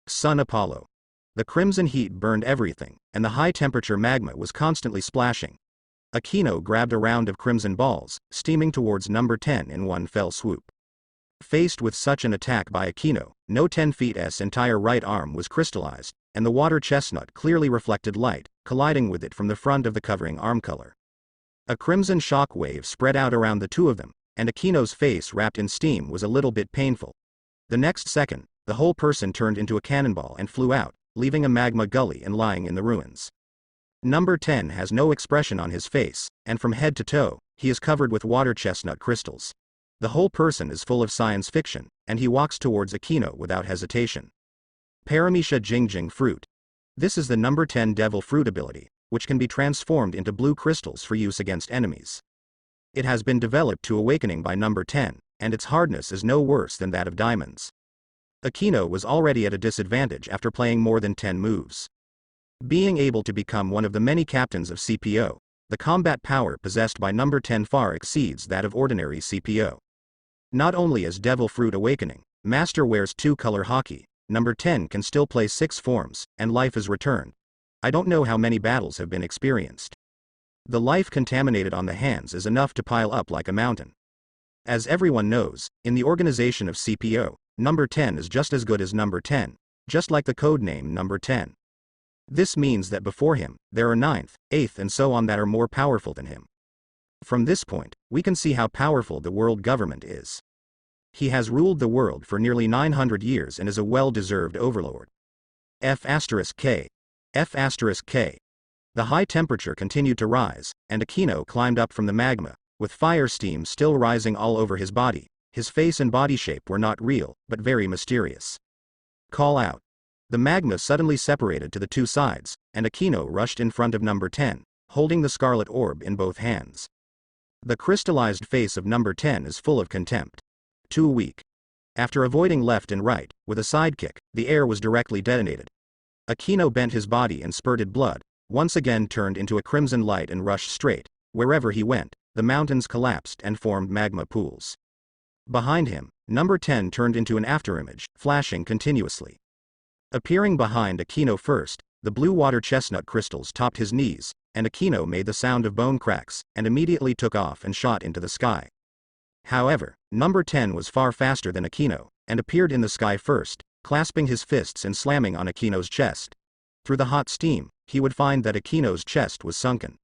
Sun Apollo. The crimson heat burned everything, and the high-temperature magma was constantly splashing. Aquino grabbed a round of crimson balls, steaming towards number 10 in one fell swoop. Faced with such an attack by Aquino, no 10 feet's entire right arm was crystallized, and the water chestnut clearly reflected light, colliding with it from the front of the covering arm color. A crimson shock wave spread out around the two of them, and Aquino's face wrapped in steam was a little bit painful. The next second, the whole person turned into a cannonball and flew out, leaving a magma gully and lying in the ruins. Number 10 has no expression on his face, and from head to toe, he is covered with water chestnut crystals. The whole person is full of science fiction, and he walks towards Aquino without hesitation. Paramecia Jingjing Fruit. This is the number 10 Devil Fruit ability, which can be transformed into blue crystals for use against enemies. It has been developed to awakening by number 10, and its hardness is no worse than that of diamonds. Aquino was already at a disadvantage after playing more than 10 moves. Being able to become one of the many captains of CPO, the combat power possessed by number 10 far exceeds that of ordinary CPO. Not only is Devil Fruit Awakening, Master wears 2-color hockey, number 10 can still play 6 forms, and life is returned. I don't know how many battles have been experienced. The life contaminated on the hands is enough to pile up like a mountain. As everyone knows, in the organization of CPO, number 10 is just as good as number 10, just like the codename number 10. This means that before him, there are 9th, 8th and so on that are more powerful than him. From this point, we can see how powerful the world government is. He has ruled the world for nearly 900 years and is a well-deserved overlord. F*K. F*K. The high temperature continued to rise, and Aquino climbed up from the magma, with fire steam still rising all over his body. His face and body shape were not real, but very mysterious. Call out. The magma suddenly separated to the two sides, and Aquino rushed in front of number 10, holding the scarlet orb in both hands. The crystallized face of number 10 is full of contempt. Too weak. After avoiding left and right, with a sidekick, the air was directly detonated. Aquino bent his body and spurted blood, once again turned into a crimson light and rushed straight. Wherever he went, the mountains collapsed and formed magma pools. Behind him, number 10 turned into an afterimage, flashing continuously. Appearing behind Aquino first, the blue water chestnut crystals topped his knees, and Aquino made the sound of bone cracks, and immediately took off and shot into the sky. However, number 10 was far faster than Aquino, and appeared in the sky first, clasping his fists and slamming on Aquino's chest. Through the hot steam, he would find that Aquino's chest was sunken.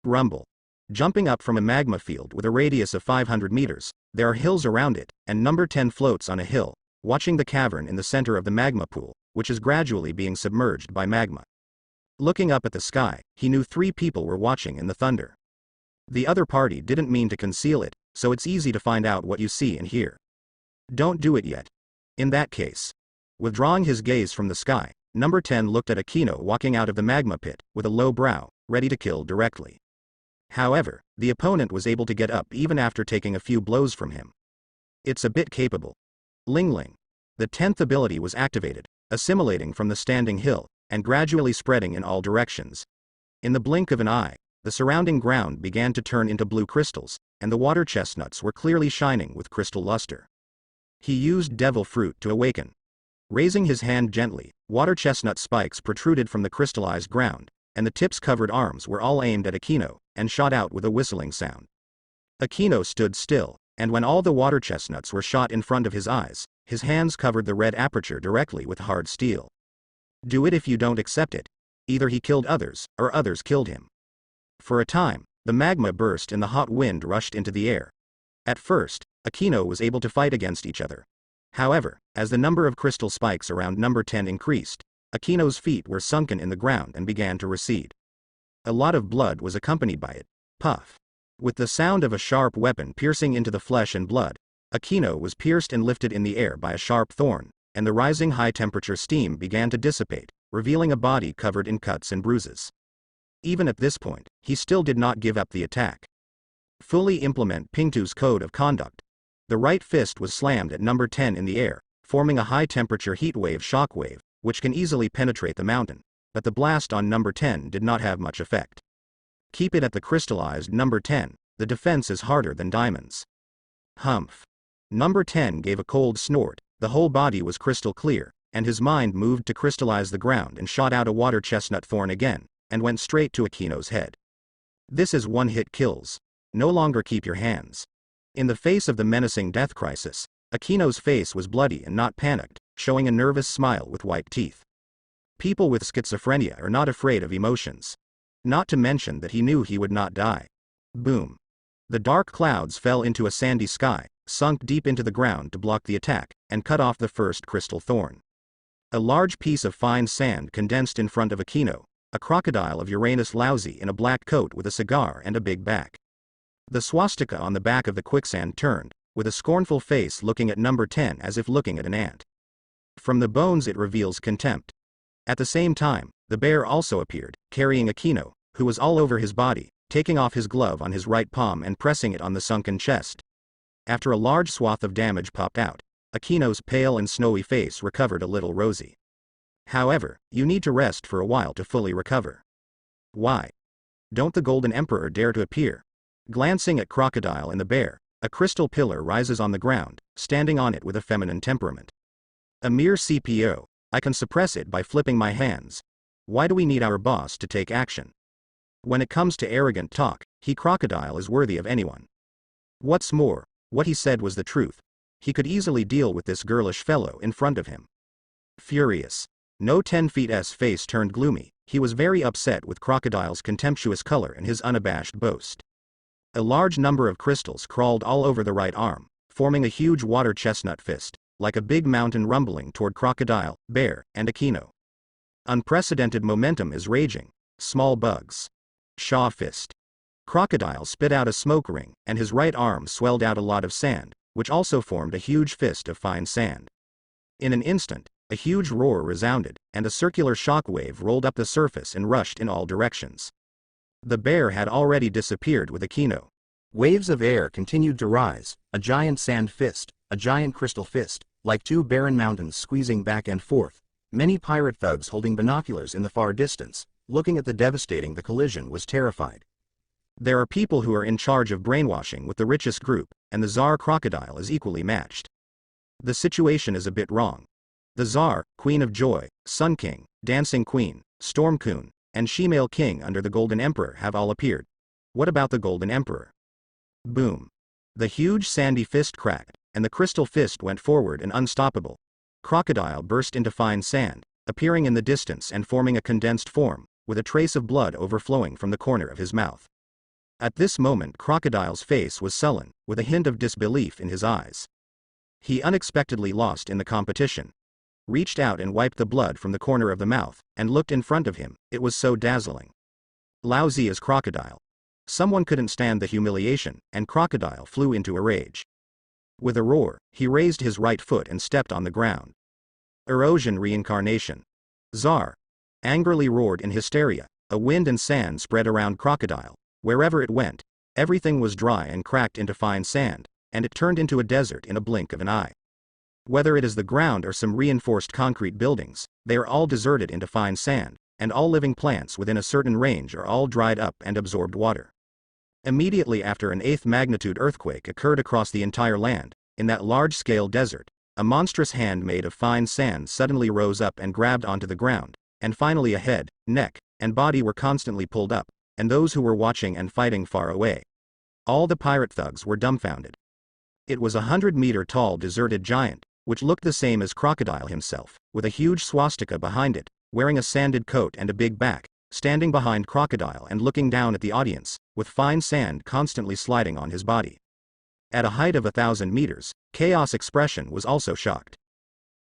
Rumble. Jumping up from a magma field with a radius of 500 meters, there are hills around it, and number 10 floats on a hill, watching the cavern in the center of the magma pool, which is gradually being submerged by magma. Looking up at the sky, he knew 3 people were watching in the thunder. The other party didn't mean to conceal it, so it's easy to find out what you see and hear. Don't do it yet. In that case. Withdrawing his gaze from the sky, number 10 looked at Aquino walking out of the magma pit, with a low brow, ready to kill directly. However, the opponent was able to get up even after taking a few blows from him. It's a bit capable. Ling Ling. The 10th ability was activated, assimilating from the standing hill, and gradually spreading in all directions. In the blink of an eye, the surrounding ground began to turn into blue crystals, and the water chestnuts were clearly shining with crystal luster. He used Devil Fruit to awaken. Raising his hand gently, water chestnut spikes protruded from the crystallized ground, and the tips-covered arms were all aimed at Aquino, and shot out with a whistling sound. Aquino stood still, and when all the water chestnuts were shot in front of his eyes, his hands covered the red aperture directly with hard steel. Do it if you don't accept it. Either he killed others, or others killed him. For a time, the magma burst and the hot wind rushed into the air. At first, Aquino was able to fight against each other. However, as the number of crystal spikes around number 10 increased, Aquino's feet were sunken in the ground and began to recede. A lot of blood was accompanied by it. Puff. With the sound of a sharp weapon piercing into the flesh and blood, Aquino was pierced and lifted in the air by a sharp thorn, and the rising high-temperature steam began to dissipate, revealing a body covered in cuts and bruises. Even at this point, he still did not give up the attack. Fully implement Pingtu's code of conduct. The right fist was slammed at number 10 in the air, forming a high-temperature heatwave shockwave, which can easily penetrate the mountain, but the blast on number 10 did not have much effect. Keep it at the crystallized number 10, the defense is harder than diamonds. Humph. Number 10 gave a cold snort, the whole body was crystal clear, and his mind moved to crystallize the ground and shot out a water chestnut thorn again, and went straight to Akino's head. This is one-hit kills. No longer keep your hands. In the face of the menacing death crisis, Akino's face was bloody and not panicked, showing a nervous smile with white teeth. People with schizophrenia are not afraid of emotions. Not to mention that he knew he would not die. Boom. The dark clouds fell into a sandy sky, sunk deep into the ground to block the attack, and cut off the first crystal thorn. A large piece of fine sand condensed in front of Akino, a crocodile of Uranus lousy in a black coat with a cigar and a big back. The swastika on the back of the quicksand turned, with a scornful face looking at number 10 as if looking at an ant. From the bones it reveals contempt. At the same time, the bear also appeared, carrying Akino, who was all over his body, taking off his glove on his right palm and pressing it on the sunken chest. After a large swath of damage popped out, Akino's pale and snowy face recovered a little rosy. However, you need to rest for a while to fully recover. Why? Don't the Golden Emperor dare to appear? Glancing at Crocodile and the bear, a crystal pillar rises on the ground, standing on it with a feminine temperament. A mere CPO, I can suppress it by flipping my hands. Why do we need our boss to take action? When it comes to arrogant talk, Crocodile is worthy of anyone. What's more, what he said was the truth. He could easily deal with this girlish fellow in front of him. Furious. No 10 feet's face turned gloomy, he was very upset with Crocodile's contemptuous color and his unabashed boast. A large number of crystals crawled all over the right arm, forming a huge water chestnut fist, like a big mountain rumbling toward Crocodile, Bear, and Akino. Unprecedented momentum is raging. Small bugs. Shaw fist. Crocodile spit out a smoke ring, and his right arm swelled out a lot of sand, which also formed a huge fist of fine sand. In an instant, a huge roar resounded, and a circular shock wave rolled up the surface and rushed in all directions. The bear had already disappeared with Akino. Waves of air continued to rise, a giant sand fist, a giant crystal fist, like two barren mountains squeezing back and forth, many pirate thugs holding binoculars in the far distance, looking at the devastating the collision was terrified. There are people who are in charge of brainwashing with the richest group, and the Tsar Crocodile is equally matched. The situation is a bit wrong. The Tsar, Queen of Joy, Sun King, Dancing Queen, Storm Queen, and Shemale King under the Golden Emperor have all appeared. What about the Golden Emperor? Boom. The huge sandy fist cracked, and the crystal fist went forward and unstoppable. Crocodile burst into fine sand, appearing in the distance and forming a condensed form, with a trace of blood overflowing from the corner of his mouth. At this moment Crocodile's face was sullen, with a hint of disbelief in his eyes. He unexpectedly lost in the competition. Reached out and wiped the blood from the corner of the mouth, and looked in front of him, it was so dazzling. Lousy as Crocodile. Someone couldn't stand the humiliation, and Crocodile flew into a rage. With a roar, he raised his right foot and stepped on the ground. Erosion reincarnation. Tsar. Angrily roared in hysteria, a wind and sand spread around Crocodile. Wherever it went, everything was dry and cracked into fine sand, and it turned into a desert in a blink of an eye. Whether it is the ground or some reinforced concrete buildings, they are all deserted into fine sand, and all living plants within a certain range are all dried up and absorbed water. Immediately after an 8th magnitude earthquake occurred across the entire land, in that large-scale desert, a monstrous hand made of fine sand suddenly rose up and grabbed onto the ground, and finally a head, neck, and body were constantly pulled up, and those who were watching and fighting far away. All the pirate thugs were dumbfounded. It was a 100-meter-tall deserted giant, which looked the same as Crocodile himself, with a huge swastika behind it, wearing a sanded coat and a big back, standing behind Crocodile and looking down at the audience, with fine sand constantly sliding on his body. At a height of 1,000 meters, Chaos Expression was also shocked.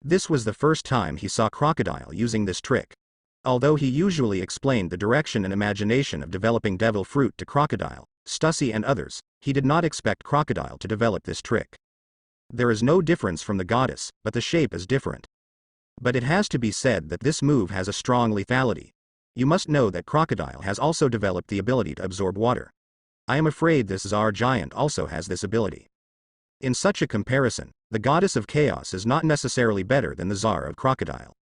This was the first time he saw Crocodile using this trick. Although he usually explained the direction and imagination of developing devil fruit to Crocodile, Stussy and others, he did not expect Crocodile to develop this trick. There is no difference from the goddess, but the shape is different. But it has to be said that this move has a strong lethality. You must know that Crocodile has also developed the ability to absorb water. I am afraid this Tsar giant also has this ability. In such a comparison, the goddess of chaos is not necessarily better than the Tsar of Crocodile.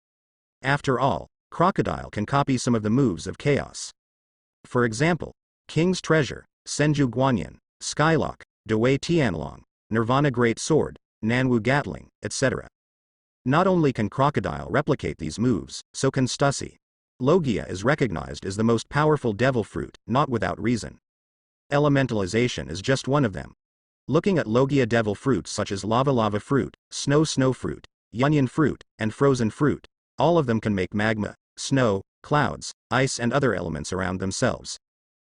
After all, Crocodile can copy some of the moves of chaos. For example, King's Treasure, Senju Guanyin, Skylock, Dewey Tianlong, Nirvana Great Sword, Nanwu Gatling, etc. Not only can Crocodile replicate these moves, so can Stussy. Logia is recognized as the most powerful devil fruit, not without reason. Elementalization is just one of them. Looking at Logia devil fruits such as lava fruit, snow fruit, Yunyan fruit, and frozen fruit, all of them can make magma, snow, clouds, ice and other elements around themselves.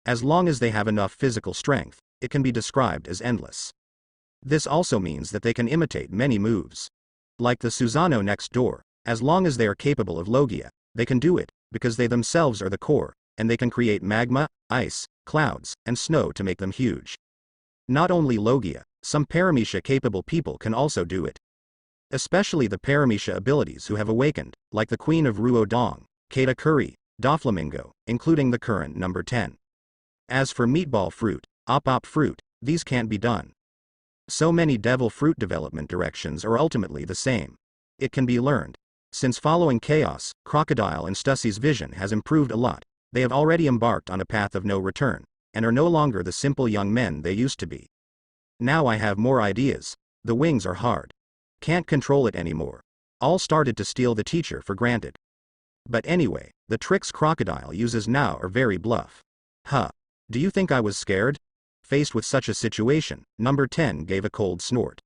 As long as they have enough physical strength, it can be described as endless. This also means that they can imitate many moves. Like the Susano next door, as long as they are capable of Logia, they can do it, because they themselves are the core, and they can create magma, ice, clouds, and snow to make them huge. Not only Logia, some Paramecia-capable people can also do it. Especially the Paramecia abilities who have awakened, like the Queen of Ruo Dong, Katakuri, Doflamingo, including the current number 10. As for Meatball fruit, Op fruit, these can't be done. So many devil fruit development directions are ultimately the same. It can be learned. Since following Chaos, Crocodile and Stussy's vision has improved a lot, they have already embarked on a path of no return, and are no longer the simple young men they used to be. Now I have more ideas. The wings are hard. Can't control it anymore. All started to steal the teacher for granted. But anyway, the tricks Crocodile uses now are very bluff. Huh. Do you think I was scared? Faced with such a situation, number 10 gave a cold snort.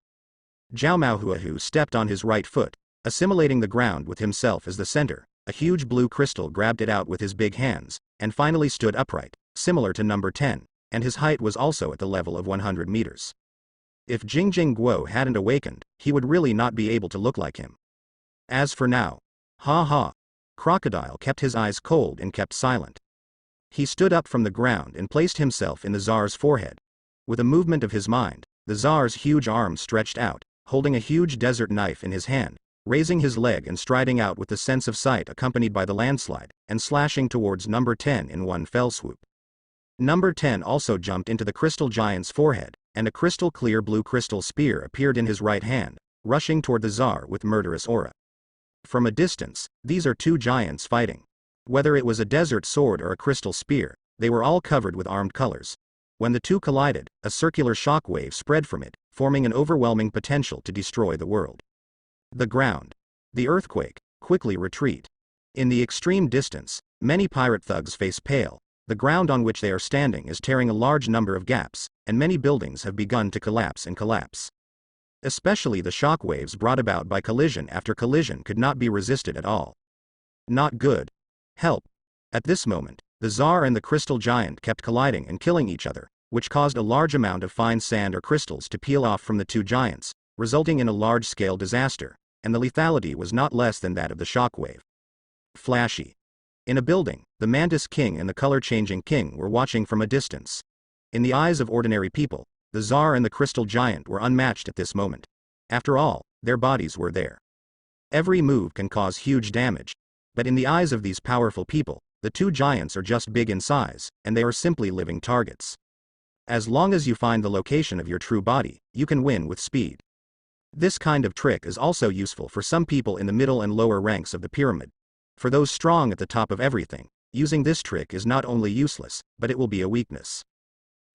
Zhao Maohuahu stepped on his right foot, assimilating the ground with himself as the center. A huge blue crystal grabbed it out with his big hands, and finally stood upright, similar to number 10, and his height was also at the level of 100 meters. If Jingjing Guo hadn't awakened, he would really not be able to look like him. As for now, ha ha. Crocodile kept his eyes cold and kept silent. He stood up from the ground and placed himself in the Tsar's forehead. With a movement of his mind, the Tsar's huge arm stretched out, holding a huge desert knife in his hand, raising his leg and striding out with the sense of sight accompanied by the landslide, and slashing towards number 10 in one fell swoop. Number 10 also jumped into the crystal giant's forehead, and a crystal clear blue crystal spear appeared in his right hand, rushing toward the Tsar with murderous aura. From a distance, these are two giants fighting. Whether it was a desert sword or a crystal spear, they were all covered with armed colors. When the two collided, a circular shock wave spread from it, forming an overwhelming potential to destroy the world. The ground. The earthquake. Quickly retreat. In the extreme distance, many pirate thugs face pale. The ground on which they are standing is tearing a large number of gaps, and many buildings have begun to collapse and collapse. Especially the shock waves brought about by collision after collision could not be resisted at all. Not good. Help. At this moment, the Tsar and the crystal giant kept colliding and killing each other, which caused a large amount of fine sand or crystals to peel off from the two giants, resulting in a large-scale disaster, and the lethality was not less than that of the shockwave. Flashy. In a building, the Mantis King and the color-changing king were watching from a distance. In the eyes of ordinary people, the Tsar and the crystal giant were unmatched at this moment. After all, their bodies were there. Every move can cause huge damage. But in the eyes of these powerful people, the two giants are just big in size, and they are simply living targets. As long as you find the location of your true body, you can win with speed. This kind of trick is also useful for some people in the middle and lower ranks of the pyramid. For those strong at the top of everything, using this trick is not only useless, but it will be a weakness.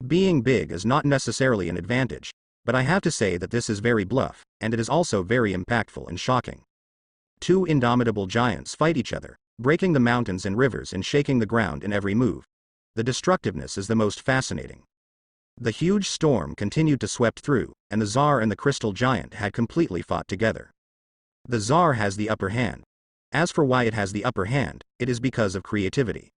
Being big is not necessarily an advantage, but I have to say that this is very bluff, and it is also very impactful and shocking. Two indomitable giants fight each other, breaking the mountains and rivers and shaking the ground in every move. The destructiveness is the most fascinating. The huge storm continued to sweep through, and the Tsar and the crystal giant had completely fought together. The Tsar has the upper hand. As for why it has the upper hand, it is because of creativity.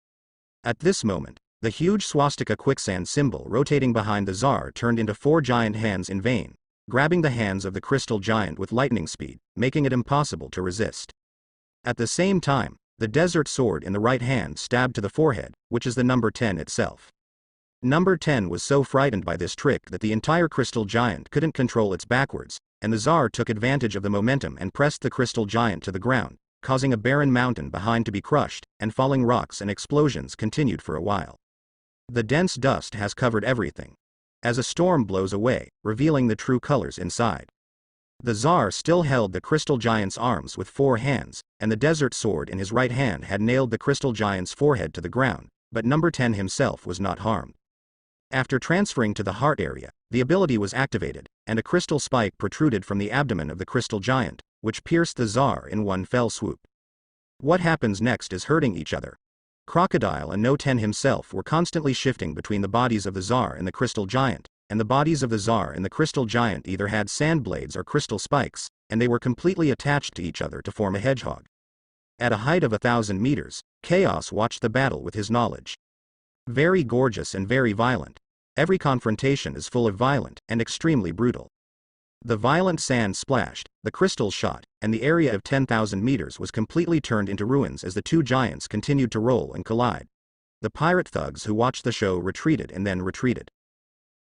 At this moment, the huge swastika quicksand symbol rotating behind the Tsar turned into four giant hands in vain, grabbing the hands of the crystal giant with lightning speed, making it impossible to resist. At the same time, the desert sword in the right hand stabbed to the forehead, which is the number 10 itself. Number 10 was so frightened by this trick that the entire crystal giant couldn't control its backwards, and the Tsar took advantage of the momentum and pressed the crystal giant to the ground, causing a barren mountain behind to be crushed, and falling rocks and explosions continued for a while. The dense dust has covered everything. As a storm blows away, revealing the true colors inside. The Tsar still held the crystal giant's arms with four hands, and the desert sword in his right hand had nailed the crystal giant's forehead to the ground, but number 10 himself was not harmed. After transferring to the heart area, the ability was activated, and a crystal spike protruded from the abdomen of the crystal giant, which pierced the Tsar in one fell swoop. What happens next is hurting each other. Crocodile and No-Ten himself were constantly shifting between the bodies of the Tsar and the Crystal Giant, and the bodies of the Tsar and the Crystal Giant either had sand blades or crystal spikes, and they were completely attached to each other to form a hedgehog. At a height of 1,000 meters, Chaos watched the battle with his knowledge. Very gorgeous and very violent. Every confrontation is full of violent and extremely brutal. The violent sand splashed, the crystals shot, and the area of 10,000 meters was completely turned into ruins as the two giants continued to roll and collide. The pirate thugs who watched the show retreated and then retreated.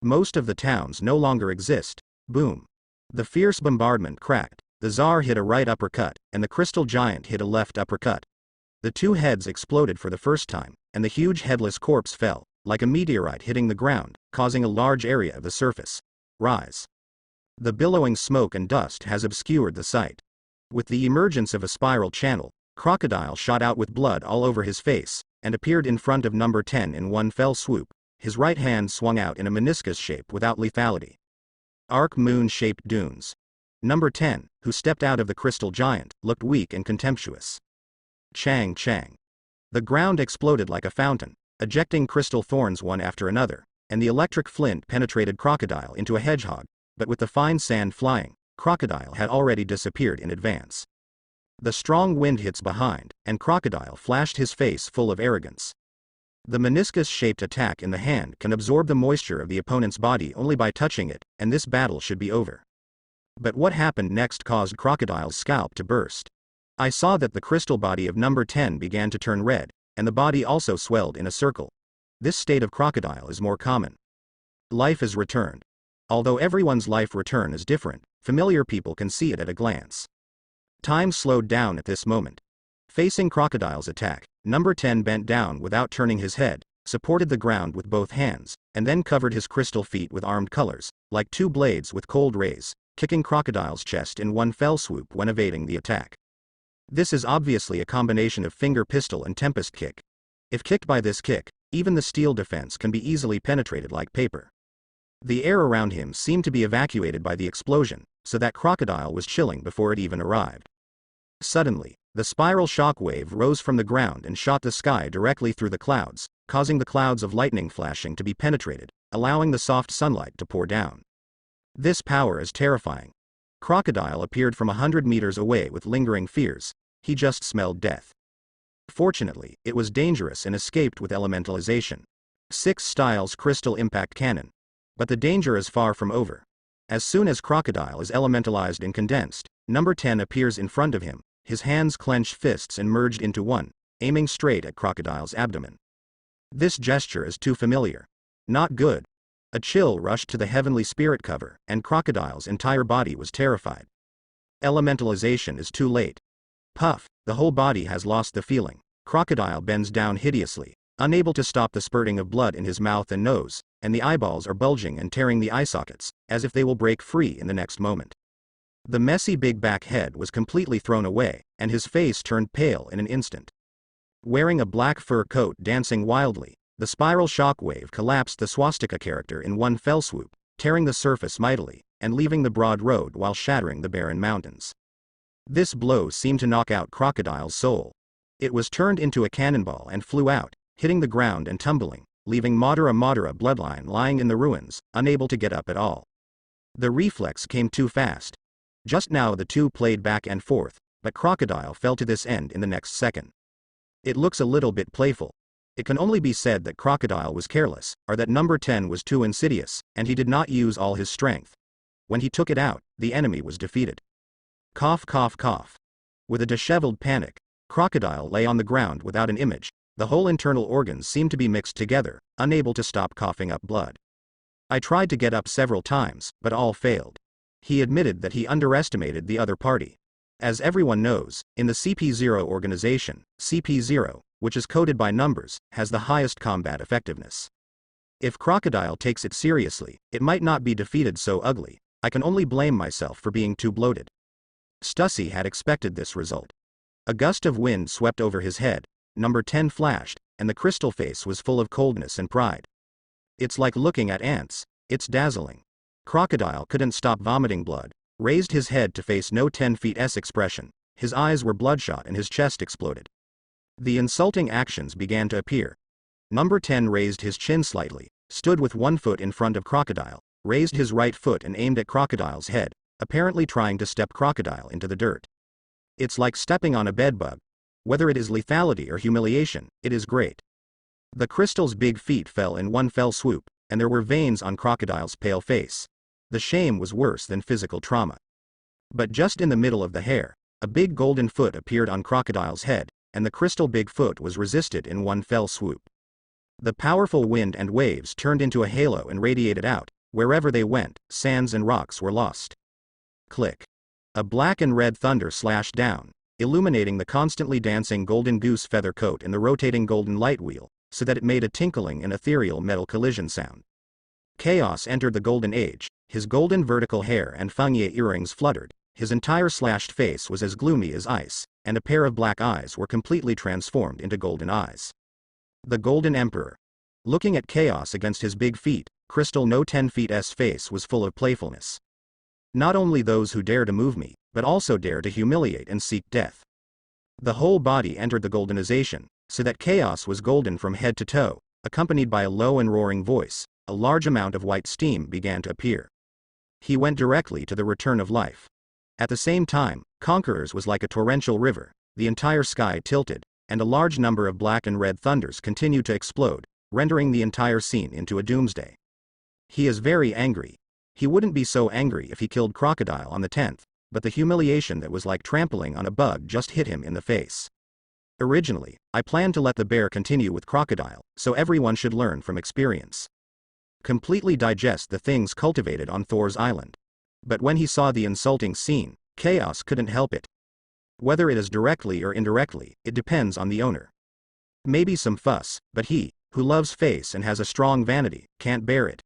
Most of the towns no longer exist. Boom. The fierce bombardment cracked. The Tsar hit a right uppercut, and the Crystal Giant hit a left uppercut. The two heads exploded for the first time, and the huge headless corpse fell, like a meteorite hitting the ground, causing a large area of the surface rise. The billowing smoke and dust has obscured the sight. With the emergence of a spiral channel, Crocodile shot out with blood all over his face, and appeared in front of number 10 in one fell swoop. His right hand swung out in a meniscus shape without lethality. Arc moon-shaped dunes. Number 10, who stepped out of the Crystal Giant, looked weak and contemptuous. Chang chang. The ground exploded like a fountain, ejecting crystal thorns one after another, and the electric flint penetrated Crocodile into a hedgehog, but with the fine sand flying, Crocodile had already disappeared in advance. The strong wind hits behind, and Crocodile flashed his face full of arrogance. The meniscus-shaped attack in the hand can absorb the moisture of the opponent's body only by touching it, and this battle should be over. But what happened next caused Crocodile's scalp to burst. I saw that the crystal body of number 10 began to turn red, and the body also swelled in a circle. This state of Crocodile is more common. Life is returned. Although everyone's life return is different, familiar people can see it at a glance. Time slowed down at this moment. Facing Crocodile's attack, number 10 bent down without turning his head, supported the ground with both hands, and then covered his crystal feet with armed colors, like two blades with cold rays, kicking Crocodile's chest in one fell swoop when evading the attack. This is obviously a combination of finger pistol and tempest kick. If kicked by this kick, even the steel defense can be easily penetrated like paper. The air around him seemed to be evacuated by the explosion, so that Crocodile was chilling before it even arrived. Suddenly, the spiral shock wave rose from the ground and shot the sky directly through the clouds, causing the clouds of lightning flashing to be penetrated, allowing the soft sunlight to pour down. This power is terrifying. Crocodile appeared from 100 meters away with lingering fears. He just smelled death. Fortunately, it was dangerous and escaped with elementalization. 6 Styles Crystal Impact Cannon. But the danger is far from over. As soon as Crocodile is elementalized and condensed, number 10 appears in front of him, his hands clenched fists and merged into one, aiming straight at Crocodile's abdomen. This gesture is too familiar. Not good. A chill rushed to the heavenly spirit cover, and Crocodile's entire body was terrified. Elementalization is too late. Puff, the whole body has lost the feeling. Crocodile bends down hideously, unable to stop the spurting of blood in his mouth and nose, and the eyeballs are bulging and tearing the eye sockets, as if they will break free in the next moment. The messy big back head was completely thrown away, and his face turned pale in an instant. Wearing a black fur coat dancing wildly, the spiral shockwave collapsed the swastika character in one fell swoop, tearing the surface mightily, and leaving the broad road while shattering the barren mountains. This blow seemed to knock out Crocodile's soul. It was turned into a cannonball and flew out, hitting the ground and tumbling, leaving Madara bloodline lying in the ruins, unable to get up at all. The reflex came too fast. Just now the two played back and forth, but Crocodile fell to this end in the next second. It looks a little bit playful. It can only be said that Crocodile was careless, or that number 10 was too insidious, and he did not use all his strength. When he took it out, the enemy was defeated. Cough cough cough. With a disheveled panic, Crocodile lay on the ground without an image. The whole internal organs seemed to be mixed together, unable to stop coughing up blood. I tried to get up several times, but all failed. He admitted that he underestimated the other party. As everyone knows, in the CP0 organization, CP0, which is coded by numbers, has the highest combat effectiveness. If Crocodile takes it seriously, it might not be defeated so ugly. I can only blame myself for being too bloated. Stussy had expected this result. A gust of wind swept over his head, number 10 flashed, and the crystal face was full of coldness and pride. It's like looking at ants. It's dazzling. Crocodile couldn't stop vomiting blood, raised his head to face no 10 feet's expression. His eyes were bloodshot and his chest exploded. The insulting actions began to appear. Number 10 raised his chin slightly, stood with one foot in front of Crocodile, raised his right foot and aimed at Crocodile's head, apparently trying to step Crocodile into the dirt. It's like stepping on a bedbug. Whether it is lethality or humiliation, it is great. The crystal's big feet fell in one fell swoop, and there were veins on Crocodile's pale face. The shame was worse than physical trauma. But just in the middle of the hair, a big golden foot appeared on Crocodile's head, and the crystal big foot was resisted in one fell swoop. The powerful wind and waves turned into a halo and radiated out. Wherever they went, sands and rocks were lost. Click. A black and red thunder slashed down, illuminating the constantly dancing golden goose feather coat and the rotating golden light wheel, so that it made a tinkling and ethereal metal collision sound. Chaos entered the golden age. His golden vertical hair and fangye earrings fluttered. His entire slashed face was as gloomy as ice, and a pair of black eyes were completely transformed into golden eyes. The Golden Emperor. Looking at Chaos against his big feet, Crystal No 10 Feet's face was full of playfulness. Not only those who dare to move me, but also dare to humiliate and seek death. The whole body entered the goldenization, so that Chaos was golden from head to toe, accompanied by a low and roaring voice. A large amount of white steam began to appear. He went directly to the return of life. At the same time, Conqueror's was like a torrential river. The entire sky tilted, and a large number of black and red thunders continued to explode, rendering the entire scene into a doomsday. He is very angry. He wouldn't be so angry if he killed Crocodile on the 10th, but the humiliation that was like trampling on a bug just hit him in the face. Originally, I planned to let the bear continue with Crocodile, so everyone should learn from experience. Completely digest the things cultivated on Thor's Island. But when he saw the insulting scene, Chaos couldn't help it. Whether it is directly or indirectly, it depends on the owner. Maybe some fuss, but he, who loves face and has a strong vanity, can't bear it.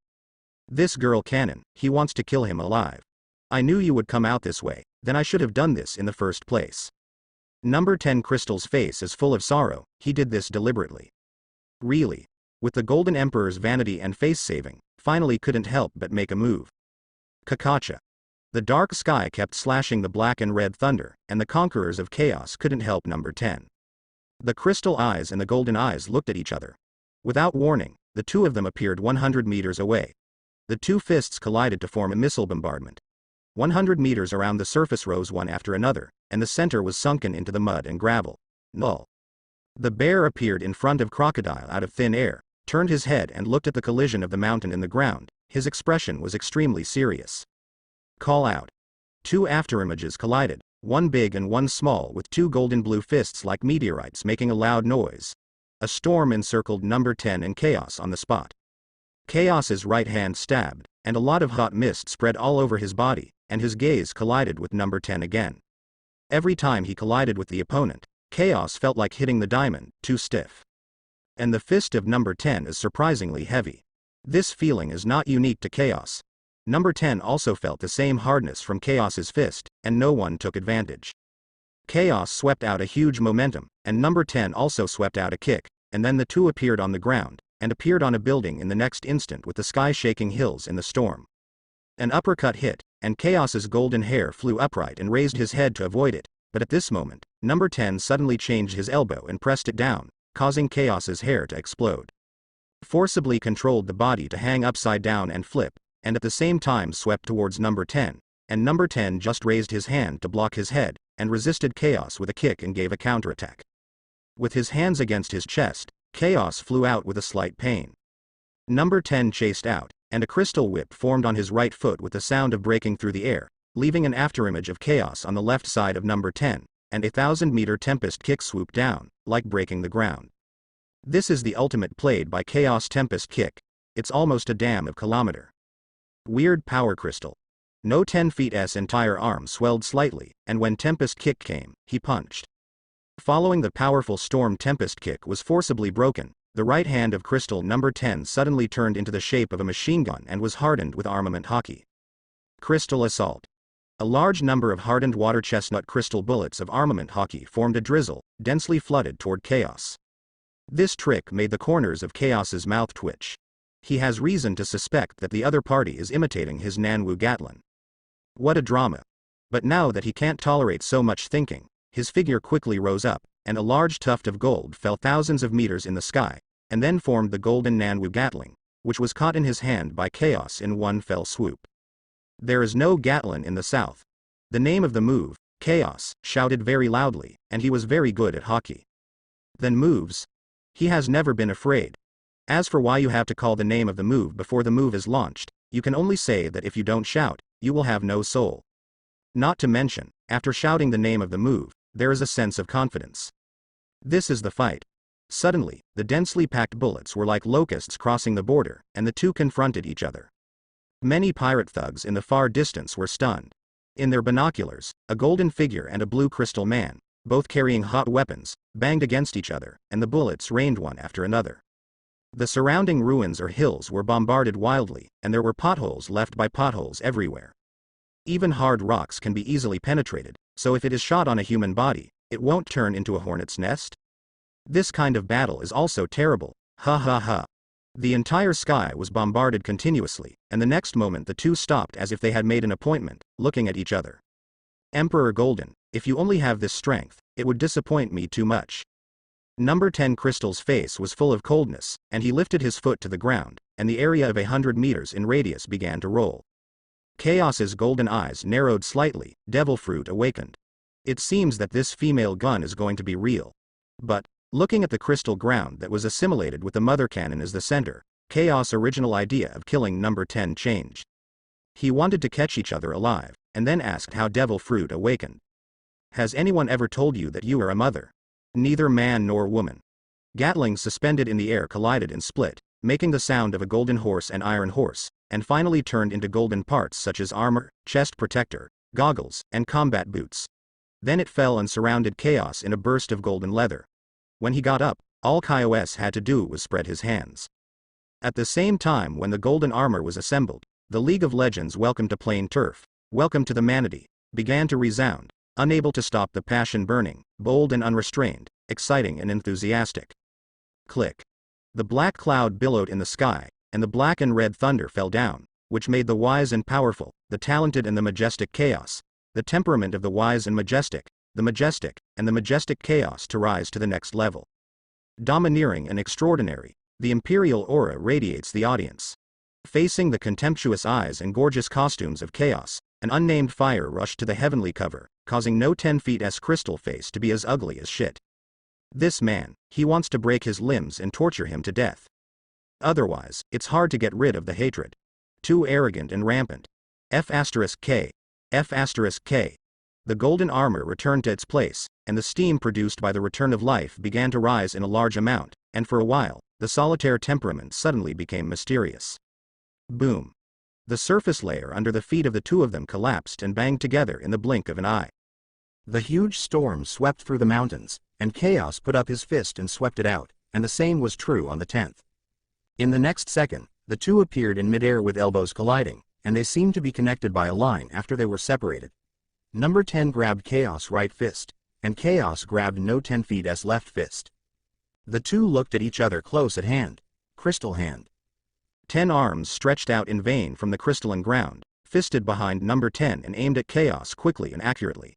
This girl Cannon, he wants to kill him alive. I knew you would come out this way, then I should have done this in the first place. Number 10 Crystal's face is full of sorrow. He did this deliberately. Really. With the Golden Emperor's vanity and face saving, finally couldn't help but make a move. Kakacha. The dark sky kept slashing the black and red thunder, and the conquerors of chaos couldn't help number 10. The crystal eyes and the golden eyes looked at each other. Without warning, the two of them appeared 100 meters away. The two fists collided to form a missile bombardment. 100 meters around the surface rose one after another, and the center was sunken into the mud and gravel. Null. The bear appeared in front of Crocodile out of thin air, turned his head and looked at the collision of the mountain and the ground. His expression was extremely serious. Call out. Two afterimages collided, one big and one small, with two golden blue fists like meteorites making a loud noise. A storm encircled number 10 and Chaos on the spot. Chaos's right hand stabbed, and a lot of hot mist spread all over his body, and his gaze collided with number 10 again. Every time he collided with the opponent, Chaos felt like hitting the diamond, too stiff. And the fist of number 10 is surprisingly heavy. This feeling is not unique to Chaos. Number 10 also felt the same hardness from Chaos's fist, and no one took advantage. Chaos swept out a huge momentum, and number 10 also swept out a kick, and then the two appeared on the ground, and appeared on a building in the next instant with the sky shaking hills in the storm. An uppercut hit, and Chaos's golden hair flew upright and raised his head to avoid it, but at this moment, number 10 suddenly changed his elbow and pressed it down, causing Chaos's hair to explode. Forcibly controlled the body to hang upside down and flip, and at the same time swept towards number 10, and number 10 just raised his hand to block his head, and resisted Chaos with a kick and gave a counterattack. With his hands against his chest, Chaos flew out with a slight pain. Number 10 chased out, and a crystal whip formed on his right foot with the sound of breaking through the air, leaving an afterimage of Chaos on the left side of number 10, and a 1,000-meter tempest kick swooped down, like breaking the ground. This is the ultimate played by Chaos Tempest kick. It's almost a dam of kilometer. Weird power crystal. No 10 Feet's entire arm swelled slightly, and when Tempest kick came, he punched. Following the powerful storm, Tempest kick was forcibly broken. The right hand of crystal number 10 suddenly turned into the shape of a machine gun and was hardened with armament hockey. Crystal assault. A large number of hardened water chestnut crystal bullets of armament hockey formed a drizzle, densely flooded toward Chaos. This trick made the corners of Chaos's mouth twitch. He has reason to suspect that the other party is imitating his Nanwu Gatlin. What a drama. But now that he can't tolerate so much thinking, his figure quickly rose up, and a large tuft of gold fell thousands of meters in the sky, and then formed the golden Nanwu Gatling, which was caught in his hand by Chaos in one fell swoop. There is no Gatlin in the south. The name of the move, Chaos, shouted very loudly, and he was very good at hockey. Then moves. He has never been afraid. As for why you have to call the name of the move before the move is launched, you can only say that if you don't shout, you will have no soul. Not to mention, after shouting the name of the move, there is a sense of confidence. This is the fight. Suddenly, the densely packed bullets were like locusts crossing the border, and the two confronted each other. Many pirate thugs in the far distance were stunned. In their binoculars, a golden figure and a blue crystal man, both carrying hot weapons, banged against each other, and the bullets rained one after another. The surrounding ruins or hills were bombarded wildly, and there were potholes left by potholes everywhere. Even hard rocks can be easily penetrated, so if it is shot on a human body, it won't turn into a hornet's nest? This kind of battle is also terrible, ha ha ha. The entire sky was bombarded continuously, and the next moment the two stopped as if they had made an appointment, looking at each other. Emperor Golden, if you only have this strength, it would disappoint me too much. Number 10 Crystal's face was full of coldness, and he lifted his foot to the ground, and the area of 100 meters in radius began to roll. Chaos's golden eyes narrowed slightly, Devil Fruit awakened. It seems that this female gun is going to be real. But, looking at the crystal ground that was assimilated with the mother cannon as the center, Chaos' original idea of killing number 10 changed. He wanted to catch each other alive, and then asked how Devil Fruit awakened. Has anyone ever told you that you are a mother? Neither man nor woman. Gatlings suspended in the air collided and split, making the sound of a golden horse and iron horse, and finally turned into golden parts such as armor, chest protector, goggles, and combat boots. Then it fell and surrounded Chaos in a burst of golden leather. When he got up, all Chaos had to do was spread his hands. At the same time when the golden armor was assembled, the League of Legends Welcome to Plain Turf, Welcome to the Manatee, began to resound, unable to stop the passion burning, bold and unrestrained, exciting and enthusiastic. Click. The black cloud billowed in the sky, and the black and red thunder fell down, which made the wise and powerful, the talented and the majestic Chaos, the temperament of the wise and majestic, and the majestic Chaos to rise to the next level. Domineering and extraordinary, the imperial aura radiates the audience. Facing the contemptuous eyes and gorgeous costumes of Chaos, an unnamed fire rushed to the heavenly cover, causing no 10 feet's crystal face to be as ugly as shit. This man, he wants to break his limbs and torture him to death. Otherwise, it's hard to get rid of the hatred. Too arrogant and rampant. F*K. F*K. The golden armor returned to its place, and the steam produced by the return of life began to rise in a large amount, and for a while, the solitaire temperament suddenly became mysterious. Boom. The surface layer under the feet of the two of them collapsed and banged together in the blink of an eye. The huge storm swept through the mountains, and Chaos put up his fist and swept it out, and the same was true on the 10th. In the next second, the two appeared in midair with elbows colliding, and they seemed to be connected by a line after they were separated. Number 10 grabbed Chaos' right fist, and Chaos grabbed no 10 feet's left fist. The two looked at each other close at hand. Crystal hand. 10 arms stretched out in vain from the crystalline ground, fisted behind number 10 and aimed at Chaos quickly and accurately.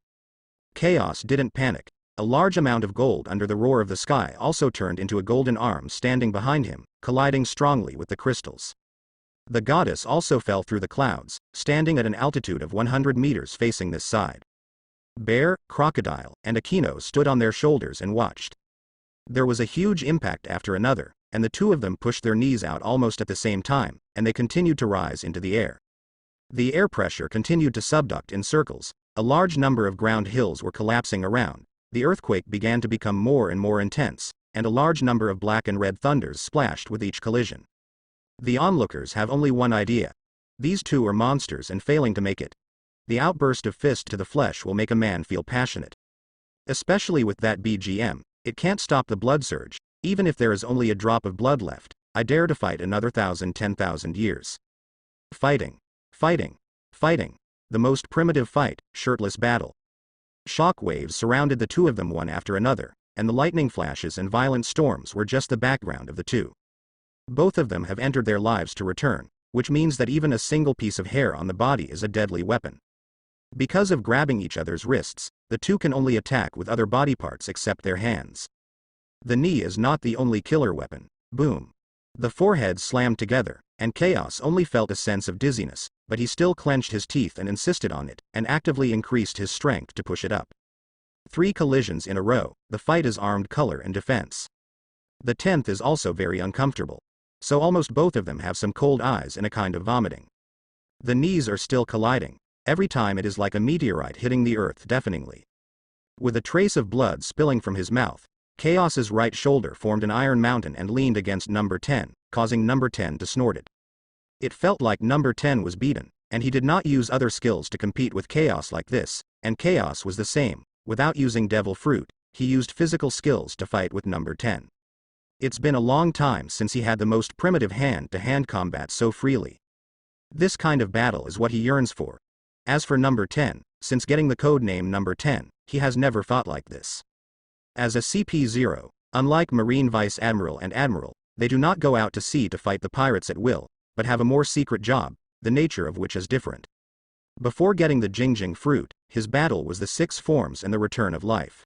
Chaos didn't panic. A large amount of gold under the roar of the sky also turned into a golden arm standing behind him, colliding strongly with the crystals. The goddess also fell through the clouds, standing at an altitude of 100 meters facing this side. Bear, Crocodile, and Aquino stood on their shoulders and watched. There was a huge impact after another, and the two of them pushed their knees out almost at the same time, and they continued to rise into the air. The air pressure continued to subduct in circles, a large number of ground hills were collapsing around, the earthquake began to become more and more intense, and a large number of black and red thunders splashed with each collision. The onlookers have only one idea. These two are monsters and failing to make it. The outburst of fist to the flesh will make a man feel passionate. Especially with that BGM, it can't stop the blood surge, even if there is only a drop of blood left. I dare to fight another 10,000 years. Fighting. Fighting. Fighting. The most primitive fight, shirtless battle. Shock waves surrounded the two of them one after another, and the lightning flashes and violent storms were just the background of the two. Both of them have entered their lives to return, which means that even a single piece of hair on the body is a deadly weapon. Because of grabbing each other's wrists, the two can only attack with other body parts except their hands. The knee is not the only killer weapon. Boom. The foreheads slammed together, and Chaos only felt a sense of dizziness, but he still clenched his teeth and insisted on it, and actively increased his strength to push it up. 3 collisions in a row, the fight is armed color and defense. The 10th is also very uncomfortable. So almost both of them have some cold eyes and a kind of vomiting. The knees are still colliding. Every time it is like a meteorite hitting the earth deafeningly. With a trace of blood spilling from his mouth, Chaos's right shoulder formed an iron mountain and leaned against number 10, causing number 10 to snort it. It felt like number 10 was beaten, and he did not use other skills to compete with Chaos like this, and Chaos was the same. Without using devil fruit, he used physical skills to fight with number 10. It's been a long time since he had the most primitive hand-to-hand combat so freely. This kind of battle is what he yearns for. As for number 10, since getting the code name number 10, he has never fought like this. As a CP0, unlike Marine Vice Admiral and Admiral, they do not go out to sea to fight the pirates at will, but have a more secret job, the nature of which is different. Before getting the Jingjing fruit, his battle was the 6 forms and the return of life.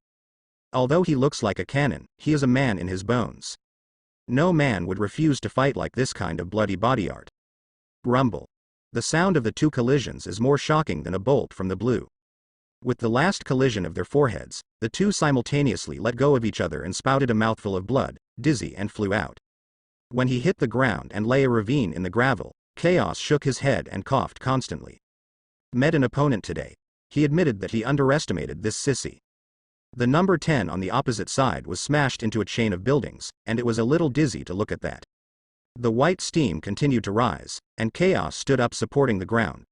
Although he looks like a cannon, he is a man in his bones. No man would refuse to fight like this kind of bloody body art. Rumble. The sound of the 2 collisions is more shocking than a bolt from the blue. With the last collision of their foreheads, the 2 simultaneously let go of each other and spouted a mouthful of blood, dizzy, and flew out. When he hit the ground and lay a ravine in the gravel, Chaos shook his head and coughed constantly. Met an opponent today. He admitted that he underestimated this sissy. The number 10 on the opposite side was smashed into a chain of buildings, and it was a little dizzy to look at that. The white steam continued to rise, and Chaos stood up supporting the ground.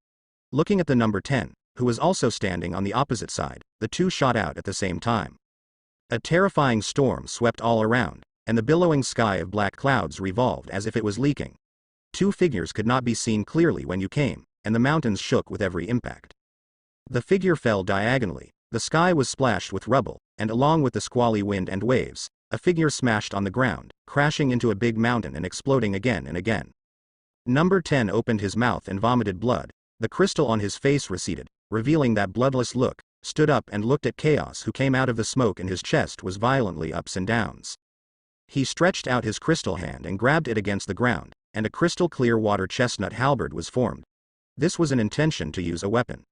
Looking at the number 10, who was also standing on the opposite side, the 2 shot out at the same time. A terrifying storm swept all around, and the billowing sky of black clouds revolved as if it was leaking. 2 figures could not be seen clearly when you came, and the mountains shook with every impact. The figure fell diagonally, the sky was splashed with rubble, and along with the squally wind and waves, a figure smashed on the ground, crashing into a big mountain and exploding again and again. Number 10 opened his mouth and vomited blood. The crystal on his face receded, revealing that bloodless look, stood up and looked at Chaos, who came out of the smoke, and his chest was violently ups and downs. He stretched out his crystal hand and grabbed it against the ground, and a crystal clear water chestnut halberd was formed. This was an intention to use a weapon.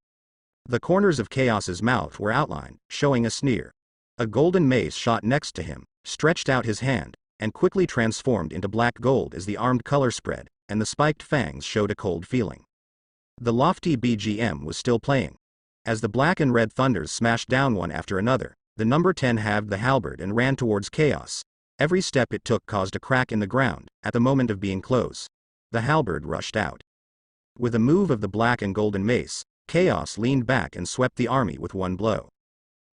The corners of Chaos's mouth were outlined, showing a sneer. A golden mace shot next to him, stretched out his hand, and quickly transformed into black gold as the armed color spread, and the spiked fangs showed a cold feeling. The lofty BGM was still playing. As the black and red thunders smashed down one after another, the number 10 halved the halberd and ran towards Chaos. Every step it took caused a crack in the ground. At the moment of being close, the halberd rushed out. With a move of the black and golden mace, Chaos leaned back and swept the army with one blow.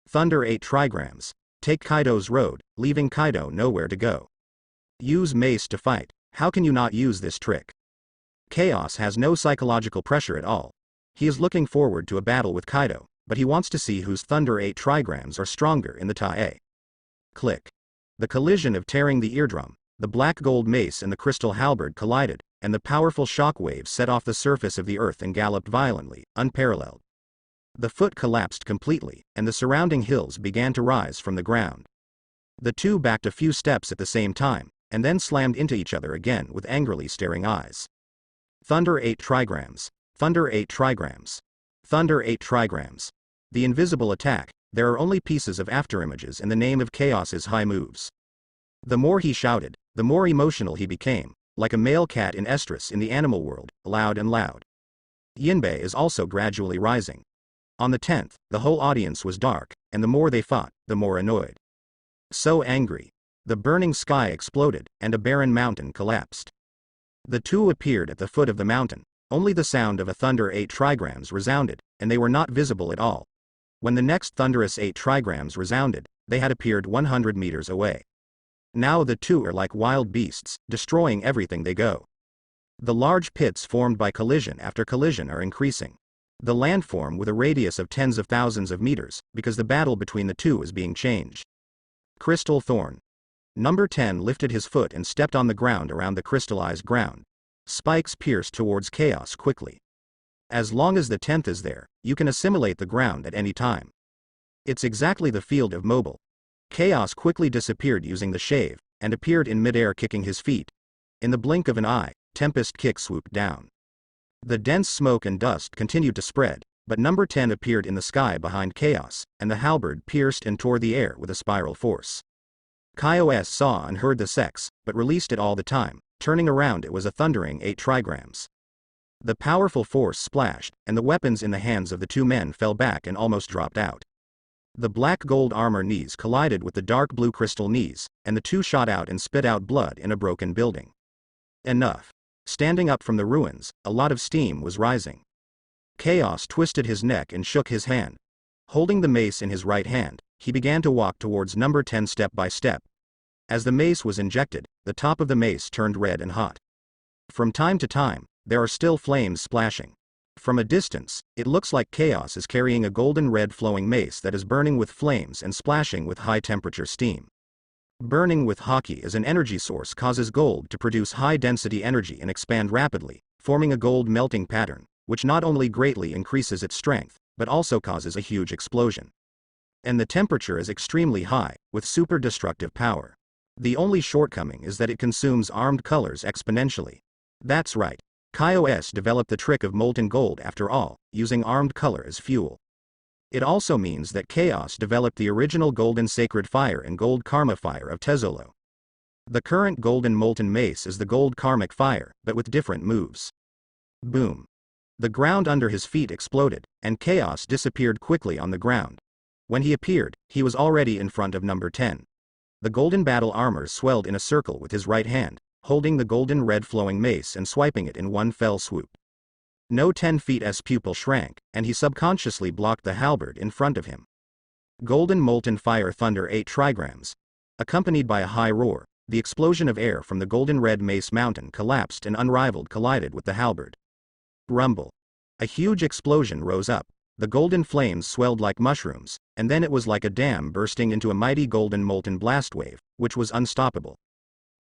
Thunder 8 trigrams. Take Kaido's road, leaving Kaido nowhere to go. Use mace to fight. How can you not use this trick? Chaos has no psychological pressure at all. He is looking forward to a battle with Kaido, but he wants to see whose Thunder 8 trigrams are stronger in the Tae. Click. The collision of tearing the eardrum, the black gold mace and the crystal halberd collided, and the powerful shock waves set off the surface of the earth and galloped violently, unparalleled. The foot collapsed completely, and the surrounding hills began to rise from the ground. The 2 backed a few steps at the same time, and then slammed into each other again with angrily staring eyes. Thunder 8 trigrams. Thunder 8 trigrams. Thunder 8 trigrams. The invisible attack. There are only pieces of afterimages in the name of Chaos's high moves. The more he shouted, the more emotional he became, like a male cat in estrus in the animal world, loud and loud. Yinbei is also gradually rising. On the 10th, the whole audience was dark, and the more they fought, the more annoyed. So angry. The burning sky exploded, and a barren mountain collapsed. The 2 appeared at the foot of the mountain. Only the sound of a Thunder 8 trigrams resounded, and they were not visible at all. When the next thunderous 8 trigrams resounded, they had appeared 100 meters away. Now the 2 are like wild beasts, destroying everything they go. The large pits formed by collision after collision are increasing. The landform with a radius of tens of thousands of meters, because the battle between the 2 is being changed. Crystal Thorn. Number 10 lifted his foot and stepped on the ground around the crystallized ground. Spikes pierced towards Chaos quickly. As long as the 10th is there, you can assimilate the ground at any time. It's exactly the field of mobile. Chaos quickly disappeared using the shave, and appeared in midair kicking his feet. In the blink of an eye, Tempest Kick swooped down. The dense smoke and dust continued to spread, but number 10 appeared in the sky behind Chaos, and the halberd pierced and tore the air with a spiral force. Chaos saw and heard the sex, but released it all the time. Turning around, it was a thundering 8 trigrams. The powerful force splashed, and the weapons in the hands of the two men fell back and almost dropped out. The black gold armor knees collided with the dark blue crystal knees, and the two shot out and spit out blood in a broken building. Enough. Standing up from the ruins, a lot of steam was rising. Chaos twisted his neck and shook his hand. Holding the mace in his right hand, he began to walk towards number 10 step by step. As the mace was injected, the top of the mace turned red and hot. From time to time, there are still flames splashing. From a distance, it looks like Chaos is carrying a golden red flowing mace that is burning with flames and splashing with high temperature steam. Burning with hockey as an energy source causes gold to produce high density energy and expand rapidly, forming a gold melting pattern, which not only greatly increases its strength, but also causes a huge explosion. And the temperature is extremely high, with super destructive power. The only shortcoming is that it consumes armed colors exponentially. That's right. Chaos developed the trick of molten gold after all, using armed color as fuel. It also means that Chaos developed the original golden sacred fire and gold karma fire of Tezzolo. The current golden molten mace is the gold karmic fire, but with different moves. Boom. The ground under his feet exploded, and Chaos disappeared quickly on the ground. When he appeared, he was already in front of number 10. The golden battle armor swelled in a circle with his right hand, holding the golden red flowing mace and swiping it in one fell swoop. No 10 feet's pupil shrank, and he subconsciously blocked the halberd in front of him. Golden molten fire thunder 8 trigrams. Accompanied by a high roar, the explosion of air from the golden red mace mountain collapsed and unrivaled collided with the halberd. Rumble. A huge explosion rose up. The golden flames swelled like mushrooms, and then it was like a dam bursting into a mighty golden molten blast wave, which was unstoppable.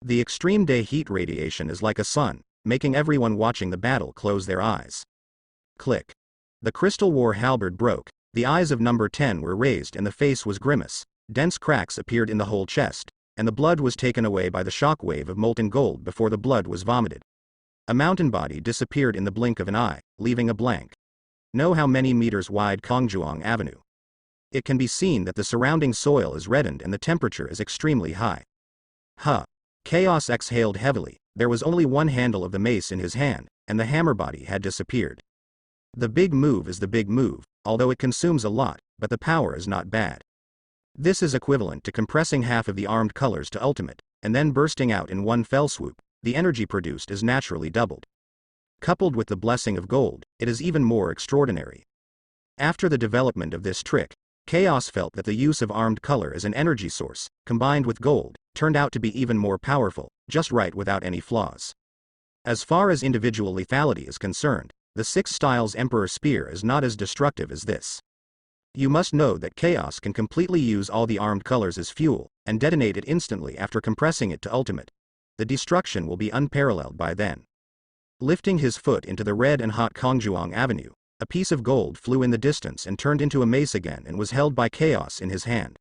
The extreme day heat radiation is like a sun, making everyone watching the battle close their eyes. Click. The crystal war halberd broke, the eyes of number 10 were raised and the face was grimace, dense cracks appeared in the whole chest, and the blood was taken away by the shock wave of molten gold before the blood was vomited. A mountain body disappeared in the blink of an eye, leaving a blank. Know how many meters wide Kongjuang Avenue? It can be seen that the surrounding soil is reddened and the temperature is extremely high. Huh. Chaos exhaled heavily. There was only one handle of the mace in his hand, and the hammer body had disappeared. The big move is the big move, although it consumes a lot, but the power is not bad. This is equivalent to compressing half of the armed colors to ultimate, and then bursting out in one fell swoop. The energy produced is naturally doubled. Coupled with the blessing of gold, it is even more extraordinary. After the development of this trick, Chaos felt that the use of armed color as an energy source, combined with gold, turned out to be even more powerful, just right without any flaws. As far as individual lethality is concerned, the 6 styles Emperor Spear is not as destructive as this. You must know that Chaos can completely use all the armed colors as fuel, and detonate it instantly after compressing it to ultimate. The destruction will be unparalleled by then. Lifting his foot into the red and hot Kongjuang Avenue, a piece of gold flew in the distance and turned into a mace again and was held by Chaos in his hand.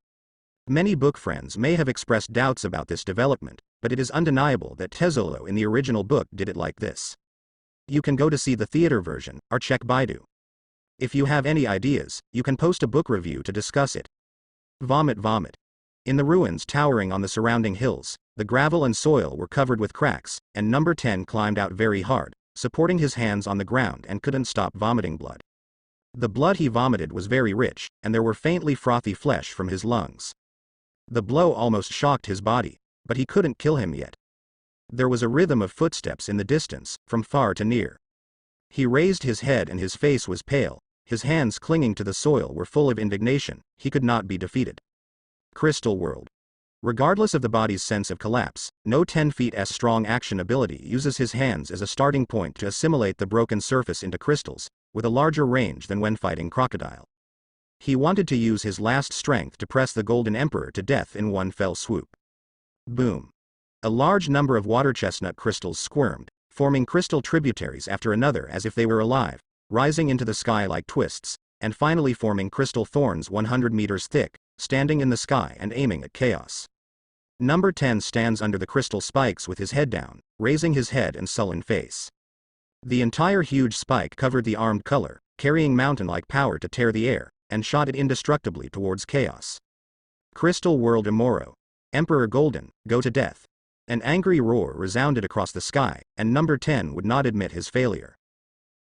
Many book friends may have expressed doubts about this development, but it is undeniable that Tezzolo in the original book did it like this. You can go to see the theater version, or check Baidu. If you have any ideas, you can post a book review to discuss it. Vomit vomit. In the ruins towering on the surrounding hills, the gravel and soil were covered with cracks, and number 10 climbed out very hard, supporting his hands on the ground and couldn't stop vomiting blood. The blood he vomited was very rich, and there were faintly frothy flesh from his lungs. The blow almost shocked his body, but he couldn't kill him yet. There was a rhythm of footsteps in the distance, from far to near. He raised his head and his face was pale, his hands clinging to the soil were full of indignation. He could not be defeated. Crystal World. Regardless of the body's sense of collapse, no 10 feet's strong action ability uses his hands as a starting point to assimilate the broken surface into crystals, with a larger range than when fighting Crocodile. He wanted to use his last strength to press the Golden Emperor to death in one fell swoop. Boom. A large number of water chestnut crystals squirmed, forming crystal tributaries after another as if they were alive, rising into the sky like twists, and finally forming crystal thorns 100 meters thick, standing in the sky and aiming at Chaos. Number 10 stands under the crystal spikes with his head down, raising his head and sullen face. The entire huge spike covered the armed color, carrying mountain-like power to tear the air, and shot it indestructibly towards Chaos. Crystal World Imoro. Emperor Golden, go to death. An angry roar resounded across the sky, and number 10 would not admit his failure.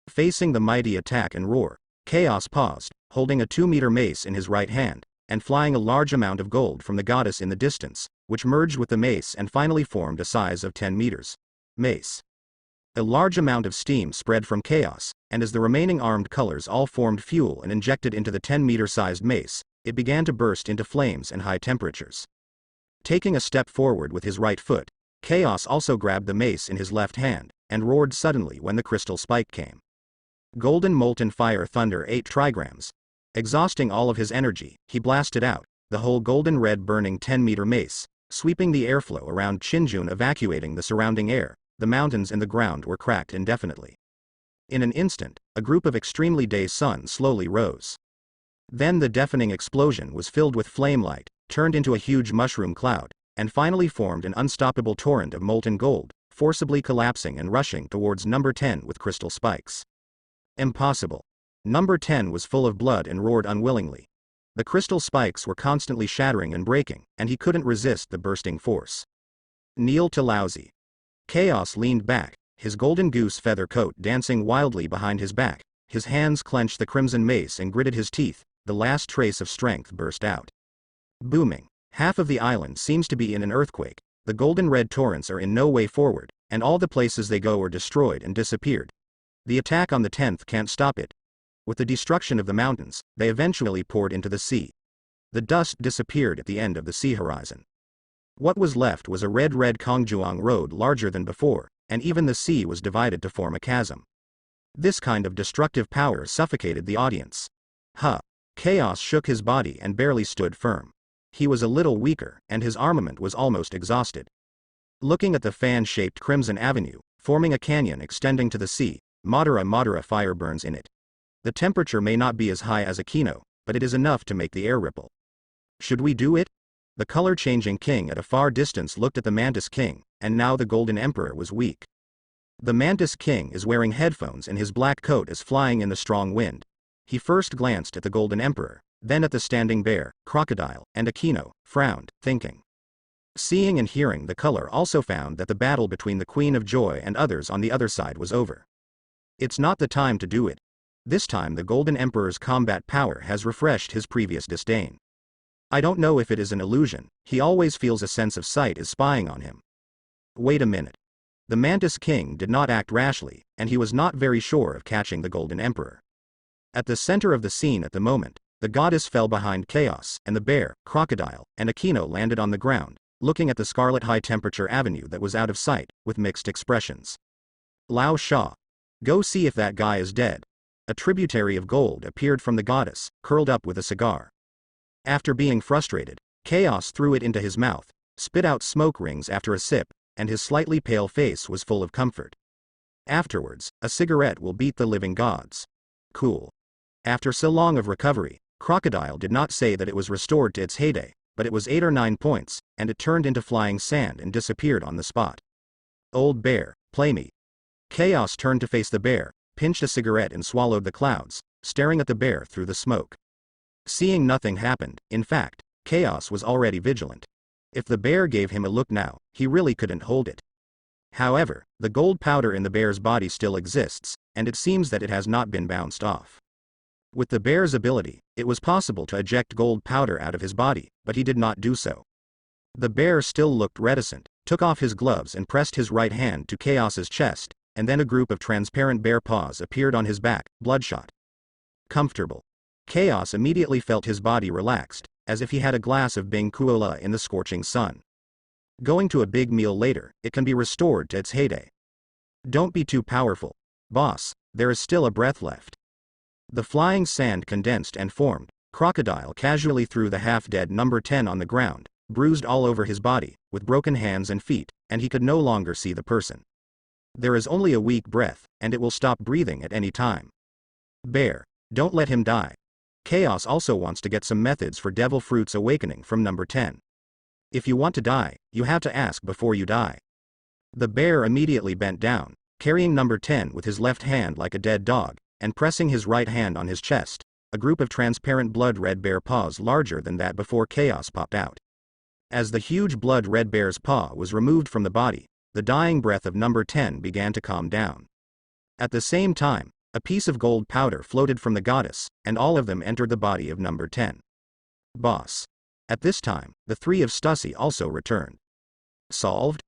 Facing the mighty attack and roar, Chaos paused, holding a 2-meter mace in his right hand, and flying a large amount of gold from the goddess in the distance, which merged with the mace and finally formed a size of 10 meters. Mace. A large amount of steam spread from Chaos, and as the remaining armed colors all formed fuel and injected into the 10-meter-sized mace, it began to burst into flames and high temperatures. Taking a step forward with his right foot, Chaos also grabbed the mace in his left hand, and roared suddenly when the crystal spike came. Golden molten fire thunder 8 trigrams. Exhausting all of his energy, he blasted out, the whole golden red burning 10-meter mace, sweeping the airflow around Chinjun, evacuating the surrounding air. The mountains and the ground were cracked indefinitely. In an instant, a group of extremely dazed suns slowly rose. Then the deafening explosion was filled with flame light, turned into a huge mushroom cloud, and finally formed an unstoppable torrent of molten gold, forcibly collapsing and rushing towards number 10 with crystal spikes. Impossible. Number 10 was full of blood and roared unwillingly. The crystal spikes were constantly shattering and breaking, and he couldn't resist the bursting force. Kneel to lousy. Chaos leaned back, his golden goose feather coat dancing wildly behind his back, his hands clenched the crimson mace and gritted his teeth, the last trace of strength burst out. Booming. Half of the island seems to be in an earthquake, the golden red torrents are in no way forward, and all the places they go are destroyed and disappeared. The attack on the 10th can't stop it. With the destruction of the mountains, they eventually poured into the sea. The dust disappeared at the end of the sea horizon. What was left was a red Kongjuang road larger than before, and even the sea was divided to form a chasm. This kind of destructive power suffocated the audience. Chaos shook his body and barely stood firm. He was a little weaker, and his armament was almost exhausted. Looking at the fan-shaped Crimson Avenue, forming a canyon extending to the sea, Madara fire burns in it. The temperature may not be as high as a kino, but it is enough to make the air ripple. Should we do it? The color-changing king at a far distance looked at the Mantis King, and now the Golden Emperor was weak. The Mantis King is wearing headphones and his black coat is flying in the strong wind. He first glanced at the Golden Emperor, then at the standing bear, crocodile, and Akino, frowned, thinking. Seeing and hearing the color also found that the battle between the Queen of Joy and others on the other side was over. It's not the time to do it. This time the Golden Emperor's combat power has refreshed his previous disdain. I don't know if it is an illusion, he always feels a sense of sight is spying on him. Wait a minute. The Mantis King did not act rashly, and he was not very sure of catching the Golden Emperor. At the center of the scene at the moment, the goddess fell behind Chaos, and the bear, crocodile, and Akino landed on the ground, looking at the scarlet high-temperature avenue that was out of sight, with mixed expressions. Lao Sha. Go see if that guy is dead. A tributary of gold appeared from the goddess, curled up with a cigar. After being frustrated, Chaos threw it into his mouth, spit out smoke rings after a sip, and his slightly pale face was full of comfort. Afterwards, a cigarette will beat the living gods. Cool. After so long of recovery, Crocodile did not say that it was restored to its heyday, but it was 8 or 9 points, and it turned into flying sand and disappeared on the spot. Old bear, play me. Chaos turned to face the bear, pinched a cigarette and swallowed the clouds, staring at the bear through the smoke. Seeing nothing happened, in fact, Chaos was already vigilant. If the bear gave him a look now, he really couldn't hold it. However, the gold powder in the bear's body still exists, and it seems that it has not been bounced off. With the bear's ability, it was possible to eject gold powder out of his body, but he did not do so. The bear still looked reticent, took off his gloves and pressed his right hand to Chaos's chest, and then a group of transparent bear paws appeared on his back, bloodshot. Comfortable. Chaos immediately felt his body relaxed, as if he had a glass of Bing Kuola in the scorching sun. Going to a big meal later, it can be restored to its heyday. Don't be too powerful. Boss, there is still a breath left. The flying sand condensed and formed. Crocodile casually threw the half-dead number 10 on the ground, bruised all over his body, with broken hands and feet, and he could no longer see the person. There is only a weak breath, and it will stop breathing at any time. Bear, don't let him die. Chaos also wants to get some methods for devil fruits awakening from number 10. If you want to die, you have to ask before you die. The bear immediately bent down, carrying number 10 with his left hand like a dead dog, and pressing his right hand on his chest. A group of transparent blood-red bear paws larger than that before Chaos popped out. As the huge blood-red bear's paw was removed from the body, the dying breath of number 10 began to calm down. At the same time, a piece of gold powder floated from the goddess, and all of them entered the body of number 10. Boss. At this time, the three of Stussy also returned. Solved?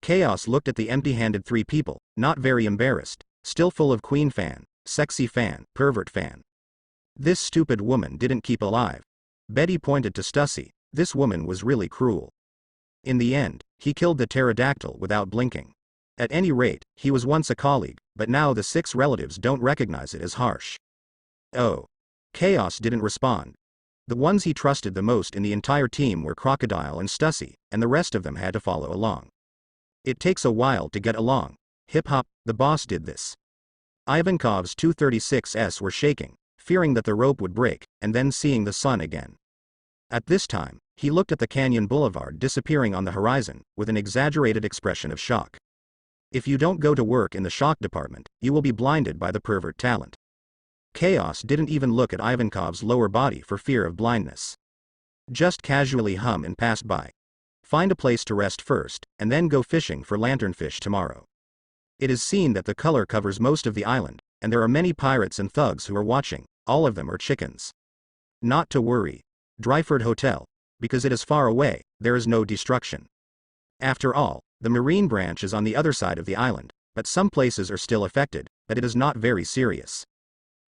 Chaos looked at the empty-handed three people, not very embarrassed, still full of queen fan, sexy fan, pervert fan. This stupid woman didn't keep alive. Betty pointed to Stussy. This woman was really cruel. In the end, he killed the pterodactyl without blinking. At any rate, he was once a colleague, but now the 6 relatives don't recognize it as harsh. Oh. Chaos didn't respond. The ones he trusted the most in the entire team were Crocodile and Stussy, and the rest of them had to follow along. It takes a while to get along. Hip-hop, the boss did this. Ivankov's 236s were shaking, fearing that the rope would break, and then seeing the sun again. At this time, he looked at the canyon boulevard disappearing on the horizon, with an exaggerated expression of shock. If you don't go to work in the shock department, you will be blinded by the pervert talent. Chaos didn't even look at Ivankov's lower body for fear of blindness. Just casually hum and pass by. Find a place to rest first, and then go fishing for lanternfish tomorrow. It is seen that the color covers most of the island, and there are many pirates and thugs who are watching. All of them are chickens. Not to worry. Dryford Hotel. Because it is far away, there is no destruction. After all, the marine branch is on the other side of the island, but some places are still affected, but it is not very serious.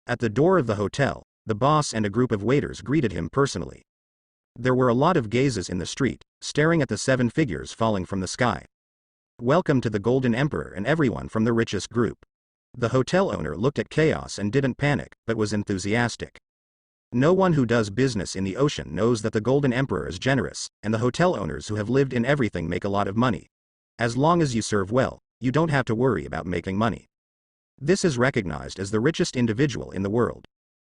At the door of the hotel, the boss and a group of waiters greeted him personally. There were a lot of gazes in the street, staring at the 7 figures falling from the sky. Welcome to the Golden Emperor and everyone from the richest group. The hotel owner looked at Chaos and didn't panic, but was enthusiastic. No one who does business in the ocean knows that the Golden Emperor is generous, and the hotel owners who have lived in everything make a lot of money. As long as you serve well, you don't have to worry about making money. This is recognized as the richest individual in the world.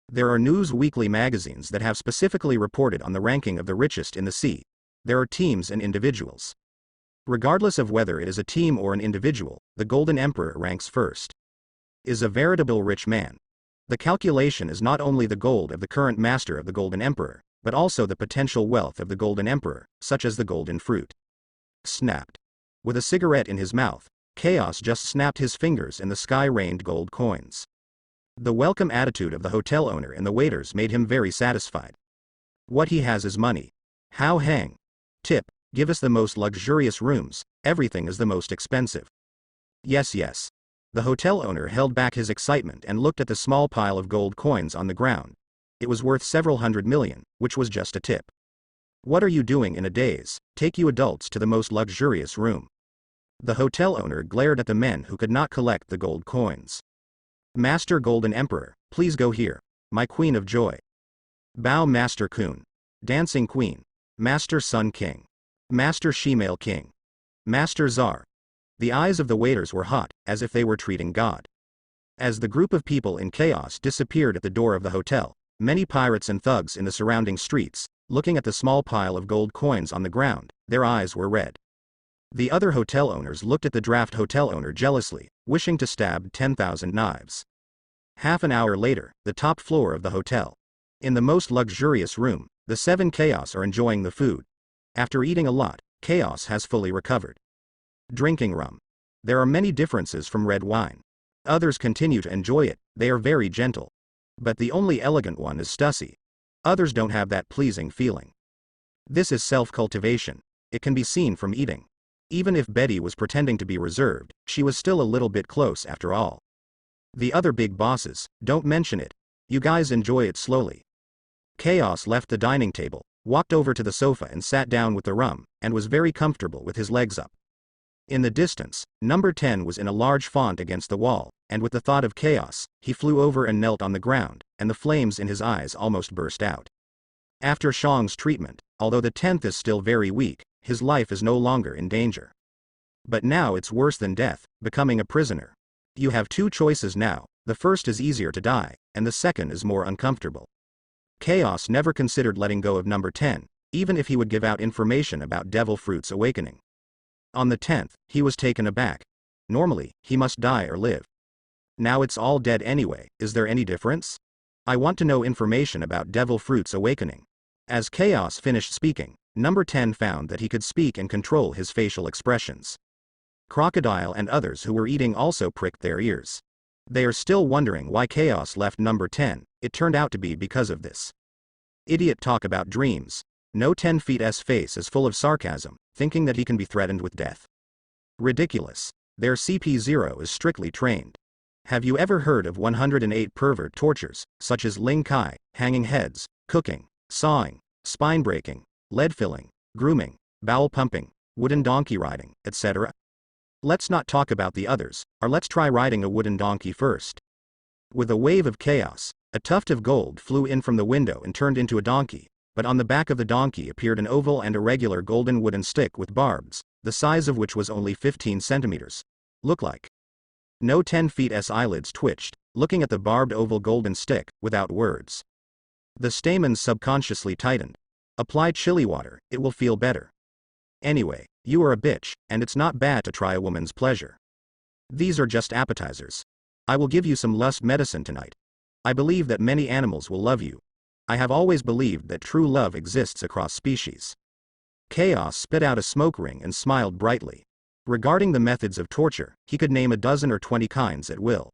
There are news weekly magazines that have specifically reported on the ranking of the richest in the sea. There are teams and individuals. Regardless of whether it is a team or an individual, the Golden Emperor ranks first. Is a veritable rich man. The calculation is not only the gold of the current master of the Golden Emperor, but also the potential wealth of the Golden Emperor, such as the golden fruit. Snapped. With a cigarette in his mouth, Chaos just snapped his fingers and the sky rained gold coins. The welcome attitude of the hotel owner and the waiters made him very satisfied. What he has is money. How hang? Tip, give us the most luxurious rooms, everything is the most expensive. Yes, yes. The hotel owner held back his excitement and looked at the small pile of gold coins on the ground. It was worth several hundred million, which was just a tip. What are you doing in a daze? Take you adults to the most luxurious room. The hotel owner glared at the men who could not collect the gold coins. Master Golden Emperor, please go here. My Queen of Joy. Bow Master Kun. Dancing Queen. Master Sun King. Master Shemale King. Master Tsar. The eyes of the waiters were hot, as if they were treating God. As the group of people in chaos disappeared at the door of the hotel, many pirates and thugs in the surrounding streets, looking at the small pile of gold coins on the ground, their eyes were red. The other hotel owners looked at the draft hotel owner jealously, wishing to stab 10,000 knives. Half an hour later, the top floor of the hotel. In the most luxurious room, the 7 chaos are enjoying the food. After eating a lot, chaos has fully recovered. Drinking rum. There are many differences from red wine. Others continue to enjoy it, they are very gentle. But the only elegant one is Stussy. Others don't have that pleasing feeling. This is self-cultivation. It can be seen from eating. Even if Betty was pretending to be reserved, she was still a little bit close after all. The other big bosses, don't mention it. You guys enjoy it slowly. Chaos left the dining table, walked over to the sofa and sat down with the rum, and was very comfortable with his legs up. In the distance, number 10 was in a large font against the wall, and with the thought of chaos, he flew over and knelt on the ground, and the flames in his eyes almost burst out. After Shang's treatment, although the 10th is still very weak, his life is no longer in danger. But now it's worse than death, becoming a prisoner. You have 2 choices now, The first is easier to die, and the second is more uncomfortable. Chaos never considered letting go of number 10, even if he would give out information about Devil Fruit's awakening. On the 10th, he was taken aback. Normally, he must die or live. Now it's all dead anyway, is there any difference? I want to know information about Devil Fruit's awakening. As Chaos finished speaking, number 10 found that he could speak and control his facial expressions. Crocodile and others who were eating also pricked their ears. They are still wondering why Chaos left number 10, it turned out to be because of this. Idiot talk about dreams. No 10 feet's face is full of sarcasm, thinking that he can be threatened with death. Ridiculous. Their CP0 is strictly trained. Have you ever heard of 108 pervert tortures, such as Ling Kai, hanging heads, cooking, sawing, spine breaking, lead filling, grooming, bowel pumping, wooden donkey riding, etc.? Let's not talk about the others, or let's try riding a wooden donkey first. With a wave of chaos, a tuft of gold flew in from the window and turned into a donkey, but on the back of the donkey appeared an oval and irregular golden wooden stick with barbs, the size of which was only 15 centimeters. Look like. No 10 feet's eyelids twitched, looking at the barbed oval golden stick, without words. The stamens subconsciously tightened. Apply chili water, it will feel better. Anyway, you are a bitch, and it's not bad to try a woman's pleasure. These are just appetizers. I will give you some lust medicine tonight. I believe that many animals will love you. I have always believed that true love exists across species. Chaos spit out a smoke ring and smiled brightly. Regarding the methods of torture, he could name a dozen or 20 kinds at will.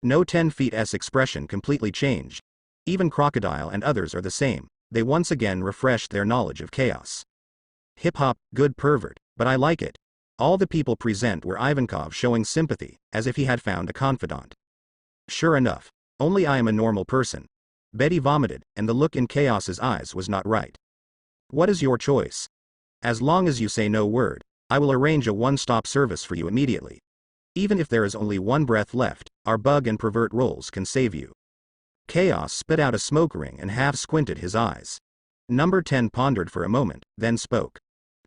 No 10 feet's expression completely changed. Even Crocodile and others are the same. They once again refreshed their knowledge of chaos. Hip-hop, good pervert, but I like it. All the people present were Ivankov showing sympathy, as if he had found a confidant. Sure enough, only I am a normal person. Betty vomited, and the look in Chaos's eyes was not right. What is your choice? As long as you say no word, I will arrange a one-stop service for you immediately. Even if there is only one breath left, our bug and pervert rolls can save you. Chaos spit out a smoke ring and half squinted his eyes. Number 10 pondered for a moment, then spoke.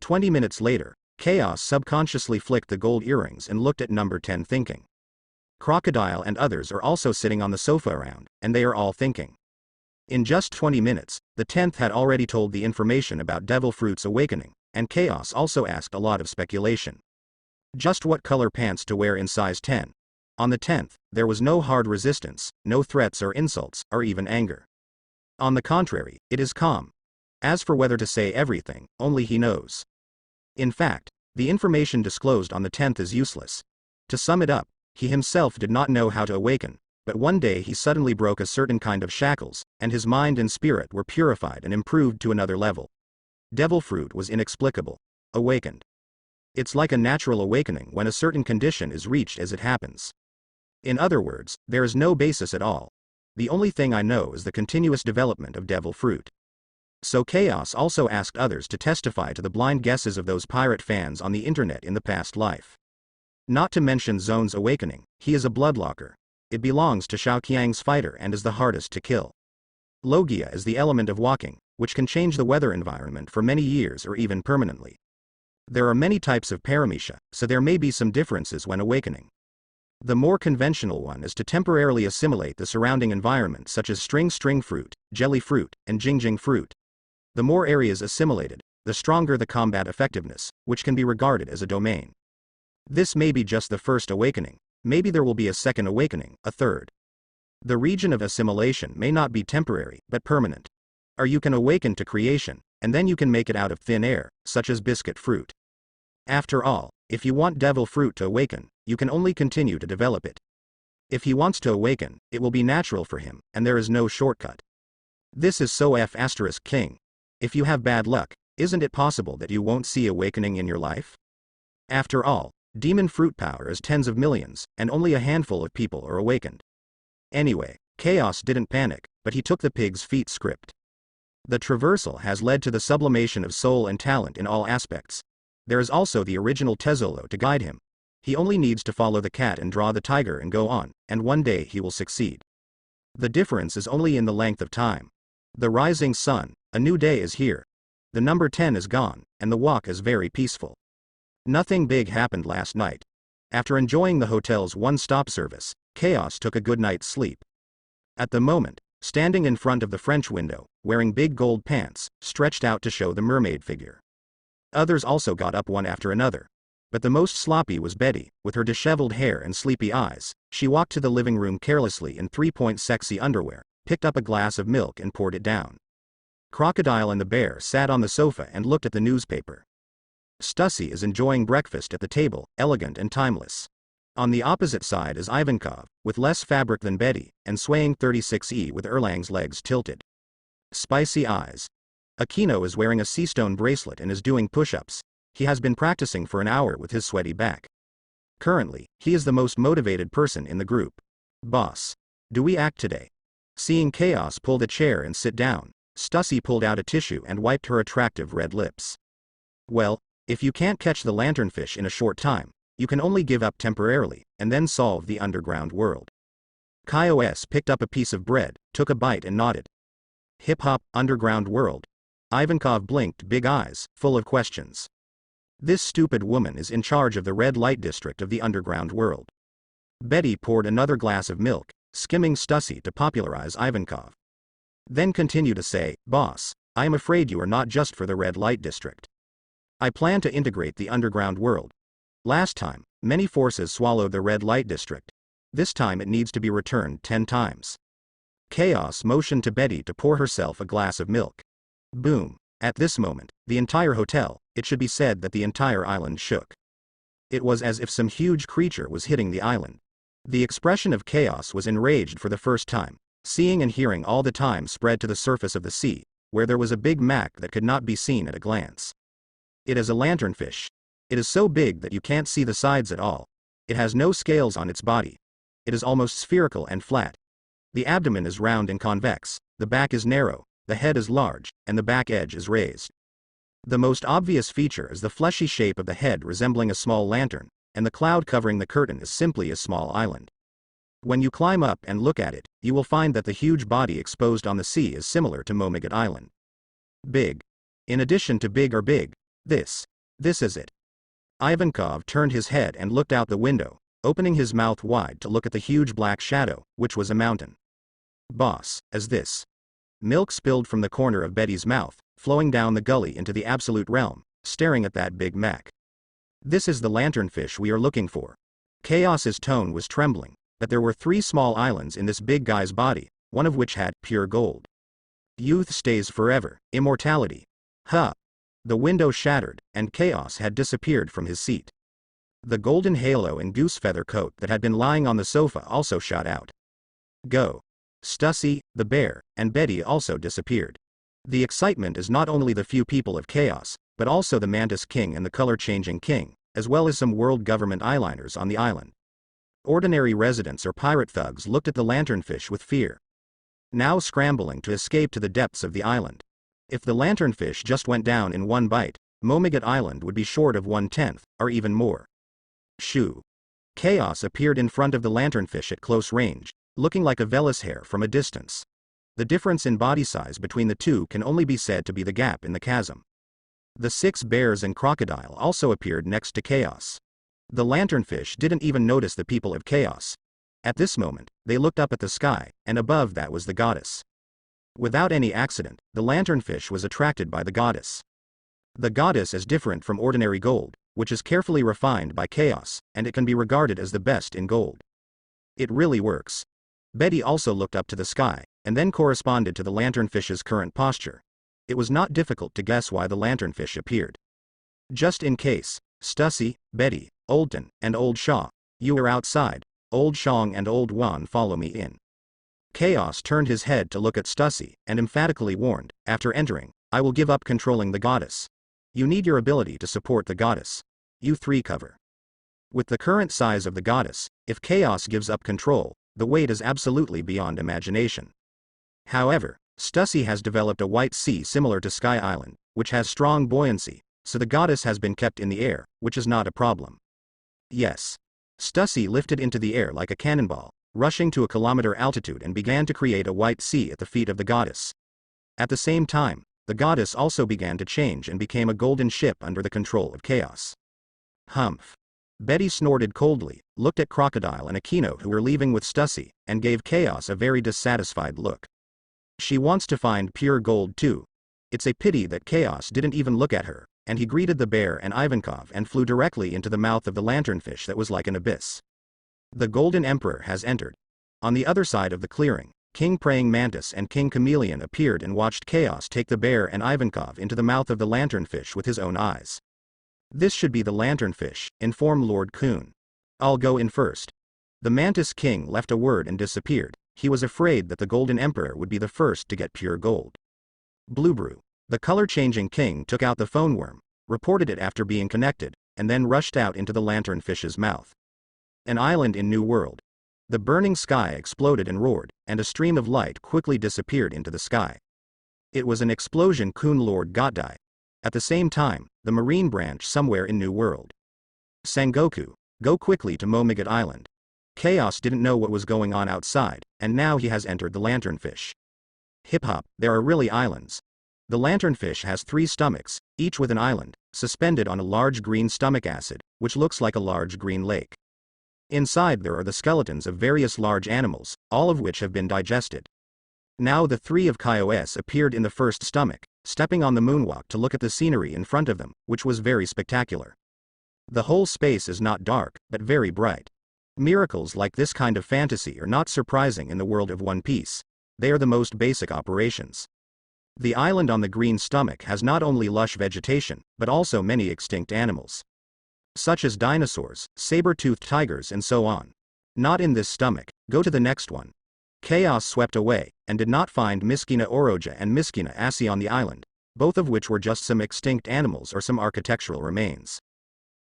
20 minutes later, Chaos subconsciously flicked the gold earrings and looked at number 10 thinking. Crocodile and others are also sitting on the sofa around, and they are all thinking. In just 20 minutes, the 10th had already told the information about Devil Fruit's awakening, and Chaos also asked a lot of speculation. Just what color pants to wear in size 10. On the 10th, there was no hard resistance, no threats or insults, or even anger. On the contrary, it is calm. As for whether to say everything, only he knows. In fact, the information disclosed on the 10th is useless. To sum it up, he himself did not know how to awaken, but one day he suddenly broke a certain kind of shackles, and his mind and spirit were purified and improved to another level. Devil Fruit was inexplicable. Awakened. It's like a natural awakening when a certain condition is reached as it happens. In other words, there is no basis at all. The only thing I know is the continuous development of Devil Fruit. So Chaos also asked others to testify to the blind guesses of those pirate fans on the internet in the past life. Not to mention Zone's awakening, he is a bloodlocker. It belongs to Shao Qiang's fighter and is the hardest to kill. Logia is the element of walking, which can change the weather environment for many years or even permanently. There are many types of paramecia, so there may be some differences when awakening. The more conventional one is to temporarily assimilate the surrounding environment such as string fruit, jelly fruit, and jing fruit. The more areas assimilated, the stronger the combat effectiveness, which can be regarded as a domain. This may be just the first awakening, maybe there will be a second awakening, a third. The region of assimilation may not be temporary, but permanent. Or you can awaken to creation, and then you can make it out of thin air, such as biscuit fruit. After all, if you want Devil Fruit to awaken, you can only continue to develop it. If he wants to awaken, it will be natural for him, and there is no shortcut. This is so F***king. If you have bad luck, isn't it possible that you won't see awakening in your life? After all, demon fruit power is tens of millions, and only a handful of people are awakened. Anyway, Chaos didn't panic, but he took the pig's feet script. The traversal has led to the sublimation of soul and talent in all aspects. There is also the original Tezzolo to guide him. He only needs to follow the cat and draw the tiger and go on, and one day he will succeed. The difference is only in the length of time. The rising sun, a new day is here. The number 10 is gone, and the walk is very peaceful. Nothing big happened last night. After enjoying the hotel's one-stop service, Chaos took a good night's sleep. At the moment, standing in front of the French window, wearing big gold pants, stretched out to show the mermaid figure. Others also got up one after another. But the most sloppy was Betty, with her disheveled hair and sleepy eyes. She walked to the living room carelessly in three-point sexy underwear, picked up a glass of milk and poured it down. Crocodile and the bear sat on the sofa and looked at the newspaper. Stussy is enjoying breakfast at the table, elegant and timeless. On the opposite side is Ivankov, with less fabric than Betty, and swaying 36E with Erlang's legs tilted. Spicy eyes. Aquino is wearing a seastone bracelet and is doing push-ups. He has been practicing for an hour with his sweaty back. Currently, he is the most motivated person in the group. Boss. Do we act today? Seeing Chaos pull the chair and sit down, Stussy pulled out a tissue and wiped her attractive red lips. Well, if you can't catch the lanternfish in a short time, you can only give up temporarily, and then solve the underground world. Chios picked up a piece of bread, took a bite and nodded. Hip-hop, underground world. Ivankov blinked big eyes, full of questions. This stupid woman is in charge of the red light district of the underground world. Betty poured another glass of milk, skimming Stussy to popularize Ivankov. Then continued to say, Boss, I am afraid you are not just for the red light district. I plan to integrate the underground world. Last time, many forces swallowed the red light district. This time it needs to be returned 10 times. Chaos motioned to Betty to pour herself a glass of milk. Boom. At this moment, the entire hotel, it should be said that the entire island shook. It was as if some huge creature was hitting the island. The expression of Chaos was enraged for the first time. Seeing and hearing all the time spread to the surface of the sea, where there was a big mac that could not be seen at a glance. It is a lanternfish. It is so big that you can't see the sides at all. It has no scales on its body. It is almost spherical and flat. The abdomen is round and convex, the back is narrow, the head is large, and the back edge is raised. The most obvious feature is the fleshy shape of the head resembling a small lantern, and the cloud covering the curtain is simply a small island. When you climb up and look at it, you will find that the huge body exposed on the sea is similar to Momigat Island. Big. In addition to big or big, this is it. Ivankov turned his head and looked out the window, opening his mouth wide to look at the huge black shadow, which was a mountain. Boss, as this. Milk spilled from the corner of Betty's mouth, flowing down the gully into the absolute realm, staring at that big mac. This is the lanternfish we are looking for. Chaos's tone was trembling, but there were 3 small islands in this big guy's body, one of which had pure gold. Youth stays forever, immortality. Huh. The window shattered, and Chaos had disappeared from his seat. The golden halo and goose feather coat that had been lying on the sofa also shot out. Go. Stussy, the bear, and Betty also disappeared. The excitement is not only the few people of Chaos, but also the Mantis King and the color-changing king, as well as some world government eyeliners on the island. Ordinary residents or pirate thugs looked at the lanternfish with fear. Now scrambling to escape to the depths of the island. If the lanternfish just went down in one bite, Momigat Island would be short of 1/10, or even more. Shoo. Chaos appeared in front of the lanternfish at close range, looking like a Velis hair from a distance. The difference in body size between the two can only be said to be the gap in the chasm. The 6 bears and crocodile also appeared next to Chaos. The lanternfish didn't even notice the people of Chaos. At this moment, they looked up at the sky, and above that was the goddess. Without any accident, the lanternfish was attracted by the goddess. The goddess is different from ordinary gold, which is carefully refined by Chaos, and it can be regarded as the best in gold. It really works. Betty also looked up to the sky, and then corresponded to the lanternfish's current posture. It was not difficult to guess why the lanternfish appeared. Just in case, Stussy, Betty, Oldton, and Old Shaw, you are outside. Old Shong and Old Wan follow me in. Chaos turned his head to look at Stussy, and emphatically warned, after entering, I will give up controlling the goddess. You need your ability to support the goddess. You 3 cover. With the current size of the goddess, if Chaos gives up control, the weight is absolutely beyond imagination. However, Stussy has developed a white sea similar to Sky Island, which has strong buoyancy, so the goddess has been kept in the air, which is not a problem. Yes. Stussy lifted into the air like a cannonball, rushing to a kilometer altitude and began to create a white sea at the feet of the goddess. At the same time, the goddess also began to change and became a golden ship under the control of Chaos. Humph. Betty snorted coldly, looked at Crocodile and Aquino who were leaving with Stussy, and gave Chaos a very dissatisfied look. She wants to find pure gold too. It's a pity that Chaos didn't even look at her, and he greeted the bear and Ivankov and flew directly into the mouth of the lanternfish that was like an abyss. The Golden Emperor has entered. On the other side of the clearing, King Praying Mantis and King Chameleon appeared and watched Chaos take the bear and Ivankov into the mouth of the lanternfish with his own eyes. This should be the lanternfish, informed Lord Coon. I'll go in first. The Mantis King left a word and disappeared. He was afraid that the Golden Emperor would be the first to get pure gold. Bluebrew. The color-changing king took out the phone worm, reported it after being connected, and then rushed out into the lanternfish's mouth. An island in New World. The burning sky exploded and roared, and a stream of light quickly disappeared into the sky. It was an explosion Coon Lord Gotdai. At the same time, the marine branch somewhere in New World. Sengoku, go quickly to Momigat Island. Chaos didn't know what was going on outside, and now he has entered the lanternfish. Hip hop, there are really islands. The lanternfish has 3 stomachs, each with an island, suspended on a large green stomach acid, which looks like a large green lake. Inside there are the skeletons of various large animals, all of which have been digested. Now the 3 of Chios appeared in the first stomach, stepping on the moonwalk to look at the scenery in front of them, which was very spectacular. The whole space is not dark, but very bright. Miracles like this kind of fantasy are not surprising in the world of One Piece. They are the most basic operations. The island on the green stomach has not only lush vegetation, but also many extinct animals, such as dinosaurs, saber-toothed tigers and so on. Not in this stomach, go to the next one. Chaos swept away, and did not find Miskina Oroja and Miskina Asi on the island, both of which were just some extinct animals or some architectural remains.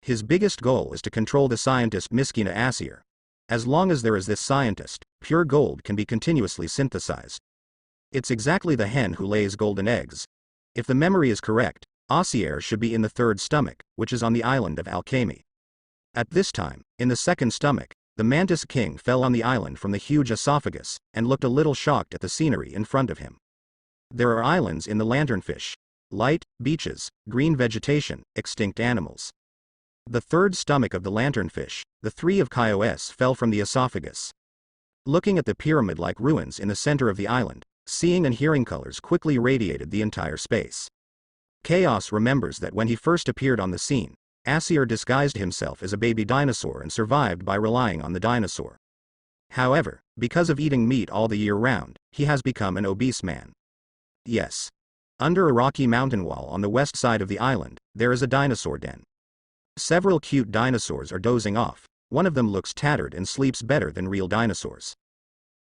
His biggest goal is to control the scientist Miskina Asier. As long as there is this scientist, pure gold can be continuously synthesized. It's exactly the hen who lays golden eggs. If the memory is correct, Asier should be in the 3rd stomach, which is on the island of Alchemy. At this time, in the 2nd stomach, the Mantis King fell on the island from the huge esophagus, and looked a little shocked at the scenery in front of him. There are islands in the lanternfish. Light, beaches, green vegetation, extinct animals. The 3rd stomach of the lanternfish, the 3 of Chios fell from the esophagus. Looking at the pyramid-like ruins in the center of the island, seeing and hearing colors quickly radiated the entire space. Chaos remembers that when he first appeared on the scene, Asier disguised himself as a baby dinosaur and survived by relying on the dinosaur. However, because of eating meat all the year round, he has become an obese man. Yes. Under a rocky mountain wall on the west side of the island, there is a dinosaur den. Several cute dinosaurs are dozing off. One of them looks tattered and sleeps better than real dinosaurs.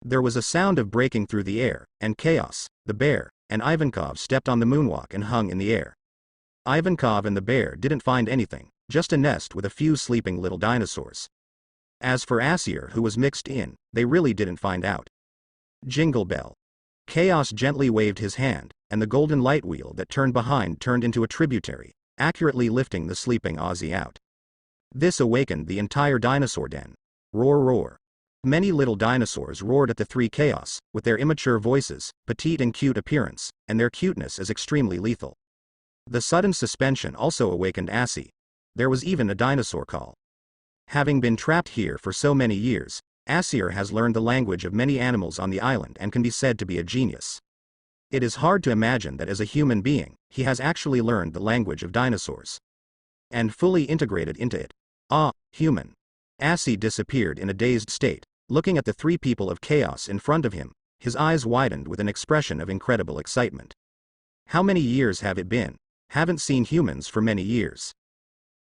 There was a sound of breaking through the air, and Chaos, the bear, and Ivankov stepped on the moonwalk and hung in the air. Ivankov and the bear didn't find anything, just a nest with a few sleeping little dinosaurs. As for Asier who was mixed in, they really didn't find out. Jingle bell. Chaos gently waved his hand, and the golden light wheel that turned behind turned into a tributary, accurately lifting the sleeping Aussie out. This awakened the entire dinosaur den. Roar roar. Many little dinosaurs roared at the 3 Chaos, with their immature voices, petite and cute appearance, and their cuteness is extremely lethal. The sudden suspension also awakened Asi. There was even a dinosaur call. Having been trapped here for so many years, Asier has learned the language of many animals on the island and can be said to be a genius. It is hard to imagine that as a human being, he has actually learned the language of dinosaurs and fully integrated into it. Ah, human. Asi disappeared in a dazed state, looking at the 3 people of Chaos in front of him, his eyes widened with an expression of incredible excitement. How many years have it been? Haven't seen humans for many years.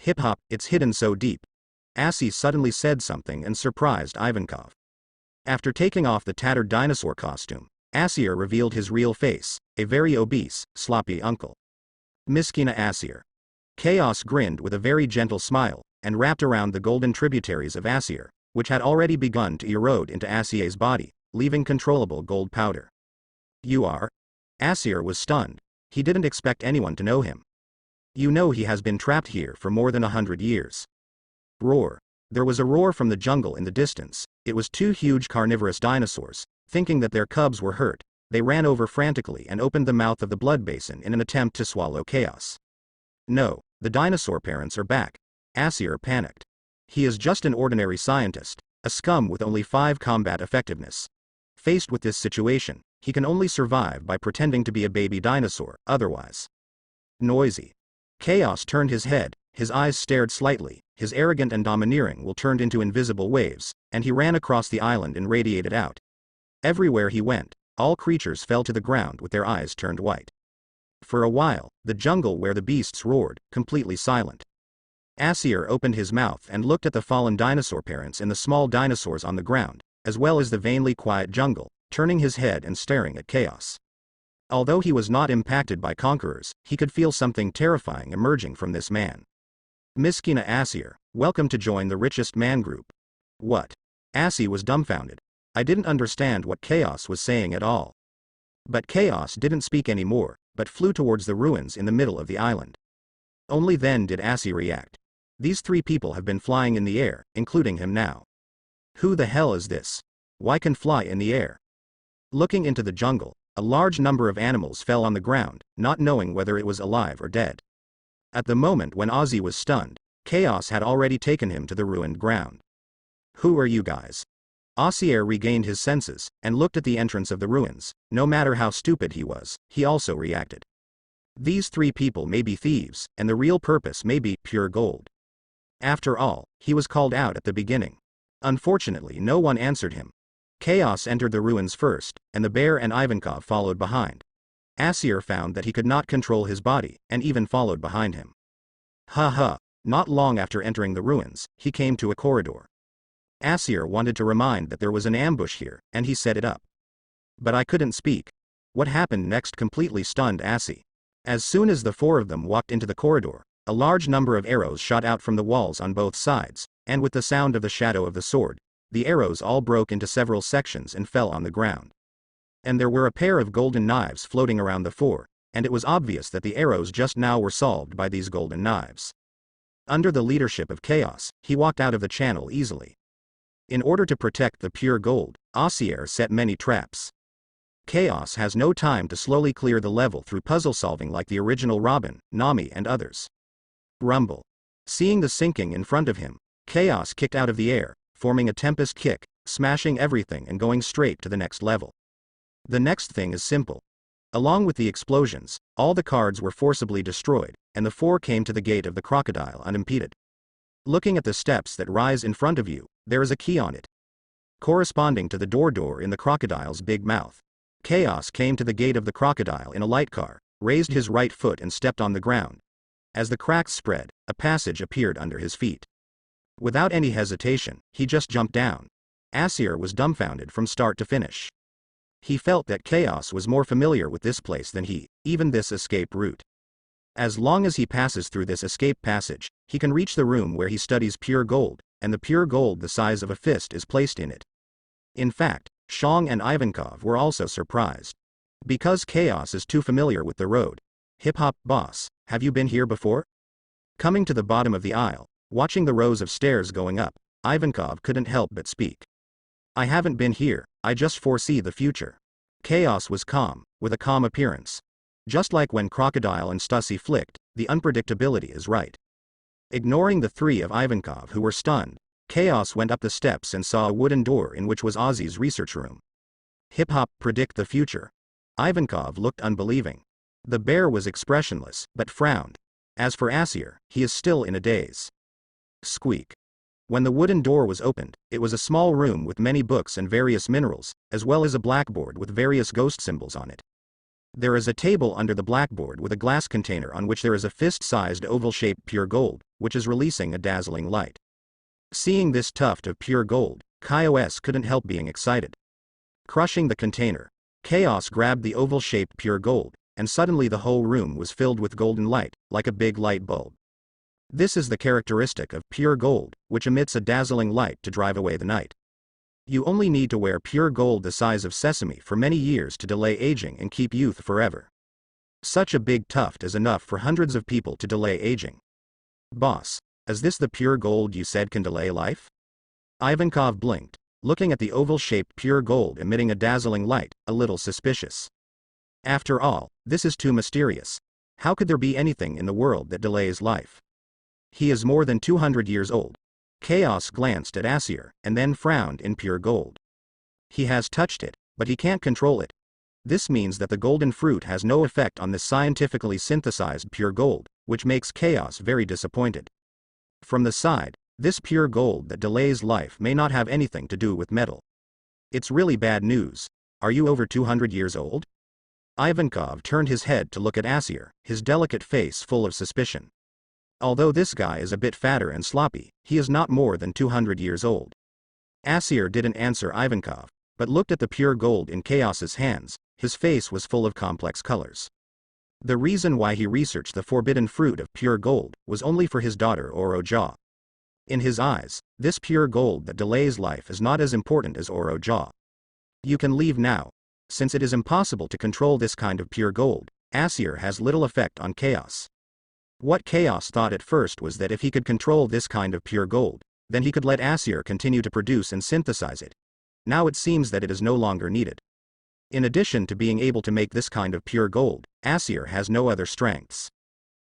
Hip hop, it's hidden so deep. Asi suddenly said something and surprised Ivankov. After taking off the tattered dinosaur costume, Asier revealed his real face, a very obese, sloppy uncle. Miskina Asier. Chaos grinned with a very gentle smile, and wrapped around the golden tributaries of Asier, which had already begun to erode into Asier's body, leaving controllable gold powder. You are? Asier was stunned. He didn't expect anyone to know him. You know he has been trapped here for more than 100 years. Roar. There was a roar from the jungle in the distance. It was 2 huge carnivorous dinosaurs. Thinking that their cubs were hurt, they ran over frantically and opened the mouth of the blood basin in an attempt to swallow Chaos. No, the dinosaur parents are back. Asier panicked. He is just an ordinary scientist, a scum with only 5 combat effectiveness. Faced with this situation, he can only survive by pretending to be a baby dinosaur, otherwise noisy. Chaos turned his head, his eyes stared slightly, his arrogant and domineering will turned into invisible waves, and he ran across the island and radiated out. Everywhere he went, all creatures fell to the ground with their eyes turned white. For a while, the jungle where the beasts roared, completely silent. Aesir opened his mouth and looked at the fallen dinosaur parents and the small dinosaurs on the ground, as well as the vainly quiet jungle, turning his head and staring at Chaos. Although he was not impacted by conquerors, he could feel something terrifying emerging from this man. Miskina Aesir, welcome to join the richest man group. What? Aesir was dumbfounded. I didn't understand what Chaos was saying at all. But Chaos didn't speak anymore, but flew towards the ruins in the middle of the island. Only then did Aesir react. These 3 people have been flying in the air, including him now. Who the hell is this? Why can fly in the air? Looking into the jungle, a large number of animals fell on the ground, not knowing whether it was alive or dead. At the moment when Ozzy was stunned, Chaos had already taken him to the ruined ground. Who are you guys? Aesir regained his senses, and looked at the entrance of the ruins. No matter how stupid he was, he also reacted. These 3 people may be thieves, and the real purpose may be pure gold. After all, he was called out at the beginning. Unfortunately no one answered him. Chaos entered the ruins first, and the bear and Ivankov followed behind. Aesir found that he could not control his body, and even followed behind him. Not long after entering the ruins, he came to a corridor. Aesir wanted to remind that there was an ambush here, and he set it up. But I couldn't speak. What happened next completely stunned Aesir. As soon as the 4 of them walked into the corridor, a large number of arrows shot out from the walls on both sides, and with the sound of the shadow of the sword, the arrows all broke into several sections and fell on the ground. And there were a pair of golden knives floating around the 4, and it was obvious that the arrows just now were solved by these golden knives. Under the leadership of Chaos, he walked out of the channel easily. In order to protect the pure gold, Aesir set many traps. Chaos has no time to slowly clear the level through puzzle solving like the original Robin, Nami and others. Rumble. Seeing the sinking in front of him, Chaos kicked out of the air, forming a tempest kick, smashing everything and going straight to the next level. The next thing is simple. Along with the explosions, all the cards were forcibly destroyed, and the 4 came to the gate of the crocodile unimpeded. Looking at the steps that rise in front of you, there is a key on it, corresponding to the door in the crocodile's big mouth. Chaos came to the gate of the crocodile in a light car, raised his right foot and stepped on the ground. As the cracks spread, a passage appeared under his feet. Without any hesitation, he just jumped down. Aesir was dumbfounded from start to finish. He felt that Chaos was more familiar with this place than he, even this escape route. As long as he passes through this escape passage, he can reach the room where he studies pure gold, and the pure gold the size of a fist is placed in it. In fact, Shang and Ivankov were also surprised. Because Chaos is too familiar with the road. Hip-hop, boss, have you been here before? Coming to the bottom of the aisle, watching the rows of stairs going up, Ivankov couldn't help but speak. I haven't been here, I just foresee the future. Chaos was calm, with a calm appearance. Just like when Crocodile and Stussy flicked, the unpredictability is right. Ignoring the 3 of Ivankov who were stunned, Chaos went up the steps and saw a wooden door in which was Ozzy's research room. Hip-hop, predict the future. Ivankov looked unbelieving. The bear was expressionless, but frowned. As for Aesir, he is still in a daze. Squeak. When the wooden door was opened, it was a small room with many books and various minerals, as well as a blackboard with various ghost symbols on it. There is a table under the blackboard with a glass container on which there is a fist-sized oval-shaped pure gold, which is releasing a dazzling light. Seeing this tuft of pure gold, Chaos couldn't help being excited. Crushing the container, Chaos grabbed the oval-shaped pure gold, and suddenly the whole room was filled with golden light, like a big light bulb. This is the characteristic of pure gold, which emits a dazzling light to drive away the night. You only need to wear pure gold the size of sesame for many years to delay aging and keep youth forever. Such a big tuft is enough for hundreds of people to delay aging. Boss, is this the pure gold you said can delay life? Ivankov blinked, looking at the oval-shaped pure gold emitting a dazzling light, a little suspicious. After all, this is too mysterious. How could there be anything in the world that delays life? He is more than 200 years old. Chaos glanced at Aesir, and then frowned in pure gold. He has touched it, but he can't control it. This means that the golden fruit has no effect on this scientifically synthesized pure gold, which makes Chaos very disappointed. From the side, this pure gold that delays life may not have anything to do with metal. It's really bad news. Are you over 200 years old? Ivankov turned his head to look at Aesir, his delicate face full of suspicion. Although this guy is a bit fatter and sloppy, he is not more than 200 years old. Aesir didn't answer Ivankov, but looked at the pure gold in Chaos's hands. His face was full of complex colors. The reason why he researched the forbidden fruit of pure gold was only for his daughter Oroja. In his eyes, this pure gold that delays life is not as important as Oroja. You can leave now. Since it is impossible to control this kind of pure gold, Aesir has little effect on Chaos. What Chaos thought at first was that if he could control this kind of pure gold, then he could let Aesir continue to produce and synthesize it. Now it seems that it is no longer needed. In addition to being able to make this kind of pure gold, Aesir has no other strengths.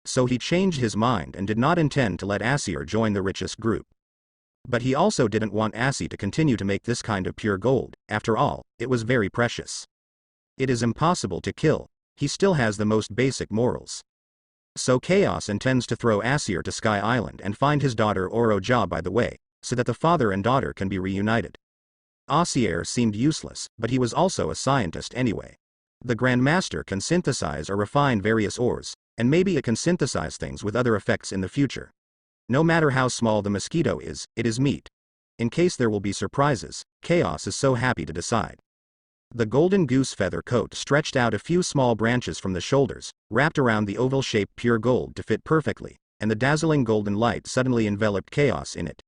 So he changed his mind and did not intend to let Aesir join the richest group. But he also didn't want Aesir to continue to make this kind of pure gold. After all, it was very precious. It is impossible to kill. He still has the most basic morals. So Chaos intends to throw Aesir to Sky Island and find his daughter Oroja by the way, so that the father and daughter can be reunited. Aesir seemed useless, but he was also a scientist anyway. The Grandmaster can synthesize or refine various ores, and maybe it can synthesize things with other effects in the future. No matter how small the mosquito is, it is meat. In case there will be surprises, Chaos is so happy to decide. The golden goose feather coat stretched out a few small branches from the shoulders, wrapped around the oval-shaped pure gold to fit perfectly, and the dazzling golden light suddenly enveloped Chaos in it.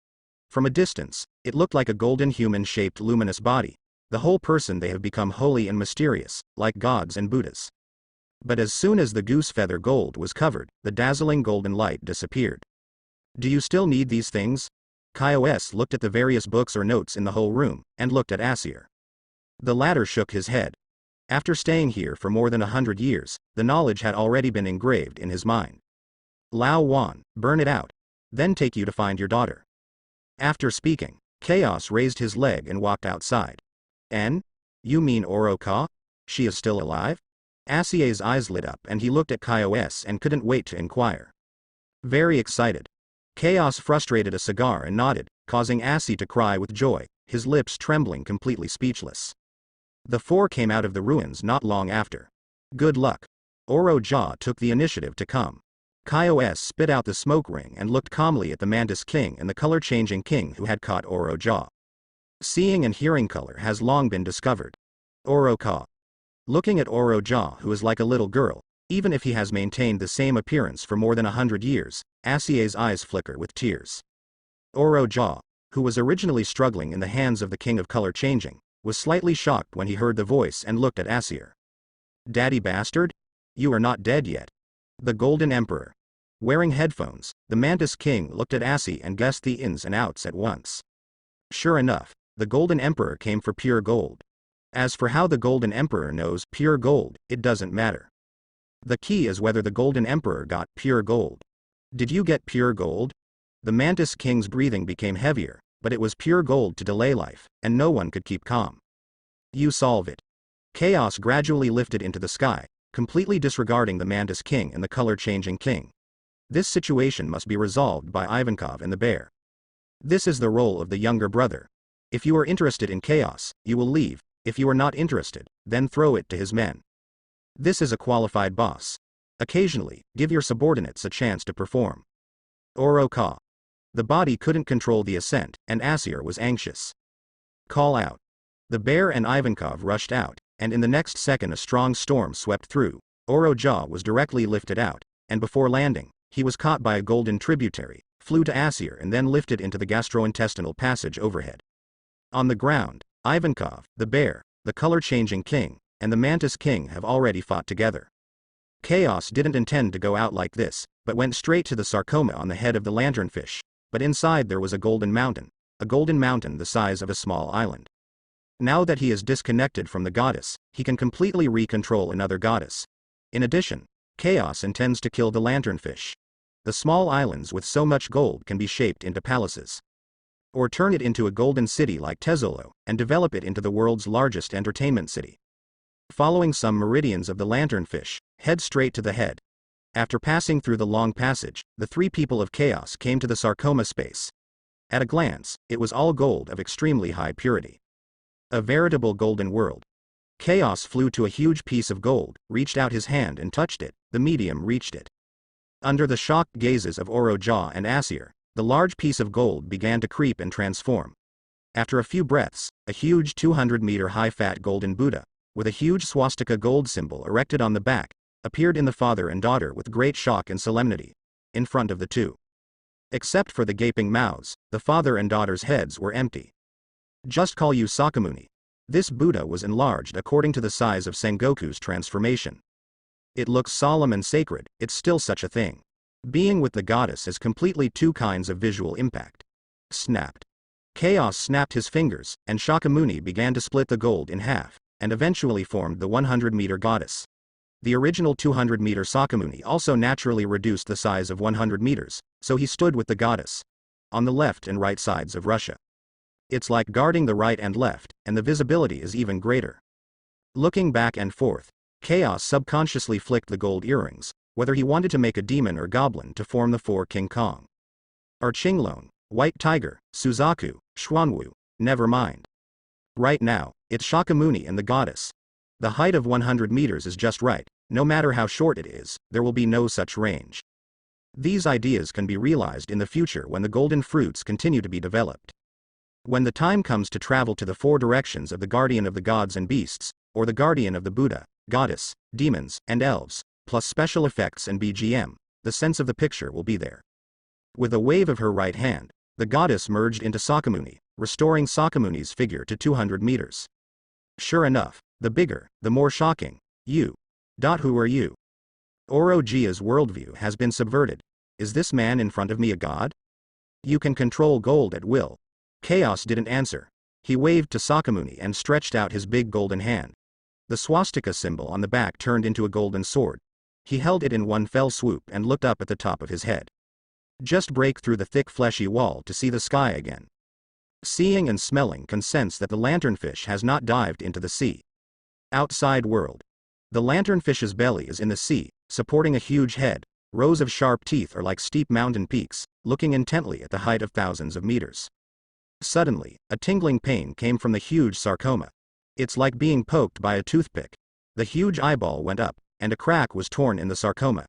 From a distance, it looked like a golden human-shaped luminous body. The whole person they have become holy and mysterious, like gods and Buddhas. But as soon as the goose feather gold was covered, the dazzling golden light disappeared. Do you still need these things? Chaos looked at the various books or notes in the whole room, and looked at Aesir. The latter shook his head. After staying here for more than 100 years, the knowledge had already been engraved in his mind. Lao Wan, burn it out. Then take you to find your daughter. After speaking, Chaos raised his leg and walked outside. And? You mean Oroka? She is still alive? Aesir's eyes lit up and he looked at Chaos and couldn't wait to inquire. Very excited. Chaos frustrated a cigar and nodded, causing Aesir to cry with joy, his lips trembling completely speechless. The four came out of the ruins not long after. Good luck. Oroja took the initiative to come. Chaos spit out the smoke ring and looked calmly at the Mantis King and the color-changing king who had caught Oroja. Seeing and hearing color has long been discovered. Oroka. Looking at Oroja, who is like a little girl, even if he has maintained the same appearance for more than 100 years, Aesir's eyes flicker with tears. Oroja, who was originally struggling in the hands of the king of color changing, was slightly shocked when he heard the voice and looked at Aesir. Daddy bastard? You are not dead yet. The Golden Emperor. Wearing headphones, the Mantis King looked at Aesir and guessed the ins and outs at once. Sure enough, the Golden Emperor came for pure gold. As for how the Golden Emperor knows pure gold, it doesn't matter. The key is whether the Golden Emperor got pure gold. Did you get pure gold? The Mantis King's breathing became heavier, but it was pure gold to delay life, and no one could keep calm. You solve it. Chaos gradually lifted into the sky, completely disregarding the Mantis King and the color-changing king. This situation must be resolved by Ivankov and the bear. This is the role of the younger brother. If you are interested in Chaos, you will leave. If you are not interested, then throw it to his men. This is a qualified boss. Occasionally, give your subordinates a chance to perform. Oroka. The body couldn't control the ascent, and Aesir was anxious. Call out. The bear and Ivankov rushed out, and in the next second a strong storm swept through. Oroja was directly lifted out, and before landing, he was caught by a golden tributary, flew to Aesir and then lifted into the gastrointestinal passage overhead. On the ground, Ivankov, the bear, the color-changing king, and the Mantis King have already fought together. Chaos didn't intend to go out like this, but went straight to the sarcoma on the head of the lanternfish, but inside there was a golden mountain the size of a small island. Now that he is disconnected from the goddess, he can completely re-control another goddess. In addition, Chaos intends to kill the lanternfish. The small islands with so much gold can be shaped into palaces. Or turn it into a golden city like Tezzolo, and develop it into the world's largest entertainment city. Following some meridians of the lanternfish, head straight to the head. After passing through the long passage, the three people of chaos came to the sarcoma space. At a glance, it was all gold of extremely high purity. A veritable golden world. Chaos flew to a huge piece of gold, reached out his hand and touched it. The medium reached it. Under the shocked gazes of Oroja and Asir, the large piece of gold began to creep and transform. After a few breaths, a huge 200-meter high fat golden Buddha, with a huge swastika gold symbol erected on the back, appeared in the father and daughter with great shock and solemnity, in front of the two. Except for the gaping mouths, the father and daughter's heads were empty. Just call you Sakamuni. This Buddha was enlarged according to the size of Sengoku's transformation. It looks solemn and sacred, it's still such a thing. Being with the goddess is completely two kinds of visual impact. Snapped. Chaos snapped his fingers, and Shakyamuni began to split the gold in half, and eventually formed the 100-meter goddess. The original 200-meter Sakamuni also naturally reduced the size of 100 meters, so he stood with the goddess, on the left and right sides of Russia. It's like guarding the right and left, and the visibility is even greater. Looking back and forth, Chaos subconsciously flicked the gold earrings, whether he wanted to make a demon or goblin to form the four King Kong. Or Chinglone, White Tiger, Suzaku, Xuanwu, never mind. Right now, it's Shakyamuni and the goddess. The height of 100 meters is just right, no matter how short it is, there will be no such range. These ideas can be realized in the future when the golden fruits continue to be developed. When the time comes to travel to the four directions of the guardian of the gods and beasts, or the guardian of the Buddha, goddess, demons, and elves, plus special effects and BGM, the sense of the picture will be there. With a wave of her right hand, the goddess merged into Sakamuni, restoring Sakamuni's figure to 200 meters. Sure enough, the bigger, the more shocking. You. Who are you? Orojia's worldview has been subverted. Is this man in front of me a god? You can control gold at will. Chaos didn't answer. He waved to Sakamuni and stretched out his big golden hand. The swastika symbol on the back turned into a golden sword. He held it in one fell swoop and looked up at the top of his head. Just break through the thick fleshy wall to see the sky again. Seeing and smelling can sense that the lanternfish has not dived into the sea. Outside world. The lanternfish's belly is in the sea, supporting a huge head. Rows of sharp teeth are like steep mountain peaks, looking intently at the height of thousands of meters. Suddenly, a tingling pain came from the huge sarcoma. It's like being poked by a toothpick. The huge eyeball went up, and a crack was torn in the sarcoma.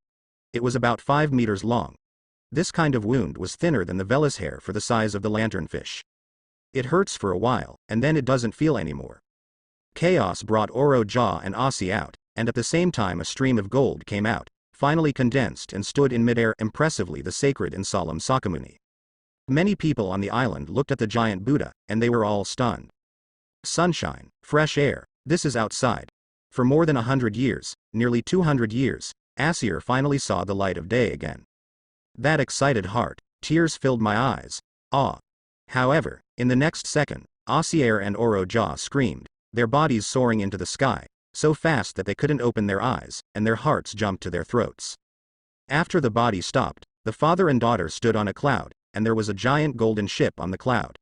It was about 5 meters long. This kind of wound was thinner than the vellus hair for the size of the lanternfish. It hurts for a while, and then it doesn't feel anymore. Chaos brought Oroja and Asi out, and at the same time a stream of gold came out, finally condensed and stood in midair impressively the sacred and solemn Sakamuni. Many people on the island looked at the giant Buddha, and they were all stunned. Sunshine, fresh air, this is outside. For more than 100 years, nearly 200 years, Asir finally saw the light of day again. That excited heart, tears filled my eyes. Ah. However, in the next second, Asir and Oroja screamed, their bodies soaring into the sky, so fast that they couldn't open their eyes, and their hearts jumped to their throats. After the body stopped, the father and daughter stood on a cloud, and there was a giant golden ship on the cloud.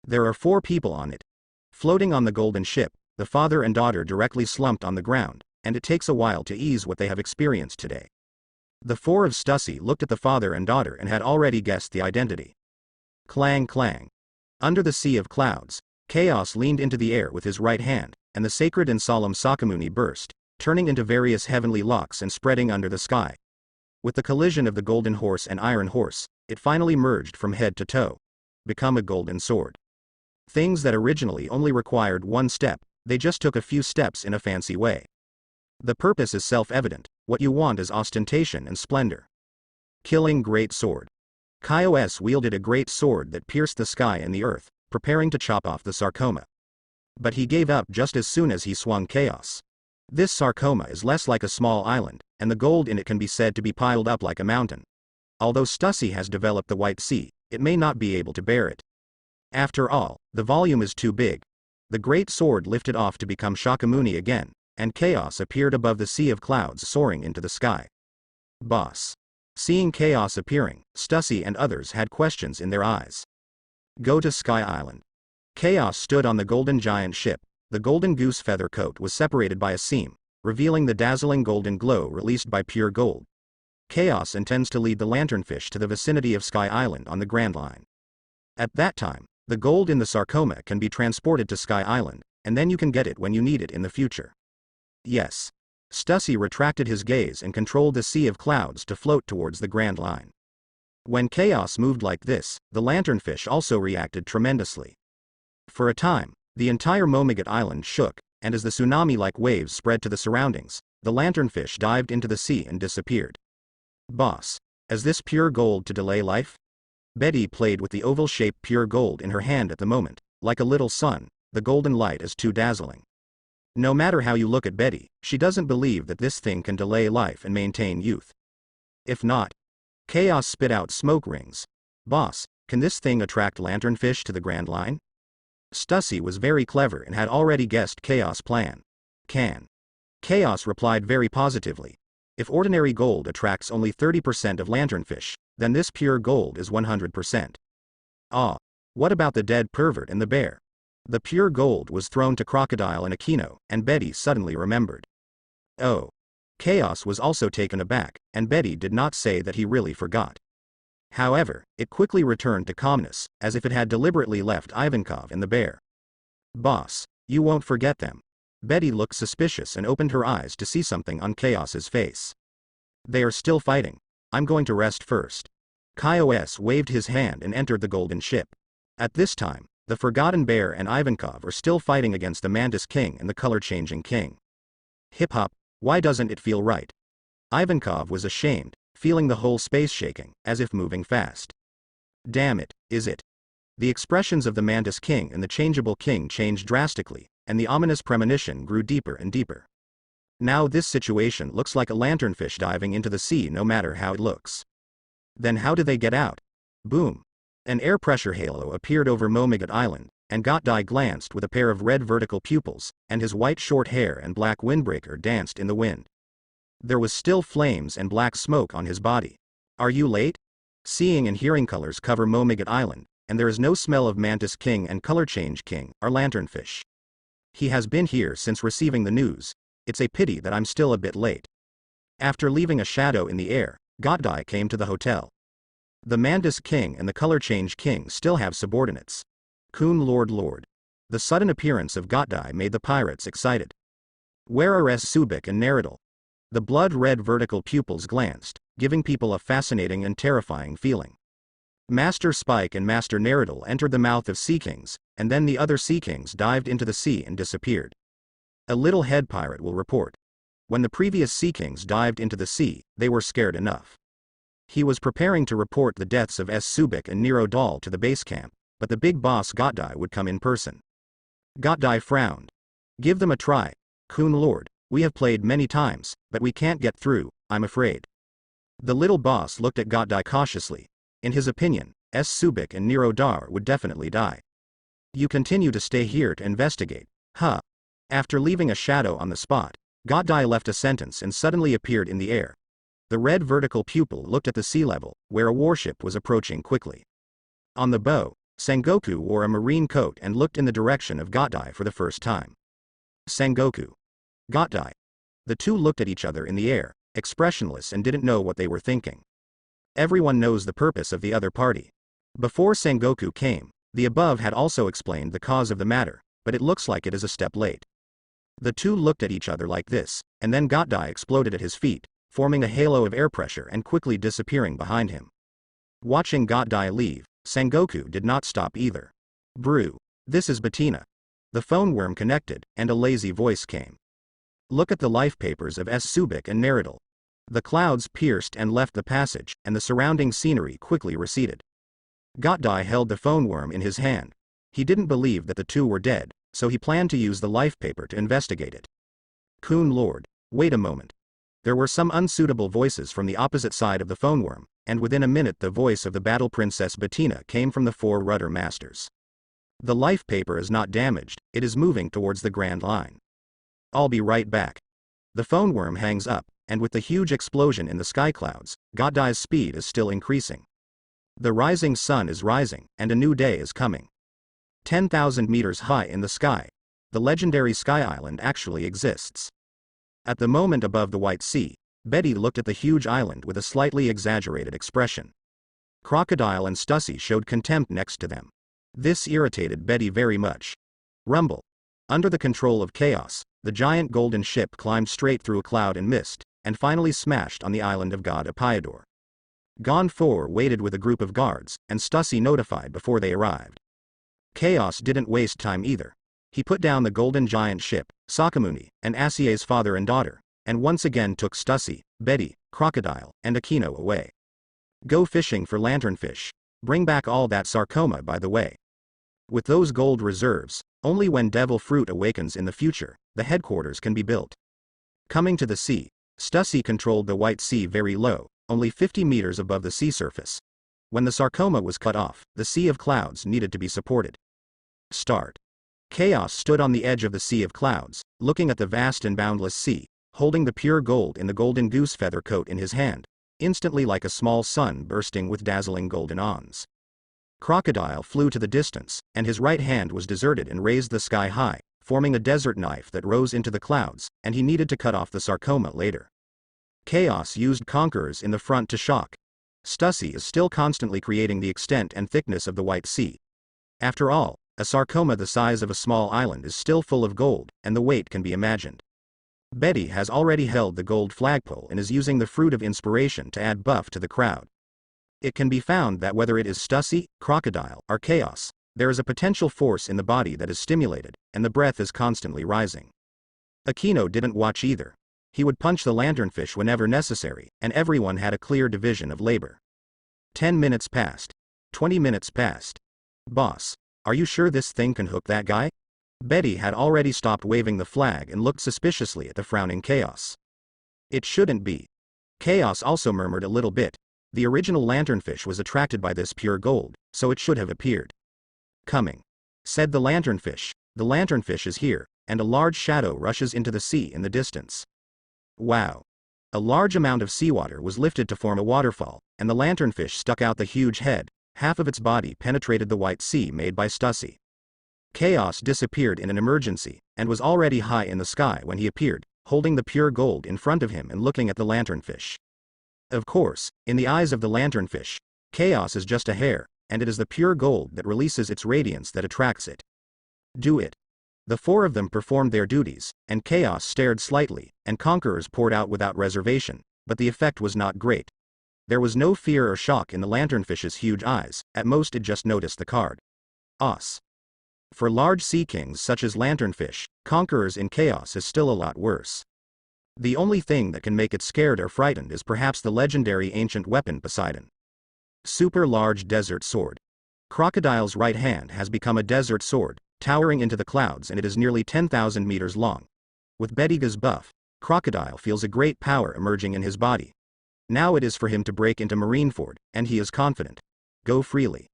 There are 4 people on it. Floating on the golden ship, the father and daughter directly slumped on the ground, and it takes a while to ease what they have experienced today. The 4 of Stussy looked at the father and daughter and had already guessed the identity. Clang clang. Under the sea of clouds, Chaos leaned into the air with his right hand, and the sacred and solemn Sakamuni burst, turning into various heavenly locks and spreading under the sky. With the collision of the golden horse and iron horse, it finally merged from head to toe. Become a golden sword. Things that originally only required one step, they just took a few steps in a fancy way. The purpose is self-evident, what you want is ostentation and splendor. Killing great sword. Kaios wielded a great sword that pierced the sky and the earth, preparing to chop off the sarcoma. But he gave up just as soon as he swung Chaos. This sarcoma is less like a small island, and the gold in it can be said to be piled up like a mountain. Although Stussy has developed the White Sea, it may not be able to bear it. After all, the volume is too big. The great sword lifted off to become Shakyamuni again, and Chaos appeared above the sea of clouds soaring into the sky. Boss. Seeing Chaos appearing, Stussy and others had questions in their eyes. Go to Sky Island. Chaos stood on the golden giant ship. The golden goose feather coat was separated by a seam, revealing the dazzling golden glow released by pure gold. Chaos intends to lead the lanternfish to the vicinity of Sky Island on the Grand Line. At that time, the gold in the sarcoma can be transported to Sky Island, and then you can get it when you need it in the future. Yes. Stussy retracted his gaze and controlled the sea of clouds to float towards the Grand Line. When Chaos moved like this, the lanternfish also reacted tremendously. For a time, the entire Momigat Island shook, and as the tsunami-like waves spread to the surroundings, the lanternfish dived into the sea and disappeared. Boss, is this pure gold to delay life? Betty played with the oval-shaped pure gold in her hand at the moment. Like a little sun, the golden light is too dazzling. No matter how you look at Betty, she doesn't believe that this thing can delay life and maintain youth. If not, Chaos spit out smoke rings. Boss, can this thing attract lanternfish to the Grand Line? Stussy was very clever and had already guessed Chaos' plan. Can. Chaos replied very positively. If ordinary gold attracts only 30% of lanternfish, then this pure gold is 100%. Ah. What about the dead pervert and the bear? The pure gold was thrown to Crocodile and Aquino, and Betty suddenly remembered. Oh. Chaos was also taken aback, and Betty did not say that he really forgot. However, it quickly returned to calmness, as if it had deliberately left Ivankov and the bear. Boss, you won't forget them. Betty looked suspicious and opened her eyes to see something on Chaos's face. They are still fighting. I'm going to rest first. Chaos waved his hand and entered the golden ship. At this time, the Forgotten Bear and Ivankov are still fighting against the Mantis King and the Color-Changing King. Hip-hop, why doesn't it feel right? Ivankov was ashamed, feeling the whole space shaking, as if moving fast. Damn it, is it? The expressions of the Mantis King and the Changeable King changed drastically, and the ominous premonition grew deeper and deeper. Now this situation looks like a lanternfish diving into the sea no matter how it looks. Then how do they get out? Boom. An air pressure halo appeared over Momigat Island, and Gotdai glanced with a pair of red vertical pupils, and his white short hair and black windbreaker danced in the wind. There was still flames and black smoke on his body. Are you late? Seeing and hearing colors cover Momigat Island, and there is no smell of Mantis King and Color Change King, our lanternfish. He has been here since receiving the news. It's a pity that I'm still a bit late. After leaving a shadow in the air, Gotdai came to the hotel. The Mantis King and the Color Change King still have subordinates. Kun Lord. The sudden appearance of Gotdai made the pirates excited. Where are Subik and Naruto? The blood-red vertical pupils glanced, giving people a fascinating and terrifying feeling. Master Spike and Master Naruto entered the mouth of Sea Kings, and then the other Sea Kings dived into the sea and disappeared. A little head pirate will report. When the previous Sea Kings dived into the sea, they were scared enough. He was preparing to report the deaths of Subik and Nero Doll to the base camp, but the big boss Gotdai would come in person. Gotdai frowned. Give them a try, Kun Lord. We have played many times, but we can't get through, I'm afraid. The little boss looked at Gotdai cautiously. In his opinion, Subik and Nero Dar would definitely die. You continue to stay here to investigate, huh? After leaving a shadow on the spot, Gotdai left a sentence and suddenly appeared in the air. The red vertical pupil looked at the sea level, where a warship was approaching quickly. On the bow, Sengoku wore a marine coat and looked in the direction of Gotdai for the first time. Sengoku. Gotdai. The two looked at each other in the air, expressionless and didn't know what they were thinking. Everyone knows the purpose of the other party. Before Sengoku came, the above had also explained the cause of the matter, but it looks like it is a step late. The two looked at each other like this, and then Gotdai exploded at his feet, forming a halo of air pressure and quickly disappearing behind him. Watching Gotdai leave, Sengoku did not stop either. Brew. This is Bettina. The phone worm connected, and a lazy voice came. Look at the life papers of Subik and Naruto. The clouds pierced and left the passage, and the surrounding scenery quickly receded. Gotdai held the phone worm in his hand. He didn't believe that the two were dead, so he planned to use the life paper to investigate it. Kun Lord, wait a moment. There were some unsuitable voices from the opposite side of the phone worm, and within a minute the voice of the battle princess Bettina came from the four rudder masters. The life paper is not damaged, it is moving towards the Grand Line. I'll be right back. The phone worm hangs up, and with the huge explosion in the sky clouds, Gotdai's speed is still increasing. The rising sun is rising, and a new day is coming. 10,000 meters high in the sky, the legendary Sky Island actually exists. At the moment above the White Sea, Betty looked at the huge island with a slightly exaggerated expression. Crocodile and Stussy showed contempt next to them. This irritated Betty very much. Rumble. Under the control of chaos, the giant golden ship climbed straight through a cloud and mist, and finally smashed on the island of God Apiador. Gon 4 waited with a group of guards, and Stussy notified before they arrived. Chaos didn't waste time either. He put down the golden giant ship, Sakamuni, and Asie's father and daughter, and once again took Stussy, Betty, Crocodile, and Aquino away. Go fishing for lanternfish. Bring back all that sarcoma by the way. With those gold reserves, only when devil fruit awakens in the future, the headquarters can be built. Coming to the sea, Stussy controlled the White Sea very low, only 50 meters above the sea surface. When the sarcoma was cut off, the sea of clouds needed to be supported. Start. Chaos stood on the edge of the sea of clouds, looking at the vast and boundless sea, holding the pure gold in the golden goose feather coat in his hand, instantly like a small sun bursting with dazzling golden awns. Crocodile flew to the distance, and his right hand was deserted and raised the sky high, forming a desert knife that rose into the clouds, and he needed to cut off the sarcoma later. Chaos used conquerors in the front to shock. Stussy is still constantly creating the extent and thickness of the White Sea. After all, a sarcoma the size of a small island is still full of gold, and the weight can be imagined. Betty has already held the gold flagpole and is using the fruit of inspiration to add buff to the crowd. It can be found that whether it is Stussy, Crocodile, or Chaos, there is a potential force in the body that is stimulated, and the breath is constantly rising. Aquino didn't watch either. He would punch the lanternfish whenever necessary, and everyone had a clear division of labor. 10 minutes passed. 20 minutes passed. Boss, are you sure this thing can hook that guy? Betty had already stopped waving the flag and looked suspiciously at the frowning Chaos. It shouldn't be. Chaos also murmured a little bit. The original lanternfish was attracted by this pure gold, so it should have appeared. Coming. Said the lanternfish. The lanternfish is here, and a large shadow rushes into the sea in the distance. Wow. A large amount of seawater was lifted to form a waterfall, and the lanternfish stuck out the huge head. Half of its body penetrated the White Sea made by Stussy. Chaos disappeared in an emergency, and was already high in the sky when he appeared, holding the pure gold in front of him and looking at the lanternfish. Of course, in the eyes of the lanternfish, Chaos is just a hair, and it is the pure gold that releases its radiance that attracts it. Do it. The four of them performed their duties, and Chaos stared slightly, and conquerors poured out without reservation, but the effect was not great. There was no fear or shock in the lanternfish's huge eyes, at most it just noticed the card. Os. For large sea kings such as lanternfish, conquerors in Chaos is still a lot worse. The only thing that can make it scared or frightened is perhaps the legendary ancient weapon Poseidon. Super large desert sword. Crocodile's right hand has become a desert sword, towering into the clouds, and it is nearly 10,000 meters long. With Betty's buff, Crocodile feels a great power emerging in his body. Now it is for him to break into Marineford, and he is confident. Go freely.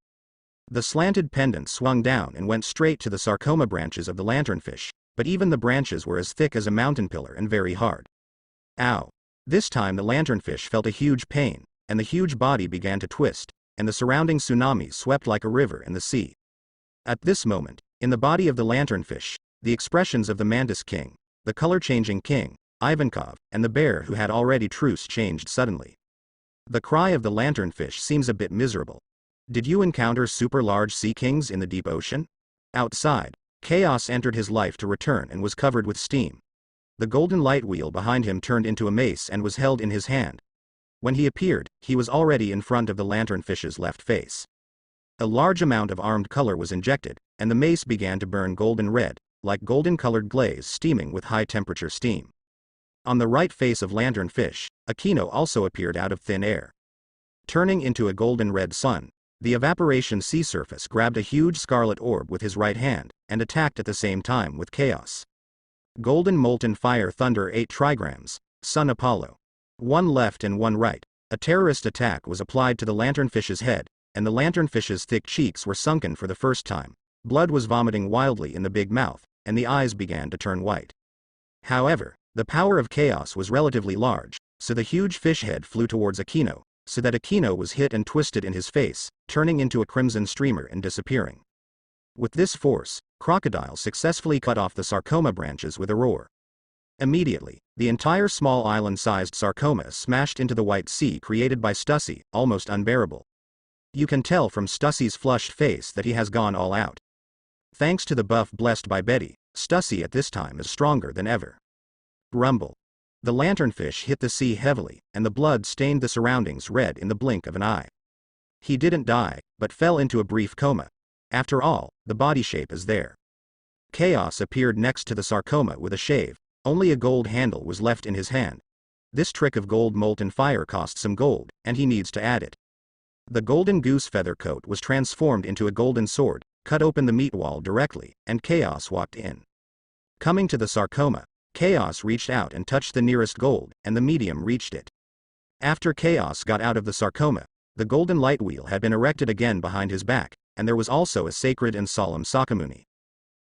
The slanted pendant swung down and went straight to the sarcoma branches of the lanternfish, but even the branches were as thick as a mountain pillar and very hard. Ow. This time the lanternfish felt a huge pain, and the huge body began to twist, and the surrounding tsunami swept like a river in the sea. At this moment, in the body of the lanternfish, the expressions of the Mantis King, the color-changing king, Ivankov, and the bear who had already truce changed suddenly. The cry of the lanternfish seems a bit miserable. Did you encounter super-large sea kings in the deep ocean? Outside, Chaos entered his life to return and was covered with steam. The golden light wheel behind him turned into a mace and was held in his hand. When he appeared, he was already in front of the lanternfish's left face. A large amount of armed color was injected, and the mace began to burn golden red, like golden-colored glaze steaming with high-temperature steam. On the right face of lanternfish, Aquino also appeared out of thin air. Turning into a golden red sun, the evaporation sea surface grabbed a huge scarlet orb with his right hand, and attacked at the same time with Chaos. Golden molten fire thunder 8 trigrams, Sun Apollo. One left and one right. A terrorist attack was applied to the lanternfish's head, and the lanternfish's thick cheeks were sunken for the first time. Blood was vomiting wildly in the big mouth, and the eyes began to turn white. However, the power of Chaos was relatively large, so the huge fish head flew towards Aquino, so that Akino was hit and twisted in his face, turning into a crimson streamer and disappearing. With this force, Crocodile successfully cut off the sarcoma branches with a roar. Immediately, the entire small island-sized sarcoma smashed into the white sea created by Stussy, almost unbearable. You can tell from Stussy's flushed face that he has gone all out. Thanks to the buff blessed by Betty, Stussy at this time is stronger than ever. Rumble. The lanternfish hit the sea heavily, and the blood stained the surroundings red in the blink of an eye. He didn't die, but fell into a brief coma. After all, the body shape is there. Chaos appeared next to the sarcoma with a shave. Only a gold handle was left in his hand. This trick of gold molten fire costs some gold, and he needs to add it. The golden goose feather coat was transformed into a golden sword, cut open the meat wall directly, and Chaos walked in. Coming to the sarcoma, Chaos reached out and touched the nearest gold, and the medium reached it. After Chaos got out of the sarcoma, the golden light wheel had been erected again behind his back, and there was also a sacred and solemn Sakamuni.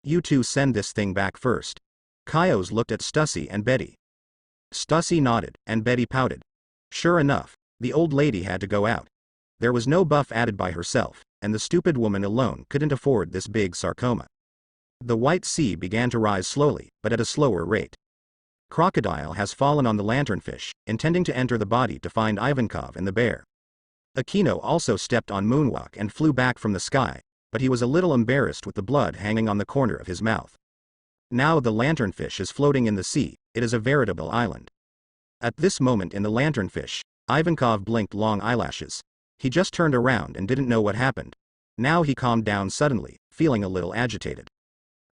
You two send this thing back first. Kaios looked at Stussy and Betty. Stussy nodded, and Betty pouted. Sure enough, the old lady had to go out. There was no buff added by herself, and the stupid woman alone couldn't afford this big sarcoma. The white sea began to rise slowly, but at a slower rate. Crocodile has fallen on the lanternfish, intending to enter the body to find Ivankov and the bear. Akino also stepped on Moonwalk and flew back from the sky, but he was a little embarrassed with the blood hanging on the corner of his mouth. Now the lanternfish is floating in the sea, it is a veritable island. At this moment in the lanternfish, Ivankov blinked long eyelashes. He just turned around and didn't know what happened. Now he calmed down suddenly, feeling a little agitated.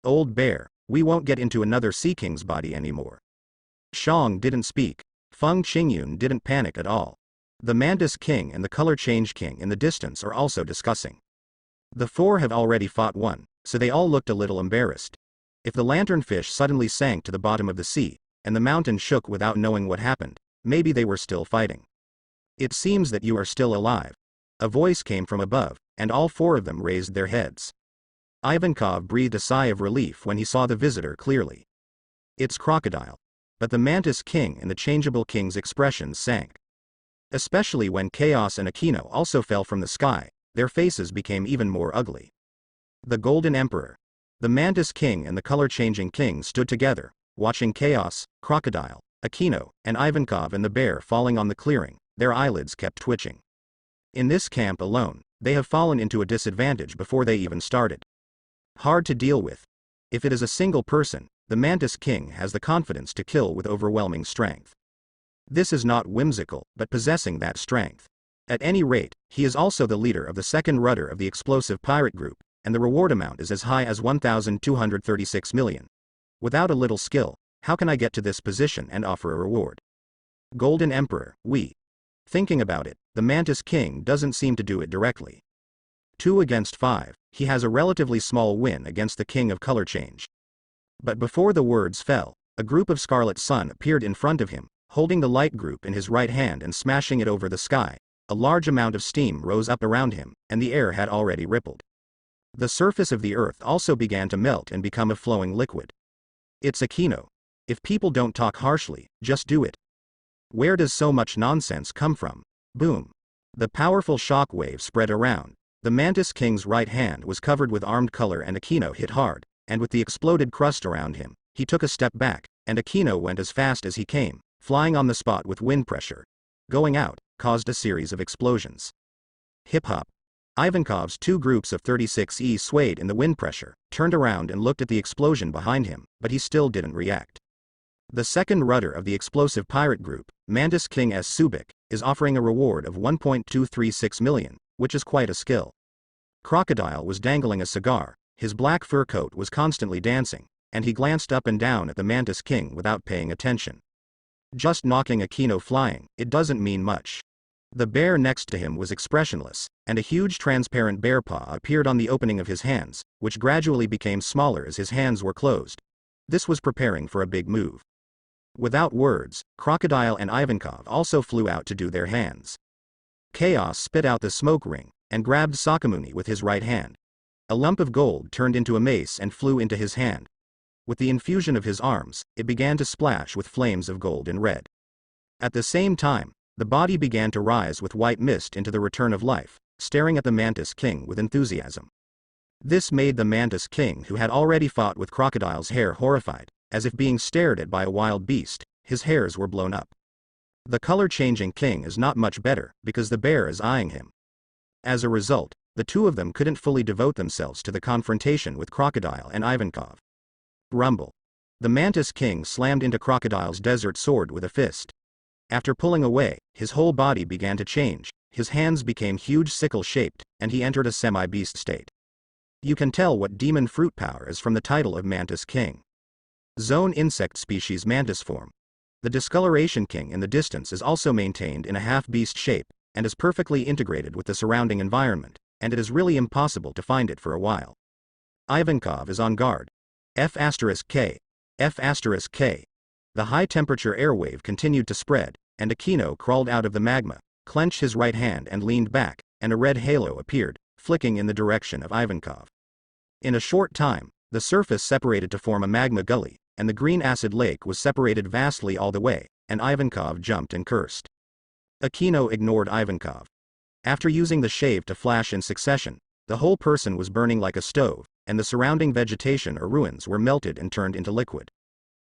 Old bear, we won't get into another Sea King's body anymore. Shang didn't speak. Feng Qingyun didn't panic at all. The Mantis King and the Color Change King in the distance are also discussing. The four have already fought one, so they all looked a little embarrassed. If the lanternfish suddenly sank to the bottom of the sea, and the mountain shook without knowing what happened, maybe they were still fighting. It seems that you are still alive. A voice came from above, and all four of them raised their heads. Ivankov breathed a sigh of relief when he saw the visitor clearly. It's Crocodile. But the Mantis King and the Changeable King's expressions sank. Especially when Chaos and Akino also fell from the sky, their faces became even more ugly. The Golden Emperor. The Mantis King and the Color-Changing King stood together, watching Chaos, Crocodile, Akino, and Ivankov and the bear falling on the clearing. Their eyelids kept twitching. In this camp alone, they have fallen into a disadvantage before they even started. Hard to deal with. If it is a single person, the Mantis King has the confidence to kill with overwhelming strength. This is not whimsical, but possessing that strength. At any rate, he is also the leader of the second rudder of the explosive pirate group, and the reward amount is as high as 1,236 million. Without a little skill, how can I get to this position and offer a reward? Golden Emperor, we. Thinking about it, the Mantis King doesn't seem to do it directly. 2 against 5, he has a relatively small win against the King of Color Change. But before the words fell, a group of Scarlet Sun appeared in front of him, holding the light group in his right hand and smashing it over the sky. A large amount of steam rose up around him, and the air had already rippled. The surface of the earth also began to melt and become a flowing liquid. It's Akino. If people don't talk harshly, just do it. Where does so much nonsense come from? Boom. The powerful shock wave spread around. The Mantis King's right hand was covered with armed color and Akino hit hard, and with the exploded crust around him, he took a step back, and Akino went as fast as he came, flying on the spot with wind pressure. Going out, caused a series of explosions. Hip-hop. Ivankov's 2 groups of 36E swayed in the wind pressure, turned around and looked at the explosion behind him, but he still didn't react. The second rudder of the explosive pirate group, Mantis King S. Subic, is offering a reward of 1.236 million, which is quite a skill. Crocodile was dangling a cigar, his black fur coat was constantly dancing, and he glanced up and down at the Mantis King without paying attention. Just knocking Akino flying, it doesn't mean much. The bear next to him was expressionless, and a huge transparent bear paw appeared on the opening of his hands, which gradually became smaller as his hands were closed. This was preparing for a big move. Without words, Crocodile and Ivankov also flew out to do their hands. Chaos spit out the smoke ring, and grabbed Sakamuni with his right hand. A lump of gold turned into a mace and flew into his hand. With the infusion of his arms, it began to splash with flames of gold and red. At the same time, The body began to rise with white mist into the return of life, staring at the Mantis King with enthusiasm. This made the Mantis King, who had already fought with Crocodile's hair, horrified, as if being stared at by a wild beast. His hairs were blown up. The color-changing king is not much better, because the bear is eyeing him. As a result, the two of them couldn't fully devote themselves to the confrontation with Crocodile and Ivankov. Rumble. The Mantis King slammed into Crocodile's desert sword with a fist. After pulling away, his whole body began to change, his hands became huge sickle-shaped, and he entered a semi-beast state. You can tell what demon fruit power is from the title of Mantis King. Zone insect species mantis form. The discoloration king in the distance is also maintained in a half-beast shape, and is perfectly integrated with the surrounding environment, and it is really impossible to find it for a while. Ivankov is on guard. F*K. F*K. The high-temperature airwave continued to spread, and Aquino crawled out of the magma, clenched his right hand and leaned back, and a red halo appeared, flicking in the direction of Ivankov. In a short time, the surface separated to form a magma gully, and the green acid lake was separated vastly all the way, and Ivankov jumped and cursed. Aquino ignored Ivankov. After using the shave to flash in succession, the whole person was burning like a stove, and the surrounding vegetation or ruins were melted and turned into liquid.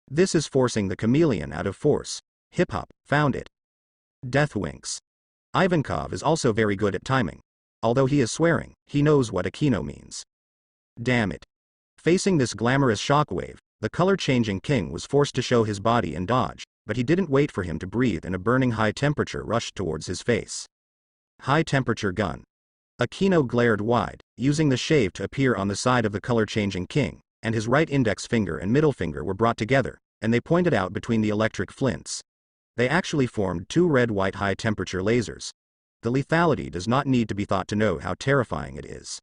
This is forcing the chameleon out of force. Hip-hop, found it. Death winks. Ivankov is also very good at timing. Although he is swearing, he knows what Aquino means. Damn it. Facing this glamorous shockwave, the color-changing king was forced to show his body and dodge, but he didn't wait for him to breathe, and a burning high temperature rushed towards his face. High-temperature gun. Aquino glared wide, using the shave to appear on the side of the color-changing king, and his right index finger and middle finger were brought together, and they pointed out between the electric flints. They actually formed two red-white high-temperature lasers. The lethality does not need to be thought to know how terrifying it is.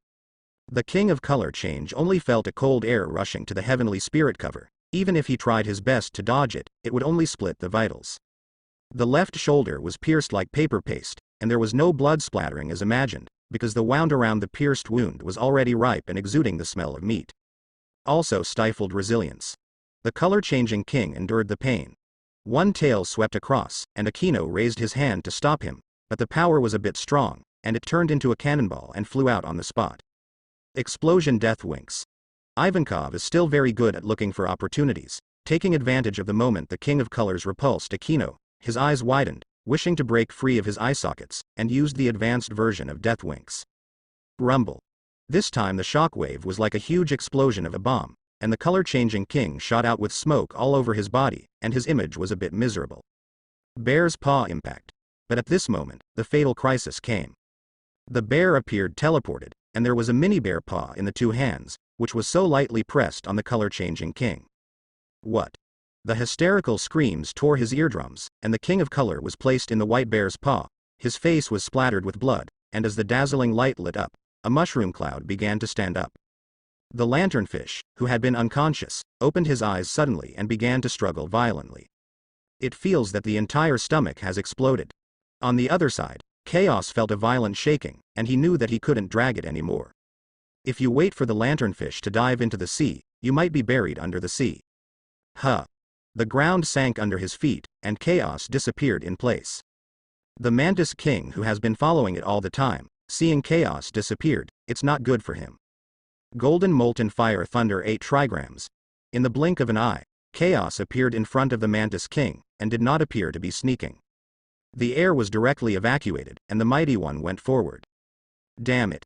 The king of color change only felt a cold air rushing to the heavenly spirit cover. Even if he tried his best to dodge it, it would only split the vitals. The left shoulder was pierced like paper paste, and there was no blood splattering as imagined, because the wound around the pierced wound was already ripe and exuding the smell of meat. Also stifled resilience. The color-changing king endured the pain. One tail swept across, and Aquino raised his hand to stop him, but the power was a bit strong, and it turned into a cannonball and flew out on the spot. Explosion. Death winks. Ivankov is still very good at looking for opportunities, taking advantage of the moment the king of colors repulsed Aquino. His eyes widened, wishing to break free of his eye sockets, and used the advanced version of death winks. Rumble. This time the shockwave was like a huge explosion of a bomb, and the color-changing king shot out with smoke all over his body, and his image was a bit miserable. Bear's paw impact. But at this moment, the fatal crisis came. The bear appeared teleported, and there was a mini bear paw in the two hands, which was so lightly pressed on the color-changing king. What? The hysterical screams tore his eardrums, and the king of color was placed in the white bear's paw. His face was splattered with blood, and as the dazzling light lit up, a mushroom cloud began to stand up. The lanternfish, who had been unconscious, opened his eyes suddenly and began to struggle violently. It feels that the entire stomach has exploded. On the other side, Chaos felt a violent shaking, and he knew that he couldn't drag it anymore. If you wait for the lanternfish to dive into the sea, you might be buried under the sea. Huh. The ground sank under his feet, and Chaos disappeared in place. The Mantis King, who has been following it all the time, seeing Chaos disappeared, it's not good for him. Golden Molten Fire Thunder 8 trigrams. In the blink of an eye, Chaos appeared in front of the Mantis King, and did not appear to be sneaking. The air was directly evacuated, and the Mighty One went forward. Damn it.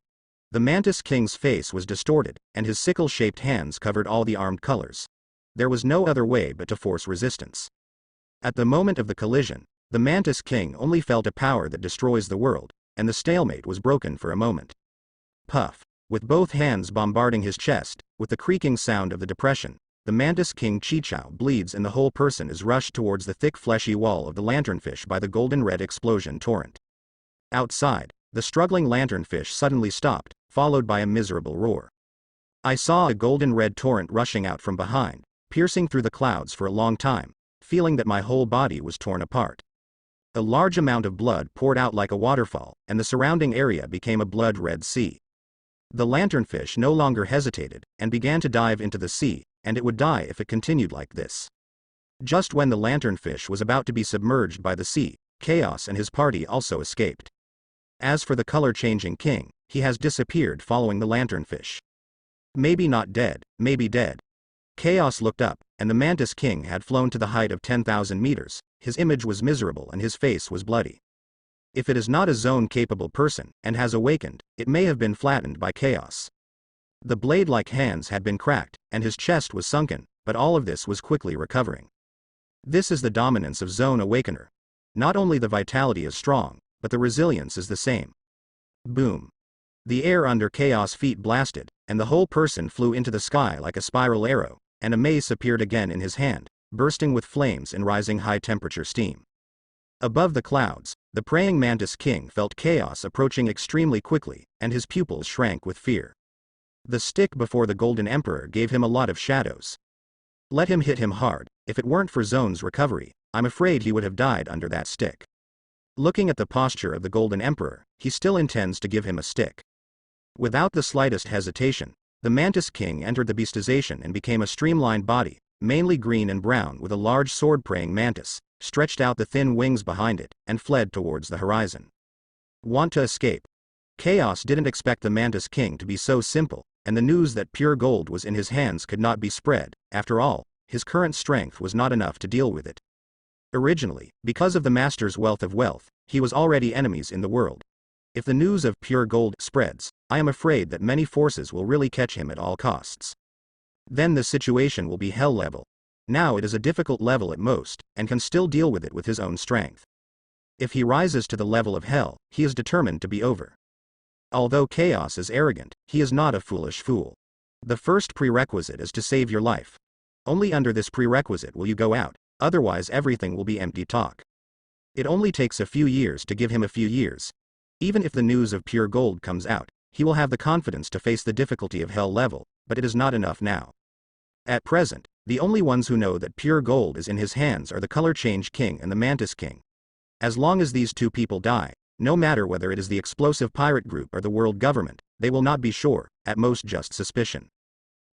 The Mantis King's face was distorted, and his sickle-shaped hands covered all the armed colors. There was no other way but to force resistance. At the moment of the collision, the Mantis King only felt a power that destroys the world, and the stalemate was broken for a moment. Puff. With both hands bombarding his chest, with the creaking sound of the depression, the Mantis King Chichao bleeds and the whole person is rushed towards the thick fleshy wall of the lanternfish by the golden-red explosion torrent. Outside, the struggling lanternfish suddenly stopped, followed by a miserable roar. I saw a golden-red torrent rushing out from behind, piercing through the clouds for a long time, feeling that my whole body was torn apart. A large amount of blood poured out like a waterfall, and the surrounding area became a blood-red sea. The lanternfish no longer hesitated, and began to dive into the sea, and it would die if it continued like this. Just when the lanternfish was about to be submerged by the sea, Chaos and his party also escaped. As for the color-changing king, he has disappeared following the lanternfish. Maybe not dead, maybe dead. Chaos looked up, and the Mantis King had flown to the height of 10,000 meters, his image was miserable and his face was bloody. If it is not a zone-capable person, and has awakened, it may have been flattened by Chaos. The blade-like hands had been cracked, and his chest was sunken, but all of this was quickly recovering. This is the dominance of Zone Awakener. Not only the vitality is strong, but the resilience is the same. Boom. The air under Chaos' feet blasted, and the whole person flew into the sky like a spiral arrow, and a mace appeared again in his hand, bursting with flames and rising high-temperature steam. Above the clouds, the praying Mantis King felt Chaos approaching extremely quickly, and his pupils shrank with fear. The stick before the Golden Emperor gave him a lot of shadows. Let him hit him hard, if it weren't for Zone's recovery, I'm afraid he would have died under that stick. Looking at the posture of the Golden Emperor, he still intends to give him a stick. Without the slightest hesitation, the Mantis King entered the beastization and became a streamlined body, mainly green and brown with a large sword-praying mantis, stretched out the thin wings behind it, and fled towards the horizon. Want to escape? Chaos didn't expect the Mantis King to be so simple, and the news that pure gold was in his hands could not be spread. After all, his current strength was not enough to deal with it. Originally, because of the Master's wealth of wealth, he was already enemies in the world. If the news of pure gold spreads, I am afraid that many forces will really catch him at all costs. Then the situation will be hell level. Now it is a difficult level at most, and can still deal with it with his own strength. If he rises to the level of hell, he is determined to be over. Although Chaos is arrogant, he is not a foolish fool. The first prerequisite is to save your life. Only under this prerequisite will you go out, otherwise everything will be empty talk. It only takes a few years to give him a few years. Even if the news of pure gold comes out, he will have the confidence to face the difficulty of hell level, but it is not enough now. At present, the only ones who know that pure gold is in his hands are the Color Change King and the Mantis King. As long as these two people die, no matter whether it is the explosive pirate group or the world government, they will not be sure, at most just suspicion.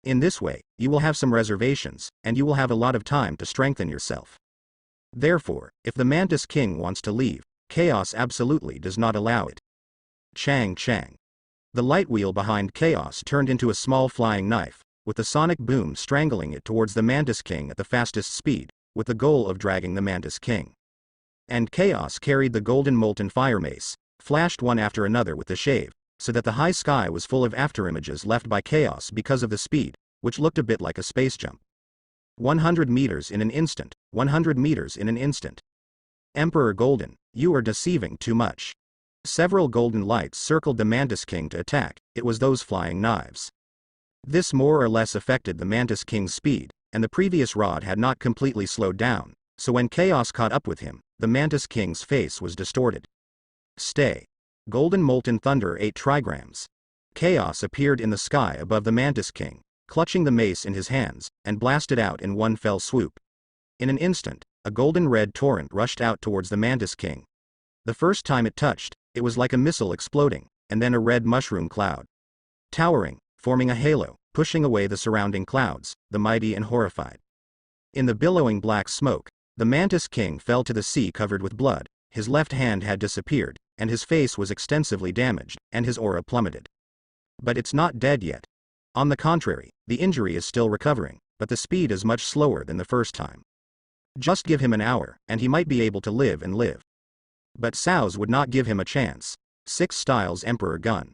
In this way, you will have some reservations, and you will have a lot of time to strengthen yourself. Therefore, if the Mantis King wants to leave, Chaos absolutely does not allow it. Chang chang. The light wheel behind Chaos turned into a small flying knife, with the sonic boom strangling it towards the Mantis King at the fastest speed, with the goal of dragging the Mantis King. And Chaos carried the golden molten fire mace, flashed one after another with the shave, so that the high sky was full of afterimages left by Chaos because of the speed, which looked a bit like a space jump. 100 meters in an instant, 100 meters in an instant. Emperor Golden, you are deceiving too much. Several golden lights circled the Mantis King to attack, it was those flying knives. This more or less affected the Mantis King's speed, and the previous rod had not completely slowed down, so when Chaos caught up with him, the Mantis King's face was distorted. Stay. Golden molten thunder 8 trigrams. Chaos appeared in the sky above the Mantis King, clutching the mace in his hands, and blasted out in one fell swoop. In an instant, a golden red torrent rushed out towards the Mantis King. The first time it touched, it was like a missile exploding, and then a red mushroom cloud. Towering, forming a halo, pushing away the surrounding clouds, the mighty and horrified. In the billowing black smoke, the Mantis King fell to the sea covered with blood, his left hand had disappeared, and his face was extensively damaged, and his aura plummeted. But it's not dead yet. On the contrary, the injury is still recovering, but the speed is much slower than the first time. Just give him an hour, and he might be able to live and live. But Sao's would not give him a chance. 6 Styles Emperor Gun.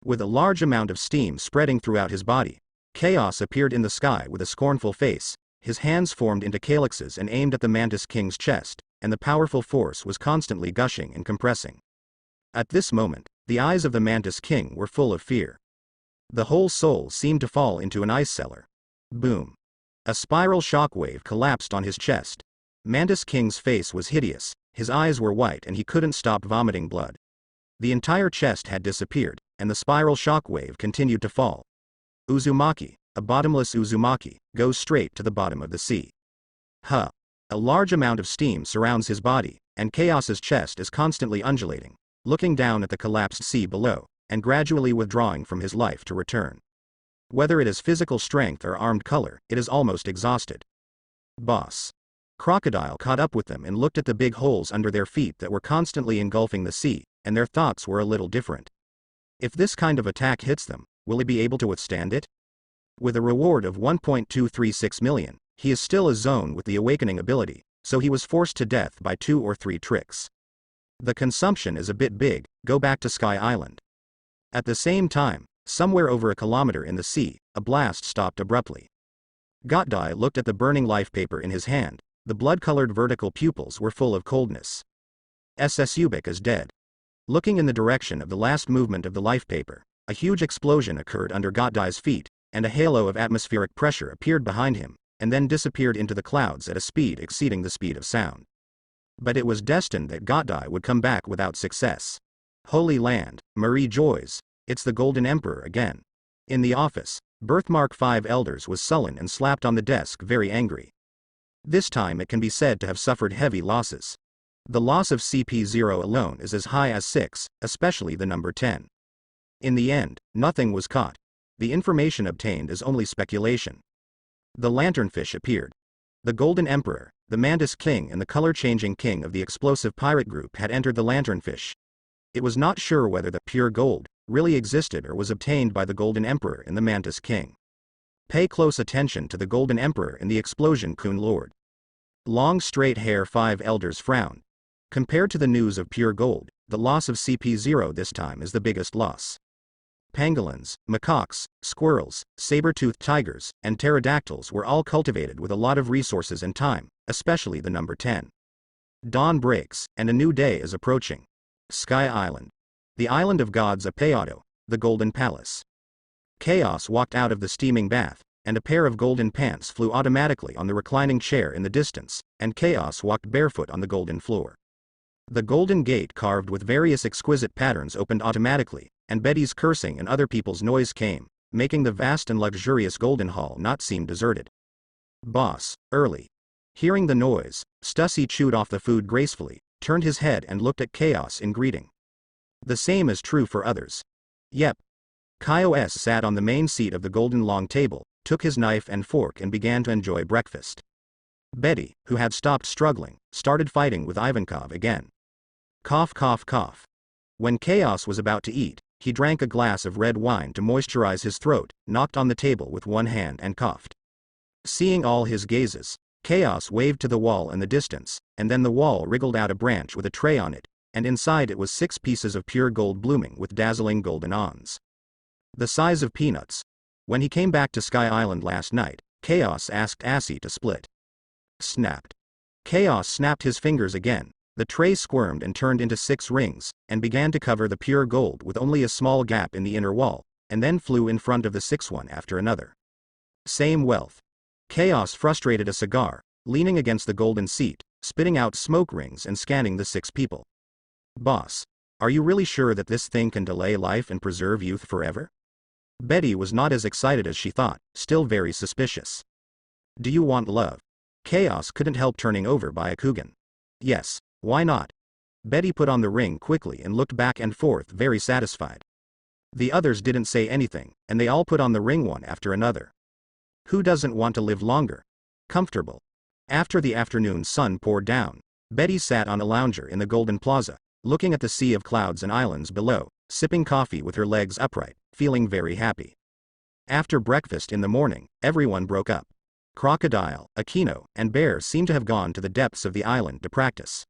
With a large amount of steam spreading throughout his body, Chaos appeared in the sky with a scornful face, his hands formed into calyxes and aimed at the Mantis King's chest, and the powerful force was constantly gushing and compressing. At this moment, the eyes of the Mantis King were full of fear. The whole soul seemed to fall into an ice cellar. Boom. A spiral shockwave collapsed on his chest. Mantis King's face was hideous, his eyes were white and he couldn't stop vomiting blood. The entire chest had disappeared, and the spiral shockwave continued to fall. Uzumaki, a bottomless Uzumaki, goes straight to the bottom of the sea. Huh. A large amount of steam surrounds his body, and Chaos's chest is constantly undulating, looking down at the collapsed sea below, and gradually withdrawing from his life to return. Whether it is physical strength or armed color, it is almost exhausted. Boss. Crocodile caught up with them and looked at the big holes under their feet that were constantly engulfing the sea, and their thoughts were a little different. If this kind of attack hits them, will he be able to withstand it? With a reward of 1.236 million, he is still a zone with the awakening ability, so he was forced to death by 2 or 3 tricks. The consumption is a bit big, go back to Sky Island. At the same time, somewhere over a kilometer in the sea, a blast stopped abruptly. Gotdai looked at the burning life paper in his hand, the blood-colored vertical pupils were full of coldness. Susubik is dead. Looking in the direction of the last movement of the life paper, a huge explosion occurred under Gotdai's feet, and a halo of atmospheric pressure appeared behind him, and then disappeared into the clouds at a speed exceeding the speed of sound. But it was destined that Gotdai would come back without success. Holy Land, Marie Joys, it's the Golden Emperor again. In the office, Birthmark 5 Elders was sullen and slapped on the desk very angry. This time it can be said to have suffered heavy losses. The loss of CP0 alone is as high as 6, especially the number 10. In the end, nothing was caught. The information obtained is only speculation. The lanternfish appeared. The Golden Emperor, the Mantis King and the color-changing king of the explosive pirate group had entered the lanternfish. It was not sure whether the pure gold really existed or was obtained by the Golden Emperor and the Mantis King. Pay close attention to the Golden Emperor and the Explosion Kun Lord. Long straight hair 5 Elders frowned. Compared to the news of pure gold, the loss of CP0 this time is the biggest loss. Pangolins, macaques, squirrels, saber-toothed tigers, and pterodactyls were all cultivated with a lot of resources and time, especially the number 10. Dawn breaks, and a new day is approaching. Sky Island. The Island of Gods Apeado, the Golden Palace. Chaos walked out of the steaming bath, and a pair of golden pants flew automatically on the reclining chair in the distance, and Chaos walked barefoot on the golden floor. The golden gate carved with various exquisite patterns opened automatically, and Betty's cursing and other people's noise came, making the vast and luxurious golden hall not seem deserted. Boss, early. Hearing the noise, Stussy chewed off the food gracefully, turned his head and looked at Chaos in greeting. The same is true for others. Yep. Kaios sat on the main seat of the golden long table, took his knife and fork and began to enjoy breakfast. Betty, who had stopped struggling, started fighting with Ivankov again. Cough cough cough. When Chaos was about to eat, he drank a glass of red wine to moisturize his throat, knocked on the table with one hand and coughed. Seeing all his gazes, Chaos waved to the wall in the distance, and then the wall wriggled out a branch with a tray on it, and inside it was 6 pieces of pure gold blooming with dazzling golden awns. The size of peanuts. When he came back to Sky Island last night, Chaos asked Assy to split. Snapped. Chaos snapped his fingers again, the tray squirmed and turned into 6 rings, and began to cover the pure gold with only a small gap in the inner wall, and then flew in front of the 6th one after another. Same wealth. Chaos frustrated a cigar, leaning against the golden seat, spitting out smoke rings and scanning the 6 people. Boss, are you really sure that this thing can delay life and preserve youth forever? Betty was not as excited as she thought, still very suspicious. Do you want love? Chaos couldn't help turning over by a Kugan. Yes, why not? Betty put on the ring quickly and looked back and forth very satisfied. The others didn't say anything, and they all put on the ring one after another. Who doesn't want to live longer? Comfortable. After the afternoon sun poured down, Betty sat on a lounger in the Golden Plaza, looking at the sea of clouds and islands below, sipping coffee with her legs upright, feeling very happy. After breakfast in the morning, everyone broke up. Crocodile, Aquino, and Bear seem to have gone to the depths of the island to practice.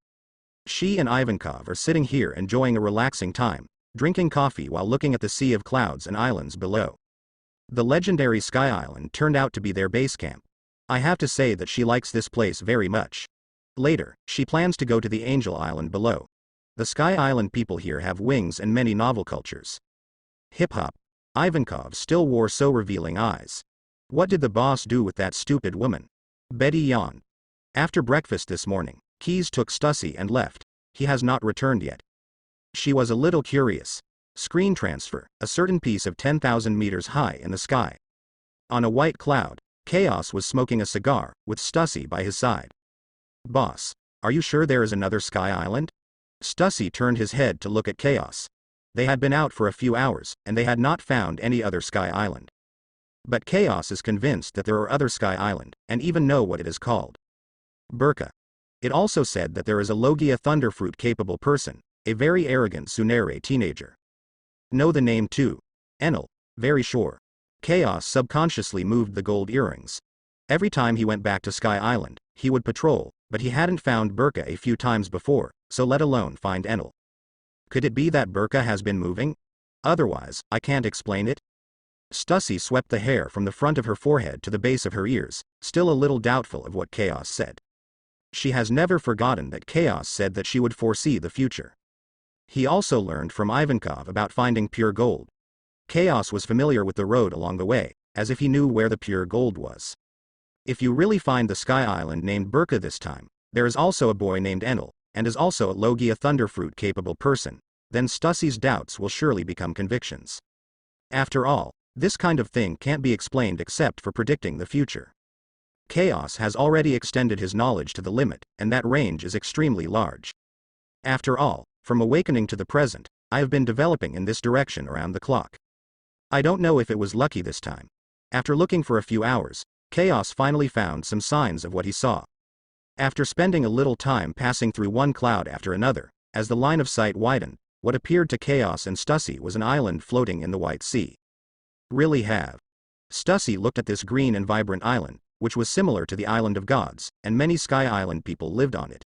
She and Ivankov are sitting here enjoying a relaxing time, drinking coffee while looking at the sea of clouds and islands below. The legendary Sky Island turned out to be their base camp. I have to say that she likes this place very much. Later, she plans to go to the Angel Island below. The Sky Island people here have wings and many novel cultures. Hip-hop. Ivankov still wore so revealing eyes. What did the boss do with that stupid woman? Betty yawned. After breakfast this morning, Keys took Stussy and left. He has not returned yet. She was a little curious. Screen transfer, a certain piece of 10,000 meters high in the sky. On a white cloud, Chaos was smoking a cigar, with Stussy by his side. Boss, are you sure there is another Sky Island? Stussy turned his head to look at Chaos. They had been out for a few hours, and they had not found any other Sky Island. But Chaos is convinced that there are other Sky Island, and even know what it is called. Burka. It also said that there is a Logia thunderfruit-capable person, a very arrogant Tsunere teenager. Know the name too? Enel. Very sure. Chaos subconsciously moved the gold earrings. Every time he went back to Sky Island, he would patrol, but he hadn't found Burka a few times before, so let alone find Enel. Could it be that Burka has been moving? Otherwise, I can't explain it. Stussy swept the hair from the front of her forehead to the base of her ears, still a little doubtful of what Chaos said. She has never forgotten that Chaos said that she would foresee the future. He also learned from Ivankov about finding pure gold. Chaos was familiar with the road along the way, as if he knew where the pure gold was. If you really find the Sky Island named Burka this time, there is also a boy named Enel, and is also a Logia thunderfruit-capable person, then Stussy's doubts will surely become convictions. After all, this kind of thing can't be explained except for predicting the future. Chaos has already extended his knowledge to the limit, and that range is extremely large. After all, from awakening to the present, I have been developing in this direction around the clock. I don't know if it was lucky this time. After looking for a few hours, Chaos finally found some signs of what he saw. After spending a little time passing through one cloud after another, as the line of sight widened, what appeared to Chaos and Stussy was an island floating in the White Sea. Really have. Stussy looked at this green and vibrant island, which was similar to the Island of Gods, and many Sky Island people lived on it.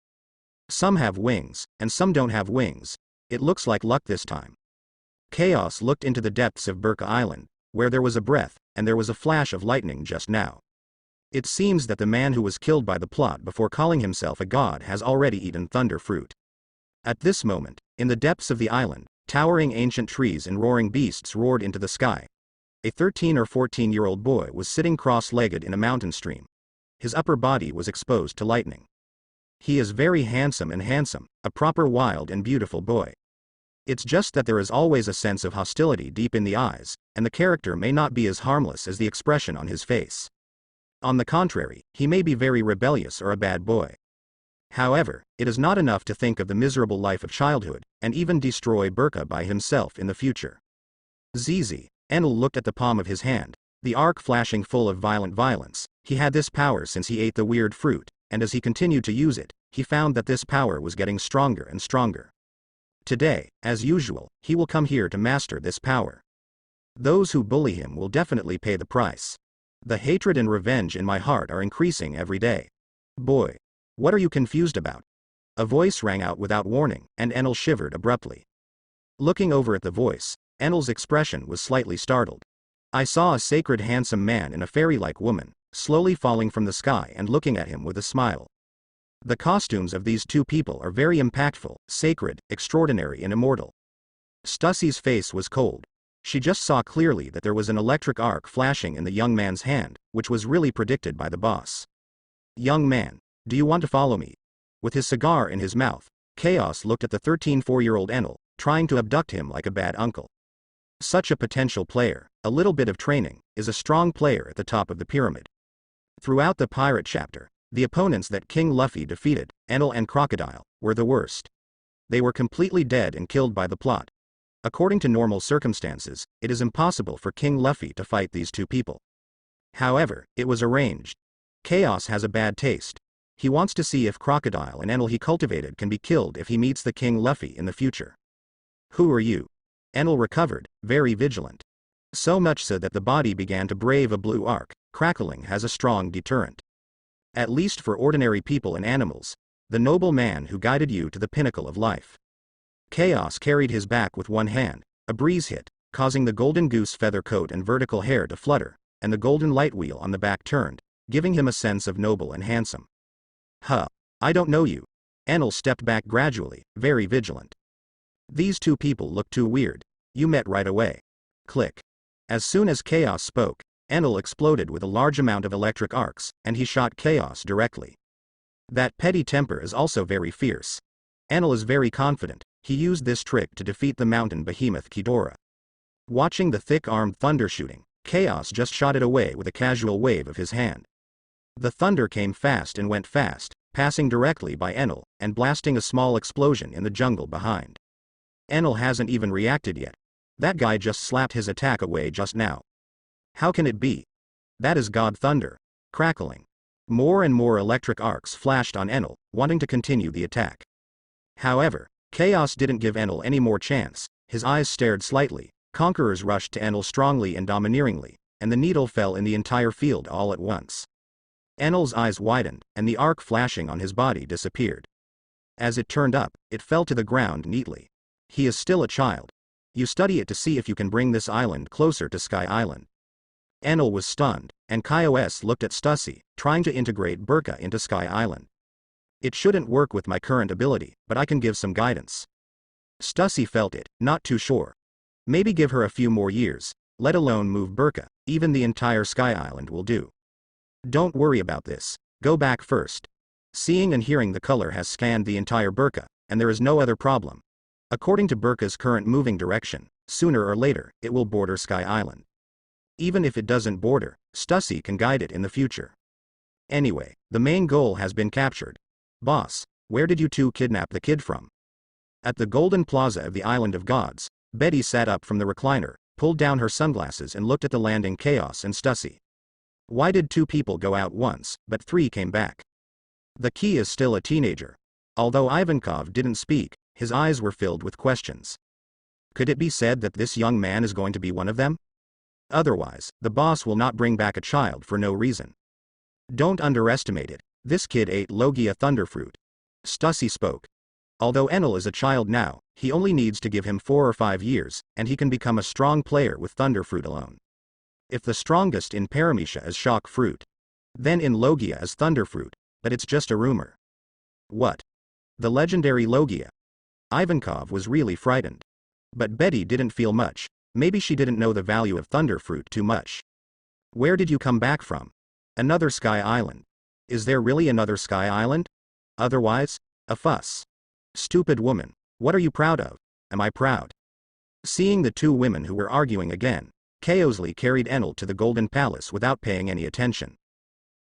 Some have wings, and some don't have wings. It looks like luck this time. Chaos looked into the depths of Burka Island, where there was a breath, and there was a flash of lightning just now. It seems that the man who was killed by the plot before calling himself a god has already eaten thunder fruit. At this moment, in the depths of the island, towering ancient trees and roaring beasts roared into the sky. A 13 or 14-year-old boy was sitting cross-legged in a mountain stream. His upper body was exposed to lightning. He is very handsome, a proper wild and beautiful boy. It's just that there is always a sense of hostility deep in the eyes, and the character may not be as harmless as the expression on his face. On the contrary, he may be very rebellious or a bad boy. However, it is not enough to think of the miserable life of childhood, and even destroy Burka by himself in the future. ZZ. Enel looked at the palm of his hand, the arc flashing full of violent violence. He had this power since he ate the weird fruit, and as he continued to use it, he found that this power was getting stronger and stronger. Today, as usual, he will come here to master this power. Those who bully him will definitely pay the price. The hatred and revenge in my heart are increasing every day. Boy. What are you confused about? A voice rang out without warning, and Enel shivered abruptly. Looking over at the voice, Enel's expression was slightly startled. I saw a sacred handsome man and a fairy-like woman, slowly falling from the sky and looking at him with a smile. The costumes of these two people are very impactful, sacred, extraordinary and immortal. Stussy's face was cold. She just saw clearly that there was an electric arc flashing in the young man's hand, which was really predicted by the boss. Young man, do you want to follow me? With his cigar in his mouth, Chaos looked at the 13-4-year-old Enel, trying to abduct him like a bad uncle. Such a potential player, a little bit of training, is a strong player at the top of the pyramid. Throughout the pirate chapter, the opponents that King Luffy defeated, Enel and Crocodile, were the worst. They were completely dead and killed by the plot. According to normal circumstances, it is impossible for King Luffy to fight these two people. However, it was arranged. Chaos has a bad taste. He wants to see if Crocodile and Enel he cultivated can be killed if he meets the King Luffy in the future. Who are you? Enel recovered, very vigilant. So much so that the body began to brave a blue arc. Crackling has a strong deterrent. At least for ordinary people and animals, the noble man who guided you to the pinnacle of life. Chaos carried his back with one hand. A breeze hit, causing the golden goose feather coat and vertical hair to flutter, and the golden light wheel on the back turned, giving him a sense of noble and handsome. Huh. I don't know you. Enel stepped back gradually, very vigilant. These two people look too weird. You met right away. Click. As soon as Chaos spoke, Enel exploded with a large amount of electric arcs, and he shot Chaos directly. That petty temper is also very fierce. Enel is very confident. He used this trick to defeat the mountain behemoth Ghidorah. Watching the thick-armed thunder shooting, Chaos just shot it away with a casual wave of his hand. The thunder came fast and went fast, passing directly by Enel, and blasting a small explosion in the jungle behind. Enel hasn't even reacted yet. That guy just slapped his attack away just now. How can it be? That is God Thunder. Crackling. More and more electric arcs flashed on Enel, wanting to continue the attack. However, chaos didn't give Enel any more chance. His eyes stared slightly. Conquerors rushed to Enel strongly and domineeringly, and the needle fell in the entire field all at once. Enel's eyes widened, and the arc flashing on his body disappeared. As it turned up, it fell to the ground neatly. He is still a child. You study it to see if you can bring this island closer to Sky Island. Enel was stunned, and Kaios looked at Stussy, trying to integrate Burka into Sky Island. It shouldn't work with my current ability, but I can give some guidance. Stussy felt it, not too sure. Maybe give her a few more years, let alone move Burka, even the entire Sky Island will do. Don't worry about this, go back first. Seeing and hearing the color has scanned the entire Burka, and there is no other problem. According to Burka's current moving direction, sooner or later, it will border Sky Island. Even if it doesn't border, Stussy can guide it in the future. Anyway, the main goal has been captured. Boss, where did you two kidnap the kid from? At the Golden Plaza of the Island of Gods, Betty sat up from the recliner, pulled down her sunglasses and looked at the landing Chaos and Stussy. Why did 2 people go out once, but 3 came back? The key is still a teenager. Although Ivankov didn't speak, his eyes were filled with questions. Could it be said that this young man is going to be one of them? Otherwise, the boss will not bring back a child for no reason. Don't underestimate it, this kid ate Logia Thunderfruit. Stussy spoke. Although Enel is a child now, he only needs to give him 4 or 5 years, and he can become a strong player with Thunderfruit alone. If the strongest in Paramecia is Shock Fruit, then in Logia is Thunderfruit, but it's just a rumor. What? The legendary Logia? Ivankov was really frightened. But Betty didn't feel much. Maybe she didn't know the value of Thunderfruit too much. Where did you come back from? Another Sky Island. Is there really another Sky Island? Otherwise, a fuss. Stupid woman, what are you proud of? Am I proud? Seeing the 2 women who were arguing again, Kaosley carried Enel to the Golden Palace without paying any attention.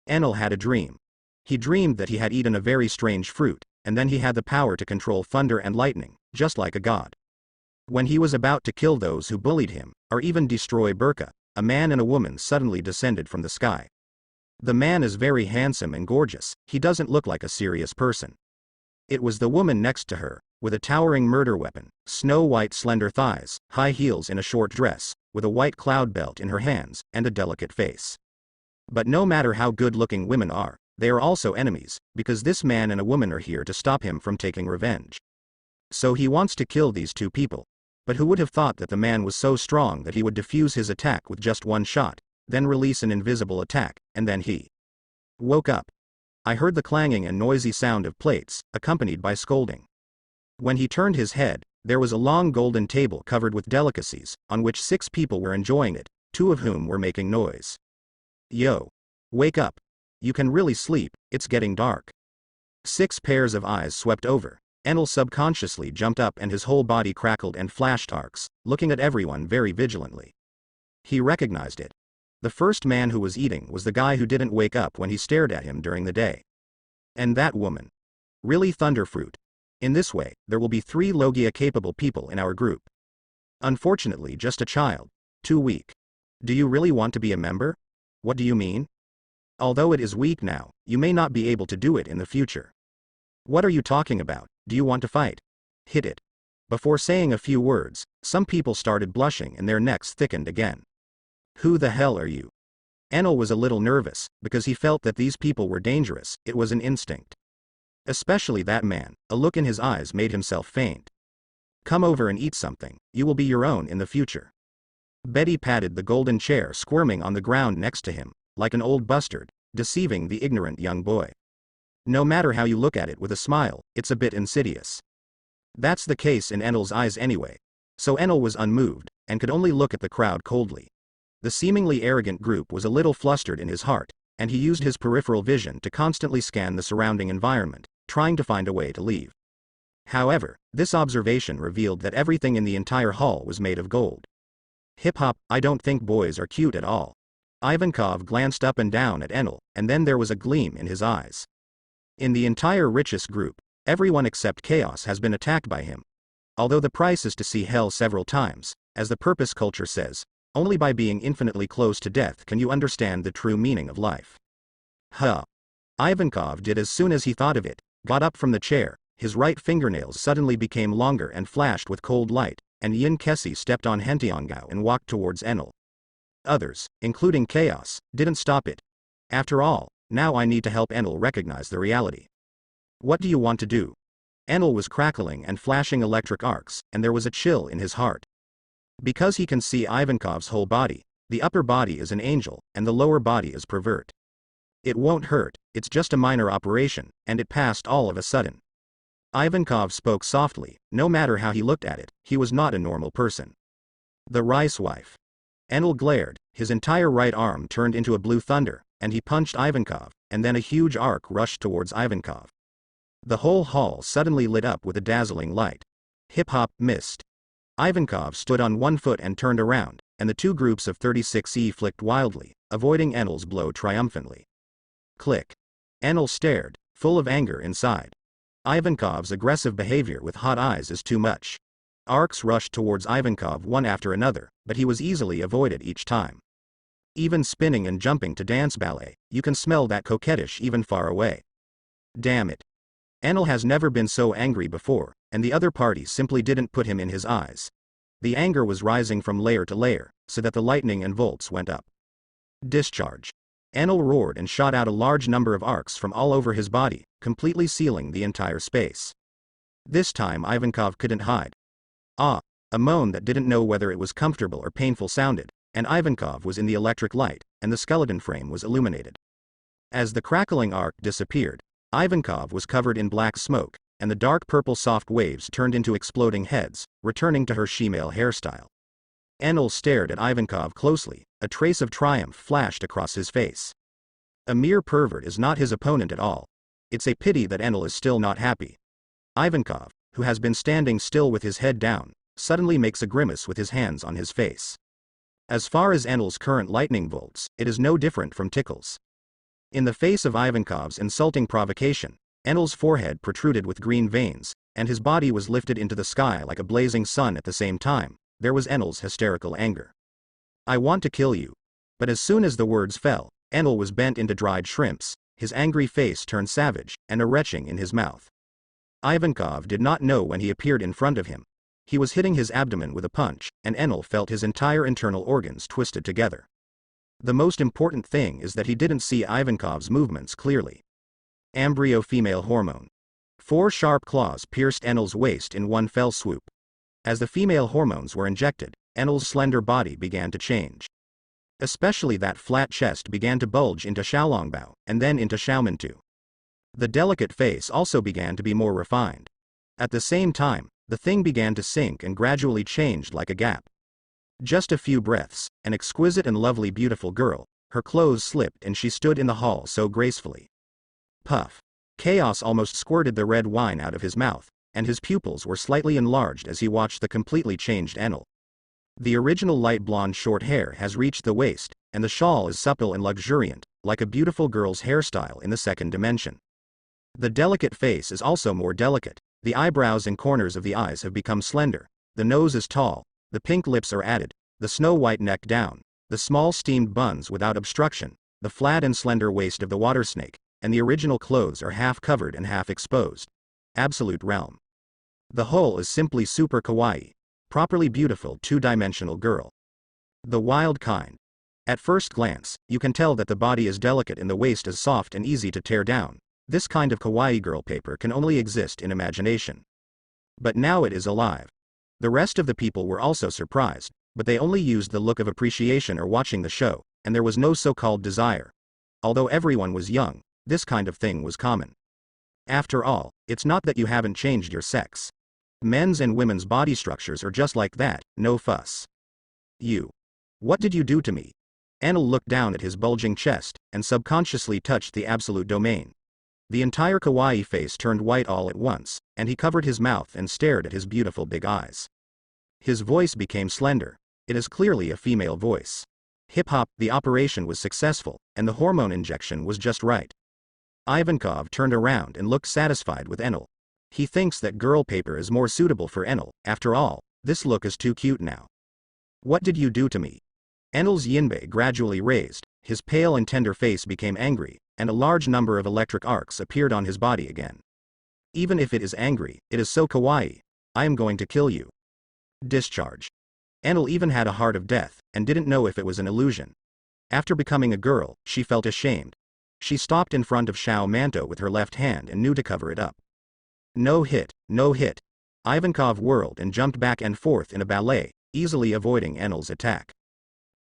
Enel had a dream. He dreamed that he had eaten a very strange fruit, and then he had the power to control thunder and lightning, just like a god. When he was about to kill those who bullied him, or even destroy Burka, a man and a woman suddenly descended from the sky. The man is very handsome and gorgeous, he doesn't look like a serious person. It was the woman next to her, with a towering murder weapon, snow-white slender thighs, high heels in a short dress, with a white cloud belt in her hands, and a delicate face. But no matter how good-looking women are, they are also enemies, because this man and a woman are here to stop him from taking revenge. So he wants to kill these 2 people. But who would have thought that the man was so strong that he would defuse his attack with just 1 shot, then release an invisible attack, and then he woke up. I heard the clanging and noisy sound of plates, accompanied by scolding. When he turned his head, there was a long golden table covered with delicacies, on which 6 people were enjoying it, 2 of whom were making noise. Yo! Wake up! You can really sleep, it's getting dark. 6 pairs of eyes swept over. Enel subconsciously jumped up and his whole body crackled and flashed arcs, looking at everyone very vigilantly. He recognized it. The first man who was eating was the guy who didn't wake up when he stared at him during the day. And that woman. Really Thunderfruit. In this way, there will be 3 Logia-capable people in our group. Unfortunately just a child. Too weak. Do you really want to be a member? What do you mean? Although it is weak now, you may not be able to do it in the future. What are you talking about? Do you want to fight? Hit it. Before saying a few words, some people started blushing and their necks thickened again. Who the hell are you? Enel was a little nervous, because he felt that these people were dangerous, it was an instinct. Especially that man, a look in his eyes made himself faint. Come over and eat something, you will be your own in the future. Betty patted the golden chair squirming on the ground next to him, like an old bustard, deceiving the ignorant young boy. No matter how you look at it with a smile, it's a bit insidious. That's the case in Enel's eyes anyway. So Enel was unmoved, and could only look at the crowd coldly. The seemingly arrogant group was a little flustered in his heart, and he used his peripheral vision to constantly scan the surrounding environment, trying to find a way to leave. However, this observation revealed that everything in the entire hall was made of gold. Hip-hop, I don't think boys are cute at all. Ivankov glanced up and down at Enel, and then there was a gleam in his eyes. In the entire richest group, everyone except Chaos has been attacked by him. Although the price is to see hell several times, as the purpose culture says, only by being infinitely close to death can you understand the true meaning of life. Huh. Ivankov did as soon as he thought of it, got up from the chair, his right fingernails suddenly became longer and flashed with cold light, and Yin Kesi stepped on Hentiangao and walked towards Enel. Others, including Chaos, didn't stop it. After all, now I need to help Enel recognize the reality. What do you want to do? Enel was crackling and flashing electric arcs, and there was a chill in his heart. Because he can see Ivankov's whole body, the upper body is an angel, and the lower body is pervert. It won't hurt, it's just a minor operation, and it passed all of a sudden. Ivankov spoke softly. No matter how he looked at it, he was not a normal person. The rice wife. Enel glared, his entire right arm turned into a blue thunder, and he punched Ivankov, and then a huge arc rushed towards Ivankov. The whole hall suddenly lit up with a dazzling light. Hip-hop missed. Ivankov stood on one foot and turned around, and the two groups of 36E flicked wildly, avoiding Enel's blow triumphantly. Click. Enel stared, full of anger inside. Ivankov's aggressive behavior with hot eyes is too much. Arcs rushed towards Ivankov one after another, but he was easily avoided each time. Even spinning and jumping to dance ballet, you can smell that coquettish even far away. Damn it. Enel has never been so angry before, and the other party simply didn't put him in his eyes. The anger was rising from layer to layer, so that the lightning and volts went up. Discharge. Enel roared and shot out a large number of arcs from all over his body, completely sealing the entire space. This time Ivankov couldn't hide. Ah, a moan that didn't know whether it was comfortable or painful sounded, and Ivankov was in the electric light, and the skeleton frame was illuminated. As the crackling arc disappeared, Ivankov was covered in black smoke, and the dark purple soft waves turned into exploding heads, returning to her shemale hairstyle. Enel stared at Ivankov closely, a trace of triumph flashed across his face. A mere pervert is not his opponent at all. It's a pity that Enel is still not happy. Ivankov, who has been standing still with his head down, suddenly makes a grimace with his hands on his face. As far as Enel's current lightning bolts, it is no different from tickles. In the face of Ivankov's insulting provocation, Enel's forehead protruded with green veins, and his body was lifted into the sky like a blazing sun. At the same time, there was Enel's hysterical anger. I want to kill you. But as soon as the words fell, Enel was bent into dried shrimps, his angry face turned savage, and a retching in his mouth. Ivankov did not know when he appeared in front of him. He was hitting his abdomen with a punch, and Enel felt his entire internal organs twisted together. The most important thing is that he didn't see Ivankov's movements clearly. Embryo female hormone. 4 sharp claws pierced Enel's waist in one fell swoop. As the female hormones were injected, Enel's slender body began to change. Especially that flat chest began to bulge into Xiaolongbao, and then into Xiaomantu. The delicate face also began to be more refined. At the same time, the thing began to sink and gradually changed like a gap. Just a few breaths, an exquisite and lovely beautiful girl, her clothes slipped and she stood in the hall so gracefully. Puff. Chaos almost squirted the red wine out of his mouth, and his pupils were slightly enlarged as he watched the completely changed Enel. The original light blonde short hair has reached the waist, and the shawl is supple and luxuriant, like a beautiful girl's hairstyle in the second dimension. The delicate face is also more delicate, the eyebrows and corners of the eyes have become slender, the nose is tall, the pink lips are added, the snow-white neck down, the small steamed buns without obstruction, the flat and slender waist of the water snake, and the original clothes are half covered and half exposed. Absolute realm. The whole is simply super kawaii. Properly beautiful two-dimensional girl. The wild kind. At first glance, you can tell that the body is delicate and the waist is soft and easy to tear down. This kind of kawaii girl paper can only exist in imagination. But now it is alive. The rest of the people were also surprised, but they only used the look of appreciation or watching the show, and there was no so-called desire. Although everyone was young, this kind of thing was common. After all, it's not that you haven't changed your sex. Men's and women's body structures are just like that, no fuss. You. What did you do to me? Enel looked down at his bulging chest, and subconsciously touched the absolute domain. The entire kawaii face turned white all at once, and he covered his mouth and stared at his beautiful big eyes. His voice became slender. It is clearly a female voice. Hip-hop, the operation was successful, and the hormone injection was just right. Ivankov turned around and looked satisfied with Enel. He thinks that girl paper is more suitable for Enel. After all, this look is too cute now. What did you do to me? Enel's yinbei gradually raised, his pale and tender face became angry, and a large number of electric arcs appeared on his body again. Even if it is angry, it is so kawaii. I am going to kill you. Discharge. Enel even had a heart of death, and didn't know if it was an illusion. After becoming a girl, she felt ashamed. She stopped in front of Xiao Manto with her left hand and knew to cover it up. No hit, no hit. Ivankov whirled and jumped back and forth in a ballet, easily avoiding Enel's attack.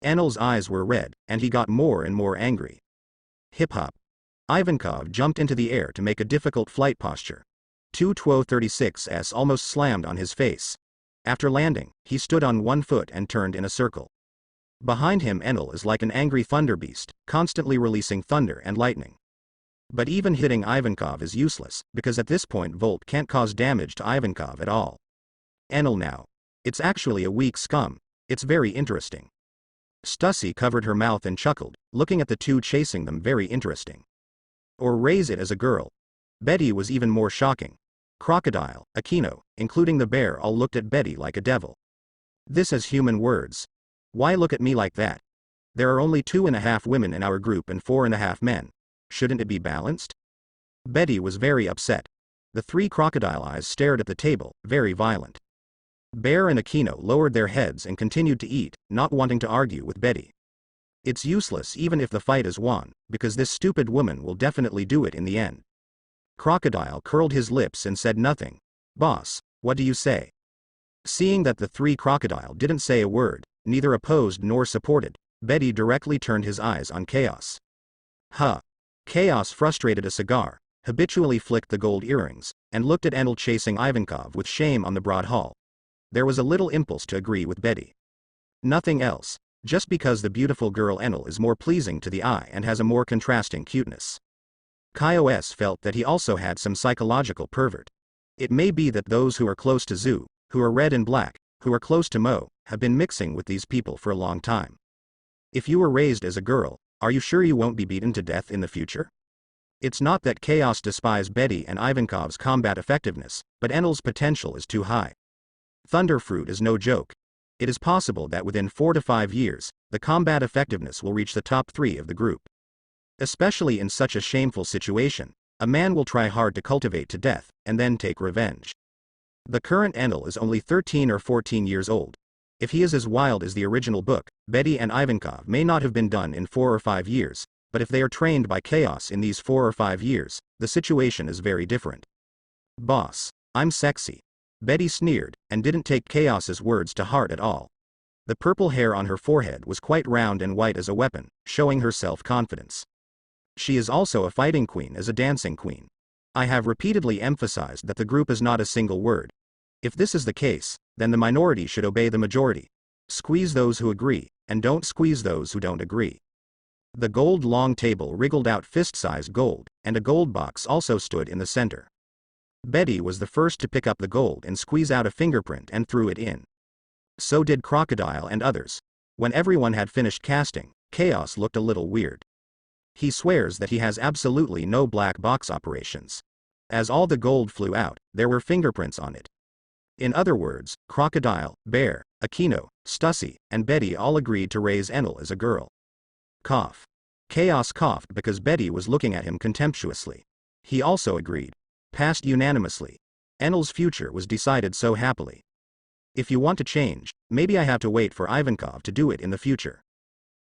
Enel's eyes were red, and he got more and more angry. Hip-hop. Ivankov jumped into the air to make a difficult flight posture. 2-36s almost slammed on his face. After landing, he stood on one foot and turned in a circle. Behind him Enel is like an angry thunder beast, constantly releasing thunder and lightning. But even hitting Ivankov is useless, because at this point Volt can't cause damage to Ivankov at all. Enel now. It's actually a weak scum. It's very interesting. Stussy covered her mouth and chuckled, looking at the two chasing them. Very interesting. Or raise it as a girl. Betty was even more shocking. Crocodile, Aquino, including the bear, all looked at Betty like a devil. This as human words. Why look at me like that? There are only 2.5 women in our group and 4.5 men. Shouldn't it be balanced? Betty was very upset. The three crocodile eyes stared at the table, very violent. Bear and Aquino lowered their heads and continued to eat, not wanting to argue with Betty. It's useless even if the fight is won, because this stupid woman will definitely do it in the end. Crocodile curled his lips and said nothing. Boss, what do you say? Seeing that the three crocodile didn't say a word, neither opposed nor supported, Betty directly turned his eyes on Chaos. Huh. Chaos frustrated a cigar, habitually flicked the gold earrings, and looked at Enel chasing Ivankov with shame on the broad hall. There was a little impulse to agree with Betty. Nothing else, just because the beautiful girl Enel is more pleasing to the eye and has a more contrasting cuteness. Kaios felt that he also had some psychological pervert. It may be that those who are close to Zhu, who are red and black, who are close to Mo, have been mixing with these people for a long time. If you were raised as a girl, are you sure you won't be beaten to death in the future? It's not that Chaos despised Betty and Ivankov's combat effectiveness, but Enel's potential is too high. Thunderfruit is no joke. It is possible that within 4 to 5 years, the combat effectiveness will reach the top 3 of the group. Especially in such a shameful situation, a man will try hard to cultivate to death, and then take revenge. The current Enel is only 13 or 14 years old. If he is as wild as the original book, Betty and Ivankov may not have been done in 4 or 5 years, but if they are trained by Chaos in these 4 or 5 years, the situation is very different. Boss, I'm sexy. Betty sneered, and didn't take Chaos's words to heart at all. The purple hair on her forehead was quite round and white as a weapon, showing her self-confidence. She is also a fighting queen as a dancing queen. I have repeatedly emphasized that the group is not a single word. If this is the case, then the minority should obey the majority. Squeeze those who agree, and don't squeeze those who don't agree. The gold long table wriggled out fist-sized gold, and a gold box also stood in the center. Betty was the first to pick up the gold and squeeze out a fingerprint and threw it in. So did Crocodile and others. When everyone had finished casting, Chaos looked a little weird. He swears that he has absolutely no black box operations. As all the gold flew out, there were fingerprints on it. In other words, Crocodile, Bear, Aquino, Stussy, and Betty all agreed to raise Enel as a girl. Cough. Chaos coughed because Betty was looking at him contemptuously. He also agreed. Passed unanimously. Enel's future was decided so happily. If you want to change, maybe I have to wait for Ivankov to do it in the future.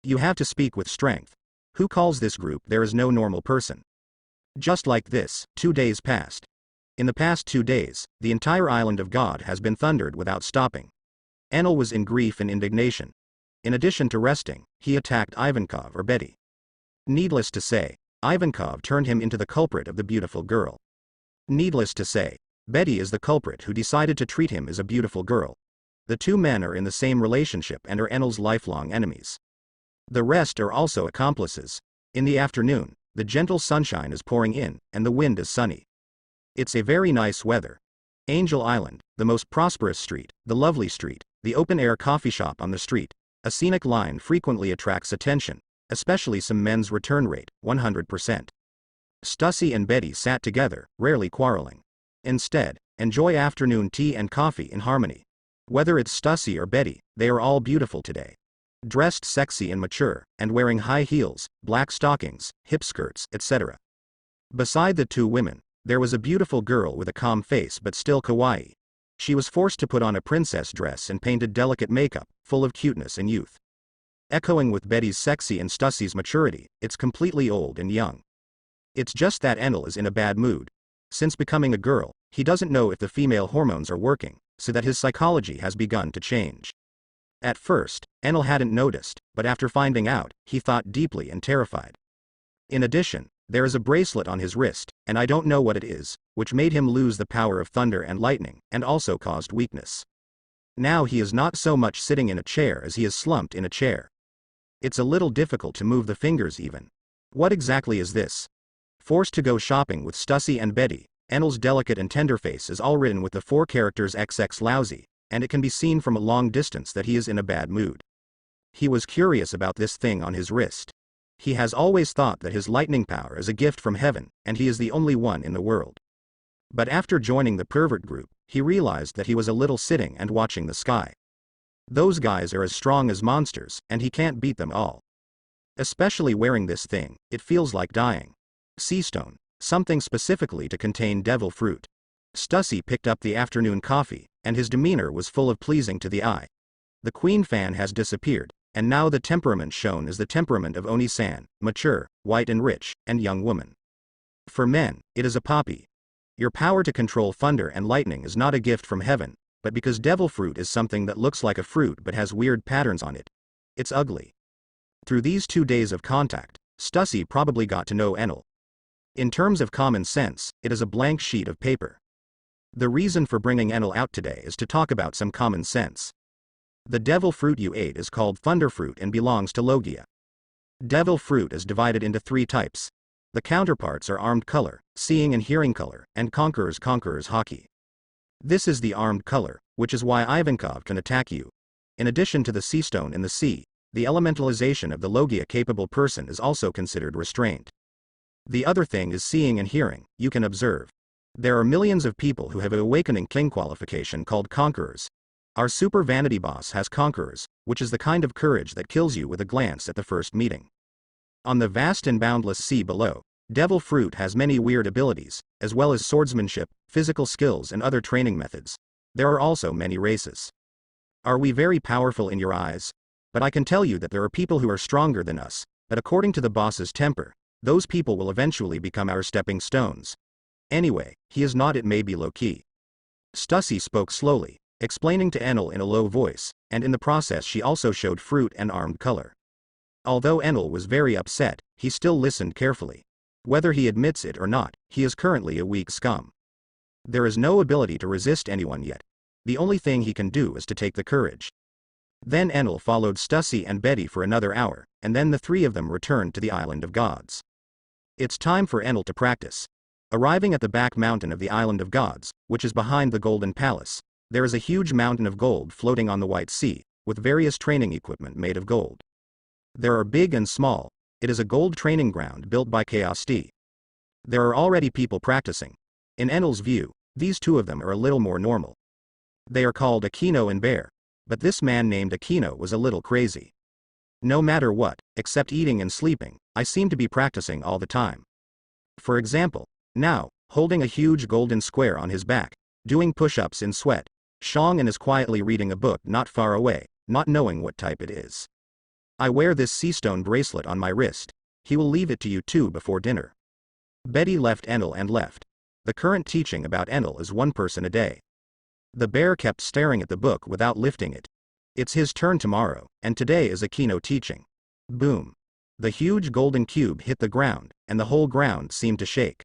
You have to speak with strength. Who calls this group? There is no normal person. Just like this, 2 days passed. In the past 2 days, the entire island of God has been thundered without stopping. Enel was in grief and indignation. In addition to resting, he attacked Ivankov or Betty. Needless to say, Ivankov turned him into the culprit of the beautiful girl. Needless to say, Betty is the culprit who decided to treat him as a beautiful girl. The two men are in the same relationship and are Enel's lifelong enemies. The rest are also accomplices. In the afternoon, the gentle sunshine is pouring in, and the wind is sunny. It's a very nice weather. Angel Island, the most prosperous street, the lovely street, the open-air coffee shop on the street, a scenic line frequently attracts attention, especially some men's return rate, 100%. Stussy and Betty sat together, rarely quarreling. Instead, enjoy afternoon tea and coffee in harmony. Whether it's Stussy or Betty, they are all beautiful today. dressed sexy and mature, and wearing high heels, black stockings, hip skirts, etc. Beside the two women, there was a beautiful girl with a calm face but still kawaii. She was forced to put on a princess dress and painted delicate makeup, full of cuteness and youth. Echoing with Betty's sexy and Stussie's maturity, it's completely old and young. It's just that Enel is in a bad mood. Since becoming a girl, he doesn't know if the female hormones are working, so that his psychology has begun to change. At first, Enel hadn't noticed, but after finding out, he thought deeply and terrified. In addition, there is a bracelet on his wrist, and I don't know what it is, which made him lose the power of thunder and lightning, and also caused weakness. Now he is not so much sitting in a chair as he is slumped in a chair. It's a little difficult to move the fingers even. What exactly is this? Forced to go shopping with Stussie and Betty, Enel's delicate and tender face is all written with the 4 characters XX lousy, and it can be seen from a long distance that he is in a bad mood. He was curious about this thing on his wrist. He has always thought that his lightning power is a gift from heaven, and he is the only one in the world. But after joining the pervert group, he realized that he was a little sitting and watching the sky. Those guys are as strong as monsters, and he can't beat them all. Especially wearing this thing, it feels like dying. Sea stone, something specifically to contain devil fruit. Stussie picked up the afternoon coffee, and his demeanor was full of pleasing to the eye. The queen fan has disappeared, and now the temperament shown is the temperament of Oni-san, mature, white and rich, and young woman. For men, it is a poppy. Your power to control thunder and lightning is not a gift from heaven, but because devil fruit is something that looks like a fruit but has weird patterns on it. It's ugly. Through these 2 days of contact, Stussie probably got to know Enel. In terms of common sense, it is a blank sheet of paper. The reason for bringing Enel out today is to talk about some common sense. The devil fruit you ate is called thunder fruit and belongs to Logia. Devil fruit is divided into 3 types. The counterparts are armed color, seeing and hearing color, and conquerors hockey. This is the armed color, which is why Ivankov can attack you. In addition to the sea stone in the sea, the elementalization of the Logia capable person is also considered restraint. The other thing is seeing and hearing, you can observe. There are millions of people who have an awakening king qualification called conquerors. Our super vanity boss has conquerors, which is the kind of courage that kills you with a glance at the first meeting. On the vast and boundless sea below, devil fruit has many weird abilities, as well as swordsmanship, physical skills and other training methods. There are also many races. Are we very powerful in your eyes? But I can tell you that there are people who are stronger than us, but according to the boss's temper, those people will eventually become our stepping stones. Anyway, he is not, it may be low-key. Stussie spoke slowly, explaining to Enel in a low voice, and in the process she also showed fruit and armed color. Although Enel was very upset, he still listened carefully. Whether he admits it or not, he is currently a weak scum. There is no ability to resist anyone yet. The only thing he can do is to take the courage. Then Enel followed Stussie and Betty for another hour, and then the 3 of them returned to the Island of Gods. It's time for Enel to practice. Arriving at the back mountain of the Island of Gods, which is behind the Golden Palace, there is a huge mountain of gold floating on the White Sea, with various training equipment made of gold. There are big and small. It is a gold training ground built by Chaos D. There are already people practicing. In Enel's view, these 2 of them are a little more normal. They are called Aquino and Bear, but this man named Aquino was a little crazy. No matter what, except eating and sleeping, I seem to be practicing all the time. For example, now, holding a huge golden square on his back, doing push-ups in sweat, Shang is quietly reading a book not far away, not knowing what type it is. I wear this sea stone bracelet on my wrist. He will leave it to you too before dinner. Betty left Enel and left. The current teaching about Enel is 1 person a day. The bear kept staring at the book without lifting it. It's his turn tomorrow, and today is Aquino teaching. Boom. The huge golden cube hit the ground, and the whole ground seemed to shake.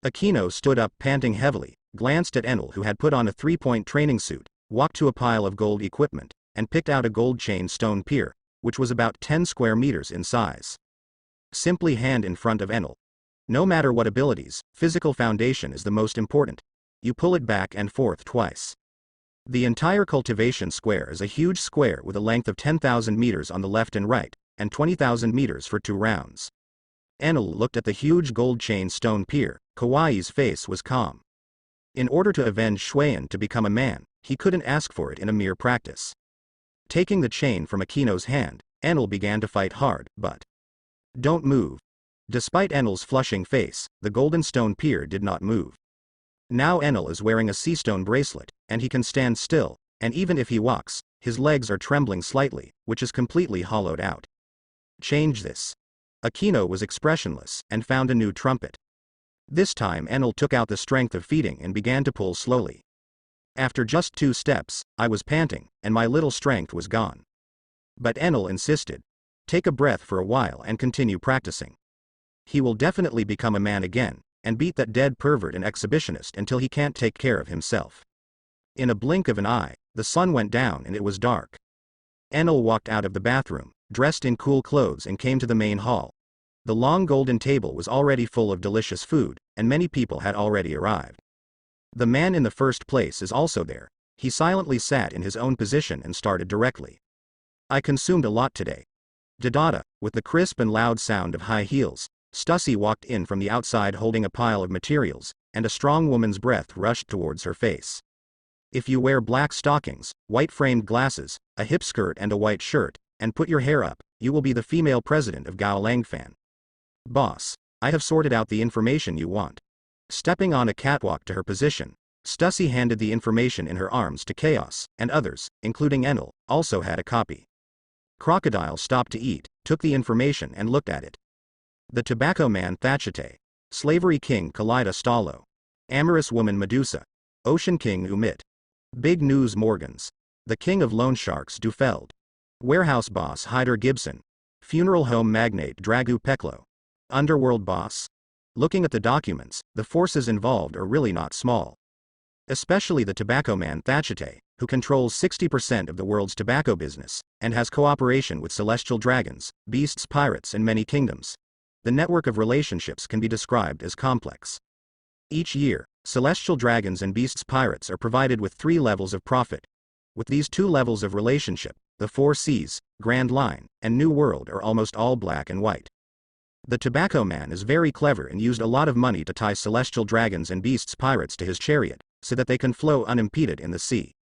Aquino stood up panting heavily, glanced at Enel who had put on a 3-point training suit, walked to a pile of gold equipment, and picked out a gold chain stone pier, which was about 10 square meters in size. Simply hand in front of Enel. No matter what abilities, physical foundation is the most important. You pull it back and forth twice. The entire cultivation square is a huge square with a length of 10,000 meters on the left and right, and 20,000 meters for 2 rounds. Enel looked at the huge gold chain stone pier. Kawaii's face was calm. In order to avenge Shuayan to become a man, he couldn't ask for it in a mere practice. Taking the chain from Akino's hand, Enel began to fight hard, but don't move. Despite Enel's flushing face, the golden stone pier did not move. Now Enel is wearing a sea stone bracelet, and he can stand still, and even if he walks, his legs are trembling slightly, which is completely hollowed out. Change this. Akino was expressionless, and found a new trumpet. This time Enel took out the strength of feeding and began to pull slowly. After just 2 steps, I was panting, and my little strength was gone. But Enel insisted. Take a breath for a while and continue practicing. He will definitely become a man again, and beat that dead pervert and exhibitionist until he can't take care of himself. In a blink of an eye, the sun went down and it was dark. Enel walked out of the bathroom, dressed in cool clothes, and came to the main hall. The long golden table was already full of delicious food, and many people had already arrived. The man in the first place is also there. He silently sat in his own position and started directly. I consumed a lot today. Dada, with the crisp and loud sound of high heels, Stussy walked in from the outside holding a pile of materials, and a strong woman's breath rushed towards her face. If you wear black stockings, white framed glasses, a hip skirt and a white shirt, and put your hair up, you will be the female president of Gao Langfan. Boss, I have sorted out the information you want. Stepping on a catwalk to her position, Stussy handed the information in her arms to Chaos, and others, including Enel, also had a copy. Crocodile stopped to eat, took the information and looked at it. The Tobacco Man Thachite, Slavery King Kalida Stallo, Amorous Woman Medusa, Ocean King Umit, Big News Morgans, the King of Loan Sharks Dufeld, Warehouse Boss Hyder Gibson, Funeral Home Magnate Dragu Peklo, Underworld Boss. Looking at the documents, the forces involved are really not small. Especially the Tobacco Man Thachite, who controls 60% of the world's tobacco business, and has cooperation with celestial dragons, beasts, pirates, and many kingdoms. The network of relationships can be described as complex. Each year, celestial dragons and beasts pirates are provided with 3 levels of profit. With these 2 levels of relationship, the 4 Seas, Grand Line, and New World are almost all black and white. The Tobacco Man is very clever and used a lot of money to tie celestial dragons and beasts pirates to his chariot, so that they can flow unimpeded in the sea.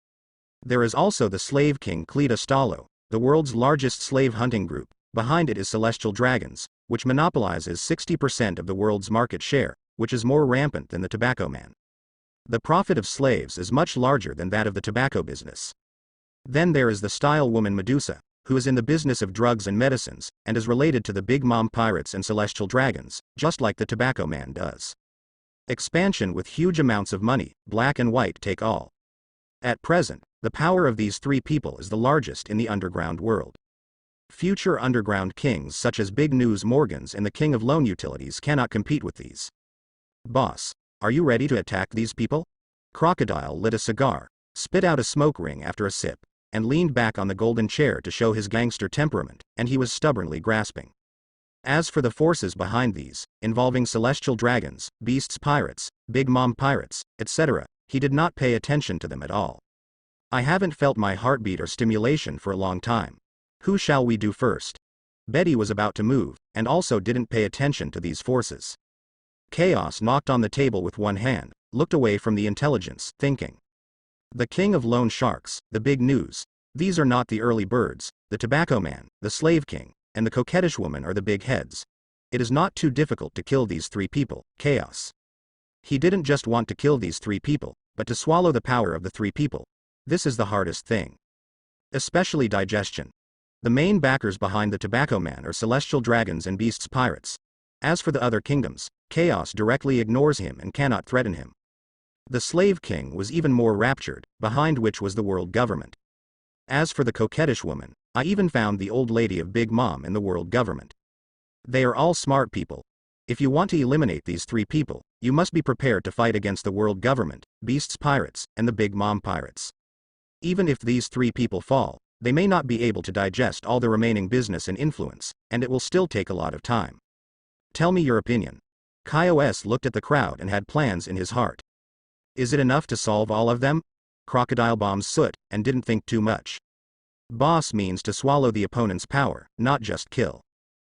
There is also the Slave King Klida Stallo, the world's largest slave hunting group. Behind it is Celestial Dragons, which monopolizes 60% of the world's market share, which is more rampant than the Tobacco Man. The profit of slaves is much larger than that of the tobacco business. Then there is the Style Woman Medusa, who is in the business of drugs and medicines, and is related to the Big Mom Pirates and Celestial Dragons, just like the Tobacco Man does. Expansion with huge amounts of money, black and white take all. At present, the power of these 3 people is the largest in the underground world. Future underground kings such as Big News Morgans and the King of Loan Utilities cannot compete with these. Boss, are you ready to attack these people? Crocodile lit a cigar, spit out a smoke ring after a sip, and leaned back on the golden chair to show his gangster temperament, and he was stubbornly grasping. As for the forces behind these, involving celestial dragons, beasts pirates, Big Mom pirates, etc., he did not pay attention to them at all. I haven't felt my heartbeat or stimulation for a long time. Who shall we do first? Betty was about to move, and also didn't pay attention to these forces. Chaos knocked on the table with one hand, looked away from the intelligence, thinking. The King of Loan Sharks, the Big News, these are not the early birds, the Tobacco Man, the Slave King, and the Coquettish Woman are the big heads. It is not too difficult to kill these 3 people, Chaos. He didn't just want to kill these 3 people, but to swallow the power of the 3 people. This is the hardest thing. Especially digestion. The main backers behind the Tobacco Man are celestial dragons and beasts pirates. As for the other kingdoms, Chaos directly ignores him and cannot threaten him. The Slave King was even more raptured, behind which was the world government. As for the Coquettish Woman, I even found the old lady of Big Mom in the world government. They are all smart people. If you want to eliminate these 3 people, you must be prepared to fight against the world government, beasts pirates, and the Big Mom pirates. Even if these 3 people fall, they may not be able to digest all the remaining business and influence, and it will still take a lot of time. Tell me your opinion. Kaios looked at the crowd and had plans in his heart. Is it enough to solve all of them? Crocodile bombs soot, and didn't think too much. Boss means to swallow the opponent's power, not just kill.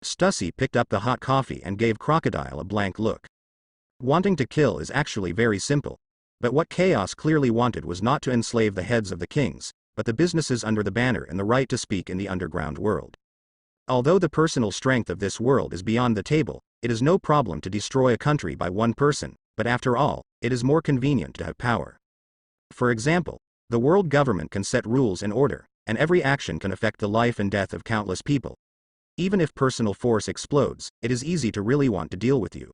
Stussy picked up the hot coffee and gave Crocodile a blank look. Wanting to kill is actually very simple. But what Chaos clearly wanted was not to enslave the heads of the kings, but the businesses under the banner and the right to speak in the underground world. Although the personal strength of this world is beyond the table, it is no problem to destroy a country by one person, but after all, it is more convenient to have power. For example, the world government can set rules and order, and every action can affect the life and death of countless people. Even if personal force explodes, it is easy to really want to deal with you.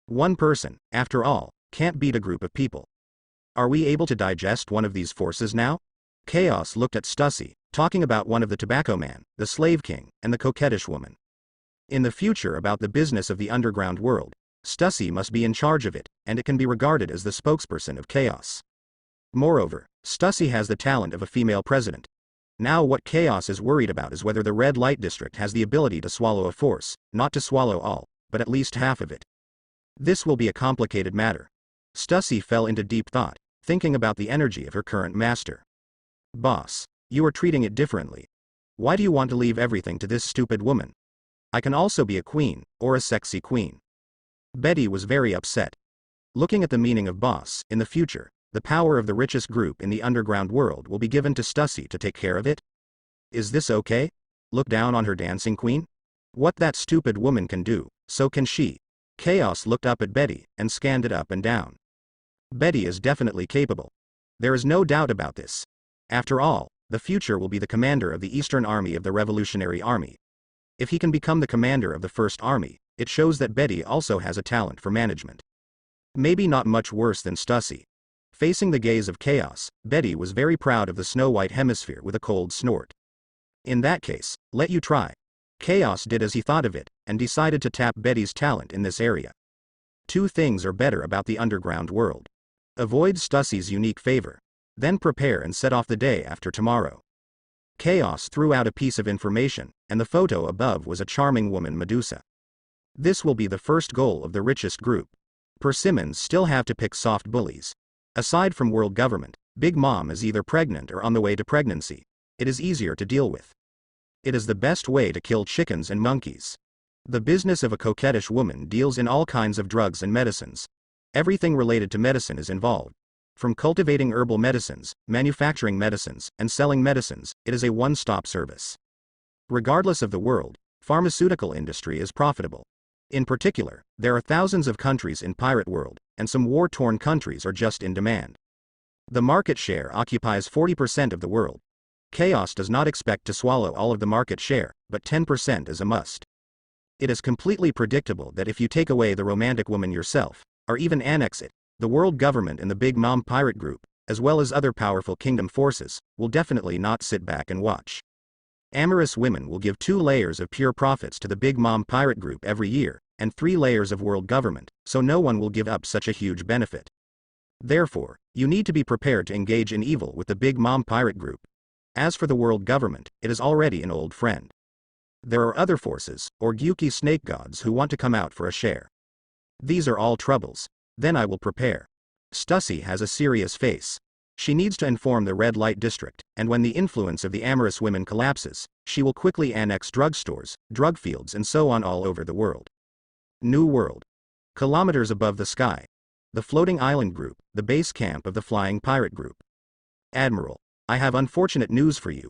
One person, after all, can't beat a group of people. Are we able to digest one of these forces now? Chaos looked at Stussy, talking about one of the tobacco man, the slave king, and the coquettish woman. In the future about the business of the underground world, Stussy must be in charge of it, and it can be regarded as the spokesperson of chaos. Moreover, Stussy has the talent of a female president. Now what Chaos is worried about is whether the red light district has the ability to swallow a force, not to swallow all, but at least half of it. This will be a complicated matter. Stussy fell into deep thought, thinking about the energy of her current master. Boss, you are treating it differently. Why do you want to leave everything to this stupid woman? I can also be a queen, or a sexy queen. Betty was very upset. Looking at the meaning of boss, in the future, the power of the richest group in the underground world will be given to Stussy to take care of it? Is this okay? Look down on her dancing queen? What that stupid woman can do, so can she. Chaos looked up at Betty, and scanned it up and down. Betty is definitely capable. There is no doubt about this. After all, the future will be the commander of the Eastern Army of the Revolutionary Army. If he can become the commander of the First Army, it shows that Betty also has a talent for management. Maybe not much worse than Stussy. Facing the gaze of Chaos, Betty was very proud of the snow-white hemisphere with a cold snort. In that case, let you try. Chaos did as he thought of it, and decided to tap Betty's talent in this area. Two things are better about the underground world. Avoid Stussy's unique favor. Then prepare and set off the day after tomorrow. Chaos threw out a piece of information, and the photo above was a charming woman Medusa. This will be the first goal of the richest group. Persimmons still have to pick soft bullies. Aside from world government, Big Mom is either pregnant or on the way to pregnancy. It is easier to deal with. It is the best way to kill chickens and monkeys. The business of a coquettish woman deals in all kinds of drugs and medicines. Everything related to medicine is involved. From cultivating herbal medicines, manufacturing medicines, and selling medicines, it is a one-stop service. Regardless of the world, pharmaceutical industry is profitable. In particular, there are thousands of countries in pirate world, and some war-torn countries are just in demand. The market share occupies 40% of the world. Chaos does not expect to swallow all of the market share, but 10% is a must. It is completely predictable that if you take away the romantic woman yourself, or even annex it, the world government and the Big Mom pirate group, as well as other powerful kingdom forces, will definitely not sit back and watch. Amorous women will give 2 layers of pure profits to the Big Mom pirate group every year, and 3 layers of world government, so no one will give up such a huge benefit. Therefore, you need to be prepared to engage in evil with the Big Mom pirate group. As for the world government, it is already an old friend. There are other forces, or Gyuki snake gods who want to come out for a share. These are all troubles. Then I will prepare. Stussy has a serious face. She needs to inform the red light district, and when the influence of the amorous women collapses, she will quickly annex drugstores, drug fields and so on all over the world. New World. Kilometers above the sky. The floating island group, the base camp of the flying pirate group. Admiral, I have unfortunate news for you.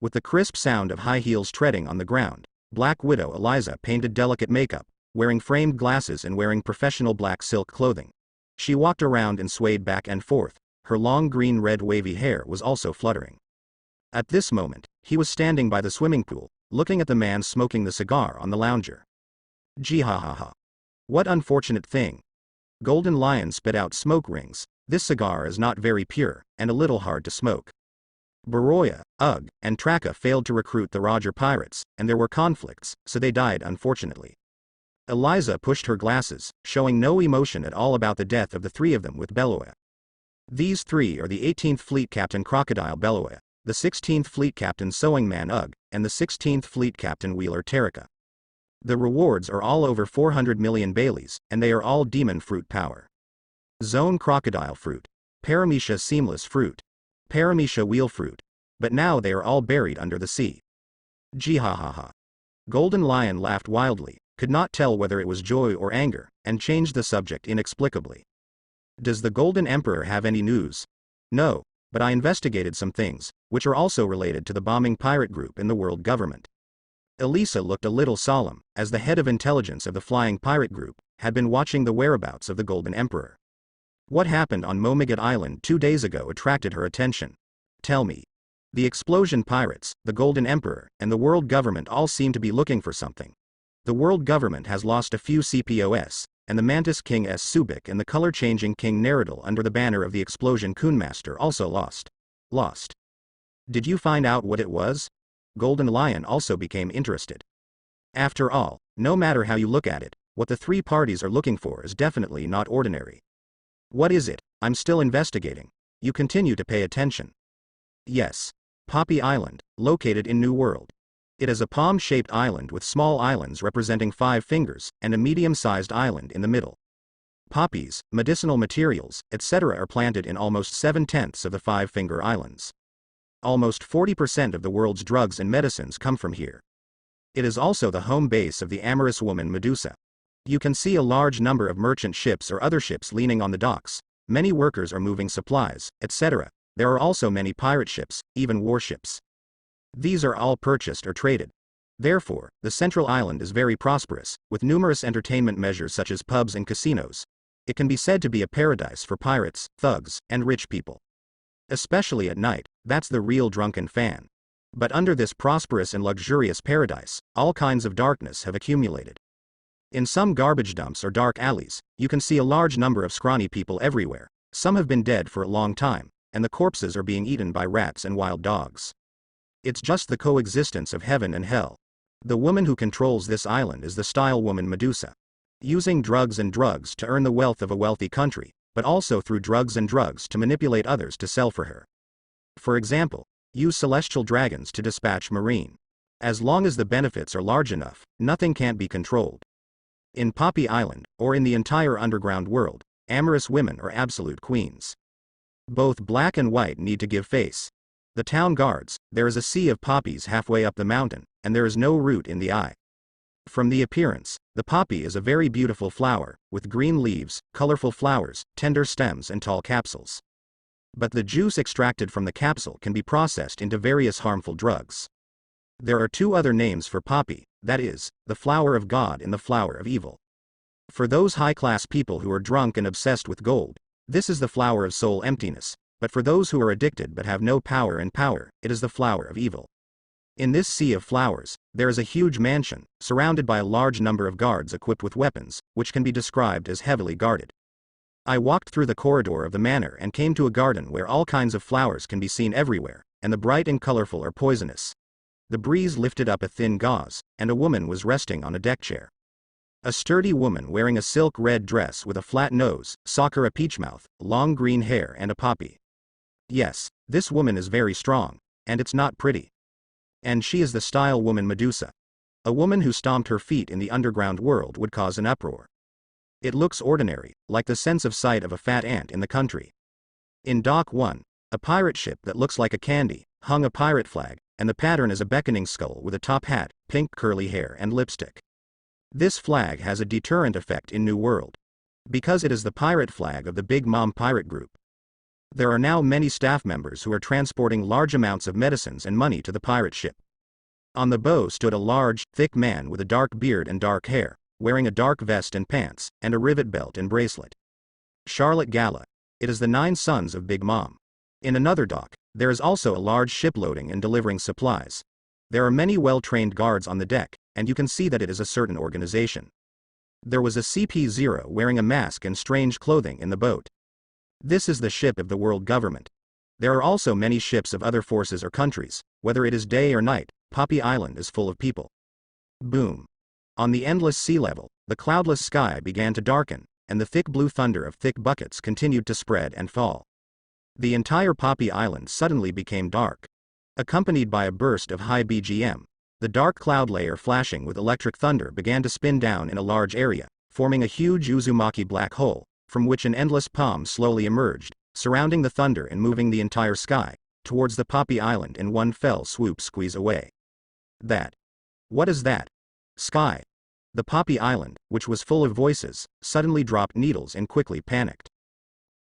With the crisp sound of high heels treading on the ground, Black Widow Eliza painted delicate makeup, wearing framed glasses and wearing professional black silk clothing. She walked around and swayed back and forth, her long green-red wavy hair was also fluttering. At this moment, he was standing by the swimming pool, looking at the man smoking the cigar on the lounger. Gee ha ha ha. What unfortunate thing. Golden Lion spit out smoke rings. This cigar is not very pure, and a little hard to smoke. Baroya, Ugg, and Traka failed to recruit the Roger pirates, and there were conflicts, so they died unfortunately. Eliza pushed her glasses, showing no emotion at all about the death of the 3 of them with Belloa. These 3 are the 18th Fleet Captain Crocodile Belloa, the 16th Fleet Captain Sewing Man Ugg, and the 16th Fleet Captain Wheeler Tarika. The rewards are all over 400 million Baileys, and they are all demon fruit power. Zone Crocodile Fruit. Paramecia Seamless Fruit. Paramecia Wheel Fruit. But now they are all buried under the sea. Gee ha ha ha. Golden Lion laughed wildly, could not tell whether it was joy or anger, and changed the subject inexplicably. Does the Golden Emperor have any news? No, but I investigated some things, which are also related to the bombing pirate group and the world government. Elisa looked a little solemn, as the head of intelligence of the flying pirate group had been watching the whereabouts of the Golden Emperor. What happened on Momigat Island 2 days ago attracted her attention. Tell me. The explosion pirates, the Golden Emperor, and the world government all seem to be looking for something. The world government has lost a few CPOS, and the Mantis King S. Subic and the color-changing King Neridal under the banner of the explosion Coonmaster also lost. Did you find out what it was? Golden Lion also became interested. After all, no matter how you look at it, what the three parties are looking for is definitely not ordinary. What is it? I'm still investigating. You continue to pay attention. Yes. Poppy Island, located in New World. It is a palm-shaped island with small islands representing 5 fingers, and a medium-sized island in the middle. Poppies, medicinal materials, etc. are planted in almost 7/10 of the 5-finger islands. Almost 40% of the world's drugs and medicines come from here. It is also the home base of the amorous woman Medusa. You can see a large number of merchant ships or other ships leaning on the docks. Many workers are moving supplies, etc. There are also many pirate ships, even warships. These are all purchased or traded. Therefore, the central island is very prosperous, with numerous entertainment measures such as pubs and casinos. It can be said to be a paradise for pirates, thugs, and rich people. Especially at night, that's the real drunken fan. But under this prosperous and luxurious paradise, all kinds of darkness have accumulated. In some garbage dumps or dark alleys, you can see a large number of scrawny people everywhere. Some have been dead for a long time, and the corpses are being eaten by rats and wild dogs. It's just the coexistence of heaven and hell. The woman who controls this island is the style woman Medusa. Using drugs to earn the wealth of a wealthy country, but also through drugs to manipulate others to sell for her. For example, use celestial dragons to dispatch marine. As long as the benefits are large enough, nothing can't be controlled. In Poppy Island, or in the entire underground world, amorous women are absolute queens. Both black and white need to give face. The town guards, there is a sea of poppies halfway up the mountain, and there is no root in the eye. From the appearance, the poppy is a very beautiful flower, with green leaves, colorful flowers, tender stems and tall capsules. But the juice extracted from the capsule can be processed into various harmful drugs. There are 2 other names for poppy, that is, the flower of God and the flower of evil. For those high-class people who are drunk and obsessed with gold, this is the flower of soul emptiness, but for those who are addicted but have no power, it is the flower of evil. In this sea of flowers, there is a huge mansion, surrounded by a large number of guards equipped with weapons, which can be described as heavily guarded. I walked through the corridor of the manor and came to a garden where all kinds of flowers can be seen everywhere, and the bright and colorful are poisonous. The breeze lifted up a thin gauze, and a woman was resting on a deck chair. A sturdy woman wearing a silk red dress with a flat nose, Sakura peach mouth, long green hair and a poppy. Yes, this woman is very strong, and it's not pretty. And she is the style woman Medusa. A woman who stomped her feet in the underground world would cause an uproar. It looks ordinary, like the sense of sight of a fat ant in the country. In Dock 1, a pirate ship that looks like a candy, hung a pirate flag, and the pattern is a beckoning skull with a top hat, pink curly hair and lipstick. This flag has a deterrent effect in New World. Because it is the pirate flag of the Big Mom pirate group. There are now many staff members who are transporting large amounts of medicines and money to the pirate ship. On the bow stood a large, thick man with a dark beard and dark hair, wearing a dark vest and pants, and a rivet belt and bracelet. Charlotte Gala. It is the 9 sons of Big Mom. In another dock, there is also a large ship loading and delivering supplies. There are many well-trained guards on the deck, and you can see that it is a certain organization. There was a CP0 wearing a mask and strange clothing in the boat. This is the ship of the world government. There are also many ships of other forces or countries. Whether it is day or night, Poppy Island is full of people. Boom. On the endless sea level, the cloudless sky began to darken, and the thick blue thunder of thick buckets continued to spread and fall. The entire Poppy Island suddenly became dark. Accompanied by a burst of high BGM, the dark cloud layer flashing with electric thunder began to spin down in a large area, forming a huge Uzumaki black hole, from which an endless palm slowly emerged, surrounding the thunder and moving the entire sky towards the Poppy Island in one fell swoop squeeze away. That. What is that? Sky. The Poppy Island, which was full of voices, suddenly dropped needles and quickly panicked.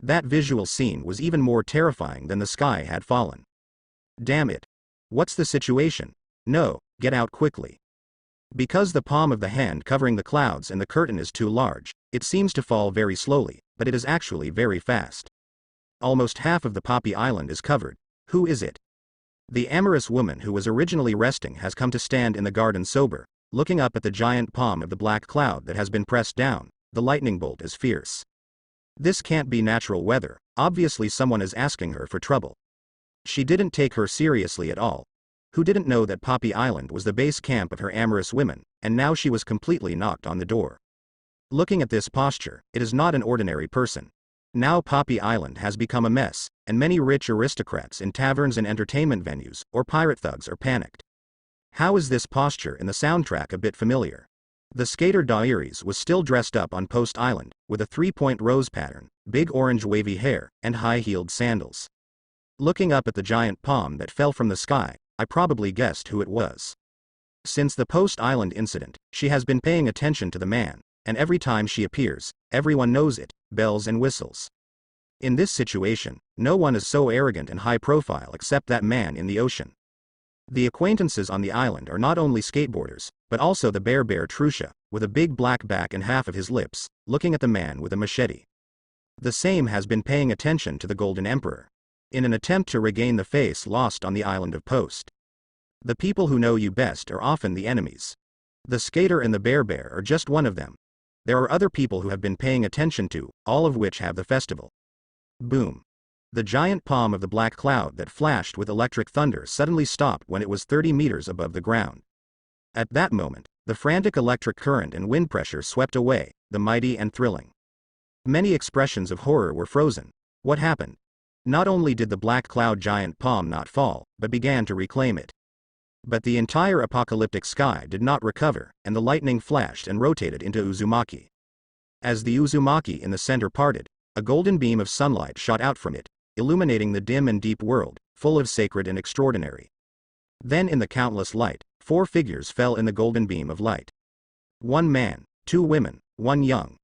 That visual scene was even more terrifying than the sky had fallen. Damn it. What's the situation? No, get out quickly. Because the palm of the hand covering the clouds and the curtain is too large, it seems to fall very slowly, but it is actually very fast. Almost half of the Poppy Island is covered. Who is it? The amorous woman who was originally resting has come to stand in the garden sober, looking up at the giant palm of the black cloud that has been pressed down. The lightning bolt is fierce. This can't be natural weather, obviously someone is asking her for trouble. She didn't take her seriously at all. Who didn't know that Poppy Island was the base camp of her amorous women, and now she was completely knocked on the door. Looking at this posture, it is not an ordinary person. Now Poppy Island has become a mess, and many rich aristocrats in taverns and entertainment venues, or pirate thugs are panicked. How is this posture in the soundtrack a bit familiar? The skater Diaries was still dressed up on Post Island, with a 3-point rose pattern, big orange wavy hair, and high-heeled sandals. Looking up at the giant palm that fell from the sky, I probably guessed who it was. Since the Post Island incident, she has been paying attention to the man, and every time she appears, everyone knows it, bells and whistles. In this situation, no one is so arrogant and high profile except that man in the ocean. The acquaintances on the island are not only skateboarders, but also the bear Trusha, with a big black back and half of his lips, looking at the man with a machete. The same has been paying attention to the Golden Emperor, in an attempt to regain the face lost on the island of Post. The people who know you best are often the enemies. The skater and the bear are just one of them. There are other people who have been paying attention to, all of which have the festival. Boom. The giant palm of the black cloud that flashed with electric thunder suddenly stopped when it was 30 meters above the ground. At that moment, the frantic electric current and wind pressure swept away, the mighty and thrilling. Many expressions of horror were frozen. What happened? Not only did the black cloud giant palm not fall, but began to reclaim it. But the entire apocalyptic sky did not recover, and the lightning flashed and rotated into Uzumaki. As the Uzumaki in the center parted, a golden beam of sunlight shot out from it, illuminating the dim and deep world, full of sacred and extraordinary. Then in the countless light, 4 figures fell in the golden beam of light. 1 man, 2 women, 1 young.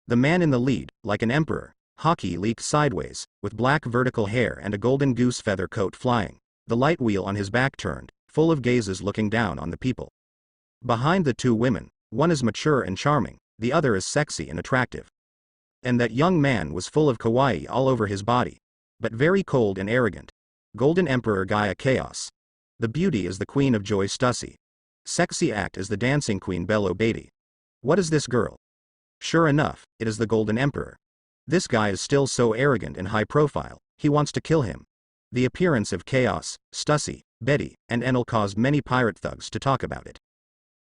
The man in the lead, like an emperor, hockey leaked sideways, with black vertical hair and a golden goose feather coat flying, the light wheel on his back turned, full of gazes looking down on the people. Behind the 2 women, one is mature and charming, the other is sexy and attractive. And that young man was full of kawaii all over his body, but very cold and arrogant. Golden Emperor Gaia Chaos. The beauty is the Queen of Joy Stussy. Sexy act is the dancing queen Bello Beatty. What is this girl? Sure enough, it is the Golden Emperor. This guy is still so arrogant and high profile, he wants to kill him. The appearance of Chaos, Stussy, Betty, and Enel caused many pirate thugs to talk about it.